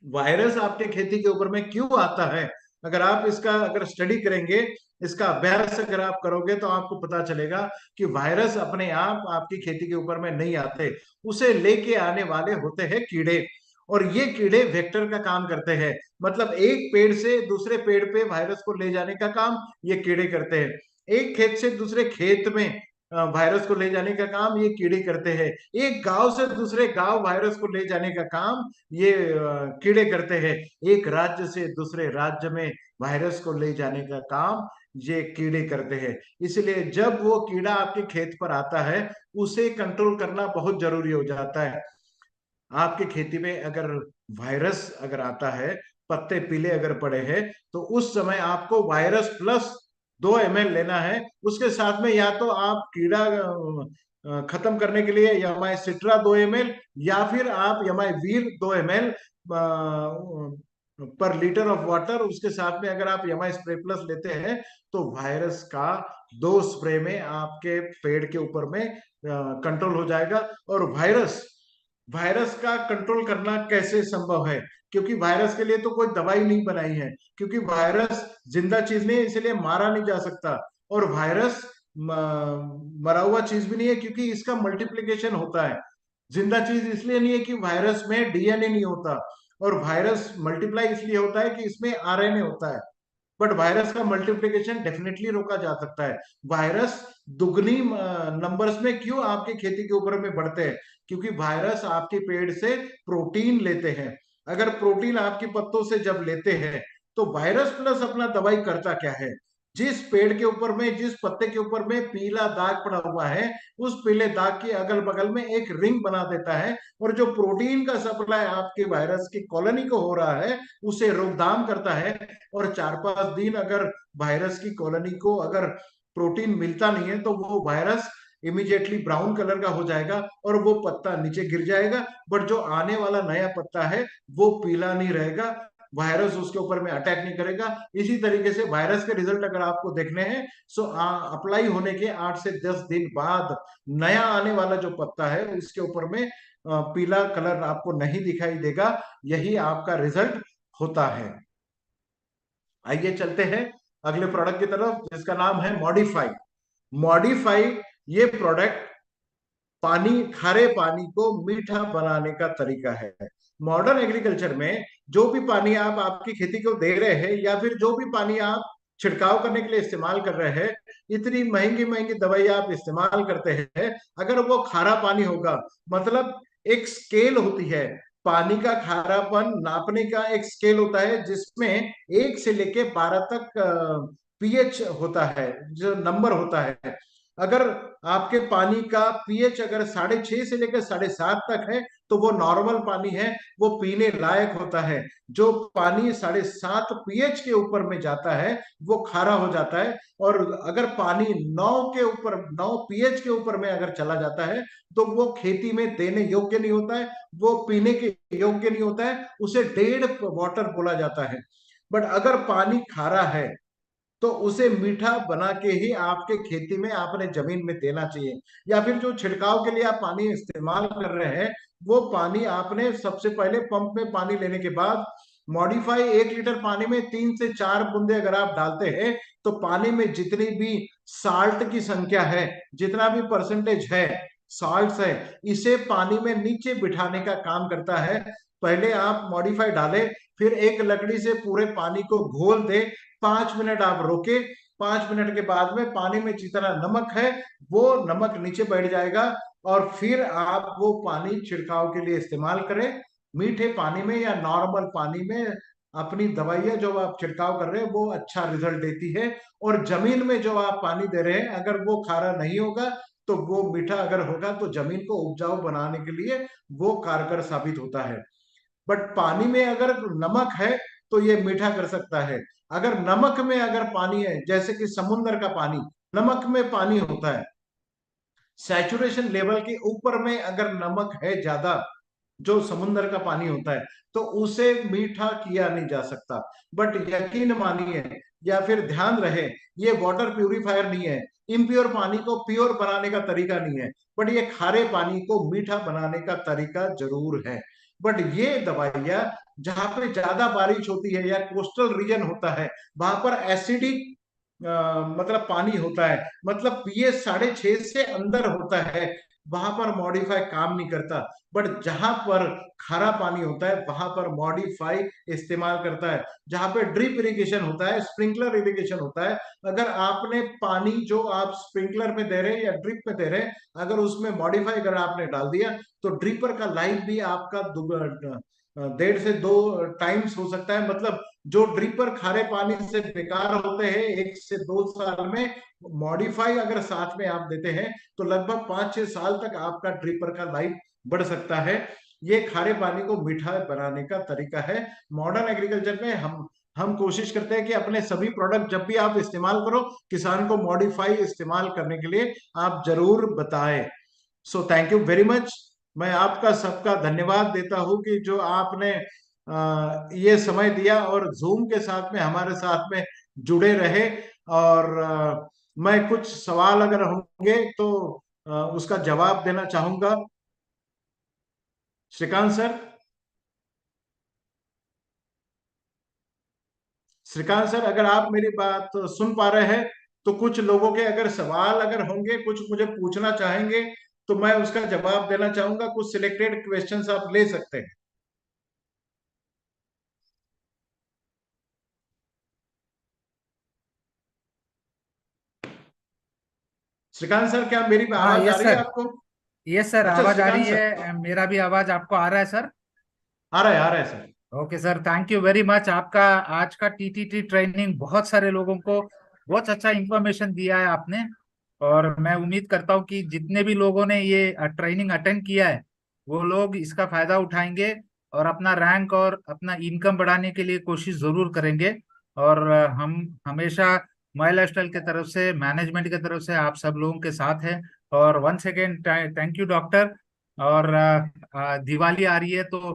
वायरस आपके खेती के ऊपर में क्यों आता है, अगर आप इसका अगर स्टडी करेंगे, इसका अभ्यास अगर आप करोगे, तो आपको पता चलेगा कि वायरस अपने आप आपकी खेती के ऊपर में नहीं आते, उसे लेके आने वाले होते हैं कीड़े। और ये कीड़े वेक्टर का काम करते हैं, मतलब एक पेड़ से दूसरे पेड़ पे वायरस को ले जाने का काम ये कीड़े करते हैं। एक खेत से दूसरे खेत में वायरस को ले जाने का काम ये कीड़े करते हैं। एक गांव से दूसरे गांव वायरस को ले जाने का काम ये कीड़े करते हैं। एक राज्य से दूसरे राज्य में वायरस को ले जाने का काम ये कीड़े करते हैं। इसलिए जब वो कीड़ा आपके खेत पर आता है, उसे कंट्रोल करना बहुत जरूरी हो जाता है। आपकी खेती में अगर वायरस अगर आता है, पत्ते पीले अगर पड़े हैं, तो उस समय आपको वायरस प्लस 2 ml लेना है। उसके साथ में या तो आप कीड़ा खत्म करने के लिए यमाई सिट्रा 2 ml, या फिर आप यमाई वीर 2 ml पर लीटर ऑफ वाटर, उसके साथ में अगर आप यमाई स्प्रे प्लस लेते हैं, तो वायरस का 2 स्प्रे में आपके पेड़ के ऊपर में कंट्रोल हो जाएगा। और वायरस वायरस का कंट्रोल करना कैसे संभव है, क्योंकि वायरस के लिए तो कोई दवाई नहीं बनाई है, क्योंकि वायरस जिंदा चीज नहीं है, इसलिए मारा नहीं जा सकता। और वायरस मरा हुआ चीज भी नहीं है, क्योंकि इसका मल्टीप्लिकेशन होता है। जिंदा चीज इसलिए नहीं है कि वायरस में डीएनए नहीं होता, और वायरस मल्टीप्लाई इसलिए होता है कि इसमें आरएनए होता है। बट वायरस का मल्टीप्लिकेशन डेफिनेटली रोका जा सकता है। वायरस दुगनी नंबर्स में क्यों आपकी खेती के ऊपर में बढ़ते हैं, क्योंकि वायरस आपके पेड़ से प्रोटीन लेते हैं। अगर प्रोटीन आपके पत्तों से जब लेते हैं, तो वायरस प्लस अपना दवाई करता क्या है, जिस पेड़ के ऊपर में, जिस पत्ते के ऊपर में पीला दाग पड़ा हुआ है, उस पीले दाग के अगल बगल में एक रिंग बना देता है, और जो प्रोटीन का सप्लाई आपके वायरस की कॉलोनी को हो रहा है उसे रोकथाम करता है। और 4-5 दिन अगर वायरस की कॉलोनी को अगर प्रोटीन मिलता नहीं है, तो वो वायरस इमीडिएटली ब्राउन कलर का हो जाएगा और वो पत्ता नीचे गिर जाएगा। बट जो आने वाला नया पत्ता है वो पीला नहीं रहेगा, वायरस उसके ऊपर में अटैक नहीं करेगा। इसी तरीके से वायरस के रिजल्ट अगर आपको देखने हैं, सो अप्लाई होने के 8 से 10 दिन बाद नया आने वाला जो पत्ता है उसके ऊपर में पीला कलर आपको नहीं दिखाई देगा। यही आपका रिजल्ट होता है। आइए चलते हैं अगले प्रोडक्ट की तरफ, जिसका नाम है मॉडिफाई। मॉडिफाई ये प्रोडक्ट पानी, खारे पानी को मीठा बनाने का तरीका है। मॉडर्न एग्रीकल्चर में जो भी पानी आप आपकी खेती को दे रहे हैं, या फिर जो भी पानी आप छिड़काव करने के लिए इस्तेमाल कर रहे हैं, इतनी महंगी महंगी दवाई आप इस्तेमाल करते हैं, अगर वो खारा पानी होगा, मतलब एक स्केल होती है पानी का खारापन नापने का, एक स्केल होता है जिसमें 1 से लेके 12 तक पीएच होता है, जो नंबर होता है। अगर आपके पानी का पीएच अगर 6.5 से लेकर 7.5 तक है तो वो नॉर्मल पानी है, वो पीने लायक होता है। जो पानी 7.5 पीएच के ऊपर में जाता है वो खारा हो जाता है। और अगर पानी 9 पीएच के ऊपर में अगर चला जाता है तो वो खेती में देने योग्य नहीं होता है, वो पीने के योग्य नहीं होता है, उसे डेड वाटर बोला जाता है। बट अगर पानी खारा है तो उसे मीठा बना के ही आपके खेती में आपने जमीन में देना चाहिए। या फिर जो छिड़काव के लिए आप पानी इस्तेमाल कर रहे हैं, वो पानी आपने सबसे पहले पंप में पानी लेने के बाद मॉडिफाई 1 लीटर पानी में 3 से 4 बूंदे अगर आप डालते हैं तो पानी में जितनी भी साल्ट की संख्या है, जितना भी परसेंटेज है साल्ट है, इसे पानी में नीचे बिठाने का काम करता है। पहले आप मॉडिफाई डालें, फिर एक लकड़ी से पूरे पानी को घोल दे, 5 मिनट आप रोके, 5 मिनट के बाद में पानी में जितना नमक है वो नमक नीचे बैठ जाएगा। और फिर आप वो पानी छिड़काव के लिए इस्तेमाल करें। मीठे पानी में या नॉर्मल पानी में अपनी दवाइयां जो आप छिड़काव कर रहे हैं वो अच्छा रिजल्ट देती है। और जमीन में जो आप पानी दे रहे हैं अगर वो खारा नहीं होगा तो वो मीठा अगर होगा तो जमीन को उपजाऊ बनाने के लिए वो कारगर साबित होता है। बट पानी में अगर नमक है तो ये मीठा कर सकता है। अगर नमक में अगर पानी है, जैसे कि समुन्द्र का पानी, नमक में पानी होता है, सैचुरेशन लेवल के ऊपर में अगर नमक है ज्यादा, जो समुन्द्र का पानी होता है, तो उसे मीठा किया नहीं जा सकता। बट यकीन मानिए या फिर ध्यान रहे, ये वाटर प्यूरिफायर नहीं है, इम्प्योर पानी को प्योर बनाने का तरीका नहीं है, बट ये खारे पानी को मीठा बनाने का तरीका जरूर है। बट ये दवाइयां जहां पे ज्यादा बारिश होती है या कोस्टल रीजन होता है, वहां पर एसिडिक मतलब पानी होता है, मतलब पीएच 6.5 से अंदर होता है, वहां पर मॉडिफाई काम नहीं करता। बट जहां पर खारा पानी होता है वहां पर मॉडिफाई इस्तेमाल करता है। जहां पे ड्रिप इरिगेशन होता है, स्प्रिंकलर इरिगेशन होता है, अगर आपने पानी जो आप स्प्रिंकलर में दे रहे हैं या ड्रिप में दे रहे हैं, अगर उसमें मॉडिफाई अगर आपने डाल दिया तो ड्रिपर का लाइफ भी आपका 1.5 से 2 टाइम्स हो सकता है। मतलब जो ड्रिपर खारे पानी से बेकार होते हैं 1 से 2 साल में, मॉडिफाई अगर साथ में आप देते हैं तो लगभग 5-6 साल तक आपका ड्रिपर का लाइफ बढ़ सकता है। ये खारे पानी को मीठा बनाने का तरीका है। मॉडर्न एग्रीकल्चर में हम कोशिश करते हैं कि अपने सभी प्रोडक्ट जब भी आप इस्तेमाल करो, किसान को मॉडिफाई इस्तेमाल करने के लिए आप जरूर बताएं। So thank you very much. मैं आपका सबका धन्यवाद देता हूं कि जो आपने ये समय दिया और जूम के साथ में हमारे साथ में जुड़े रहे। और मैं कुछ सवाल अगर होंगे तो उसका जवाब देना चाहूंगा। श्रीकांत सर, श्रीकांत सर, अगर आप मेरी बात सुन पा रहे हैं तो कुछ लोगों के अगर सवाल अगर होंगे, कुछ मुझे पूछना चाहेंगे, तो मैं उसका जवाब देना चाहूंगा। कुछ सिलेक्टेड क्वेश्चंस आप ले सकते हैं। श्रीकांत सर, क्या मेरी हाँ, आवाज आ यस रही है सर। आपको? यस सर, अच्छा आवाज आ रही श्रीकांत सर, है। मेरा भी आवाज आपको आ रहा है सर? आ रहा है sir. Okay sir, thank you very much. आपका आज का टीटीटी ट्रेनिंग बहुत सारे लोगों को बहुत अच्छा इंफॉर्मेशन दिया है आपने। और मैं उम्मीद करता हूँ कि जितने भी लोगों ने ये ट्रेनिंग अटेंड किया है वो लोग इसका फायदा उठाएंगे और अपना रैंक और अपना इनकम बढ़ाने के लिए कोशिश जरूर करेंगे। और हम हमेशा माई लाइफस्टाइल की तरफ से, मैनेजमेंट की तरफ से आप सब लोगों के साथ हैं। और one second thank you doctor. और दिवाली आ रही है तो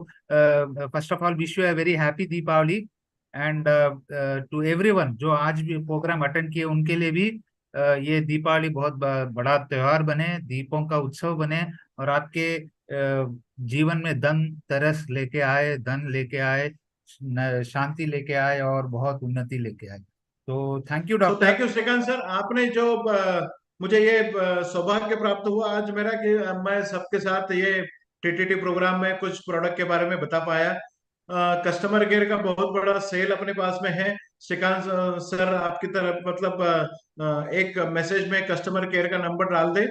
first of all wish you a very happy Deepawali. And to everyone जो आज भी प्रोग्राम अटेंड किए उनके लिए भी ये दीपावली बहुत बड़ा त्योहार बने, दीपों का उत्सव बने। और आपके जीवन में धन तरस लेके आए, धन लेके आए, शांति लेके आए और बहुत उन्नति लेके आए। तो thank you so doctor. Thank you Shrikant sir, आपने जो मुझे ये सौभाग्य प्राप्त हुआ आज मेरा कि मैं सबके साथ ये टीटीटी प्रोग्राम में कुछ प्रोडक्ट के बारे में बता पाया। कस्टमर केयर का बहुत बड़ा सेल अपने पास में है। श्रीकांत सर आपकी तरफ मतलब एक मैसेज में कस्टमर केयर का नंबर डाल दे,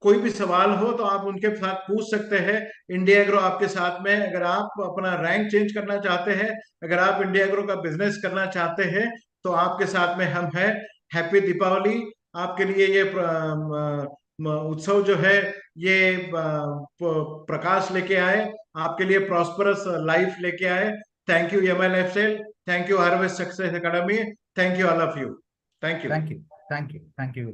कोई भी सवाल हो तो आप उनके साथ पूछ सकते हैं। इंडिया एग्रो आपके साथ में है। अगर आप अपना रैंक चेंज करना चाहते हैं, अगर आप इंडिया एग्रो का बिजनेस करना चाहते हैं तो आपके साथ में हम हैं। हैप्पी दीपावली। आपके लिए ये उत्सव जो है ये प्रकाश लेके आए, आपके लिए प्रॉस्परस लाइफ लेके आए। Thank you MI lifestyle, thank you harvest success academy, thank you all of you, thank you. Thank you, thank you, thank you.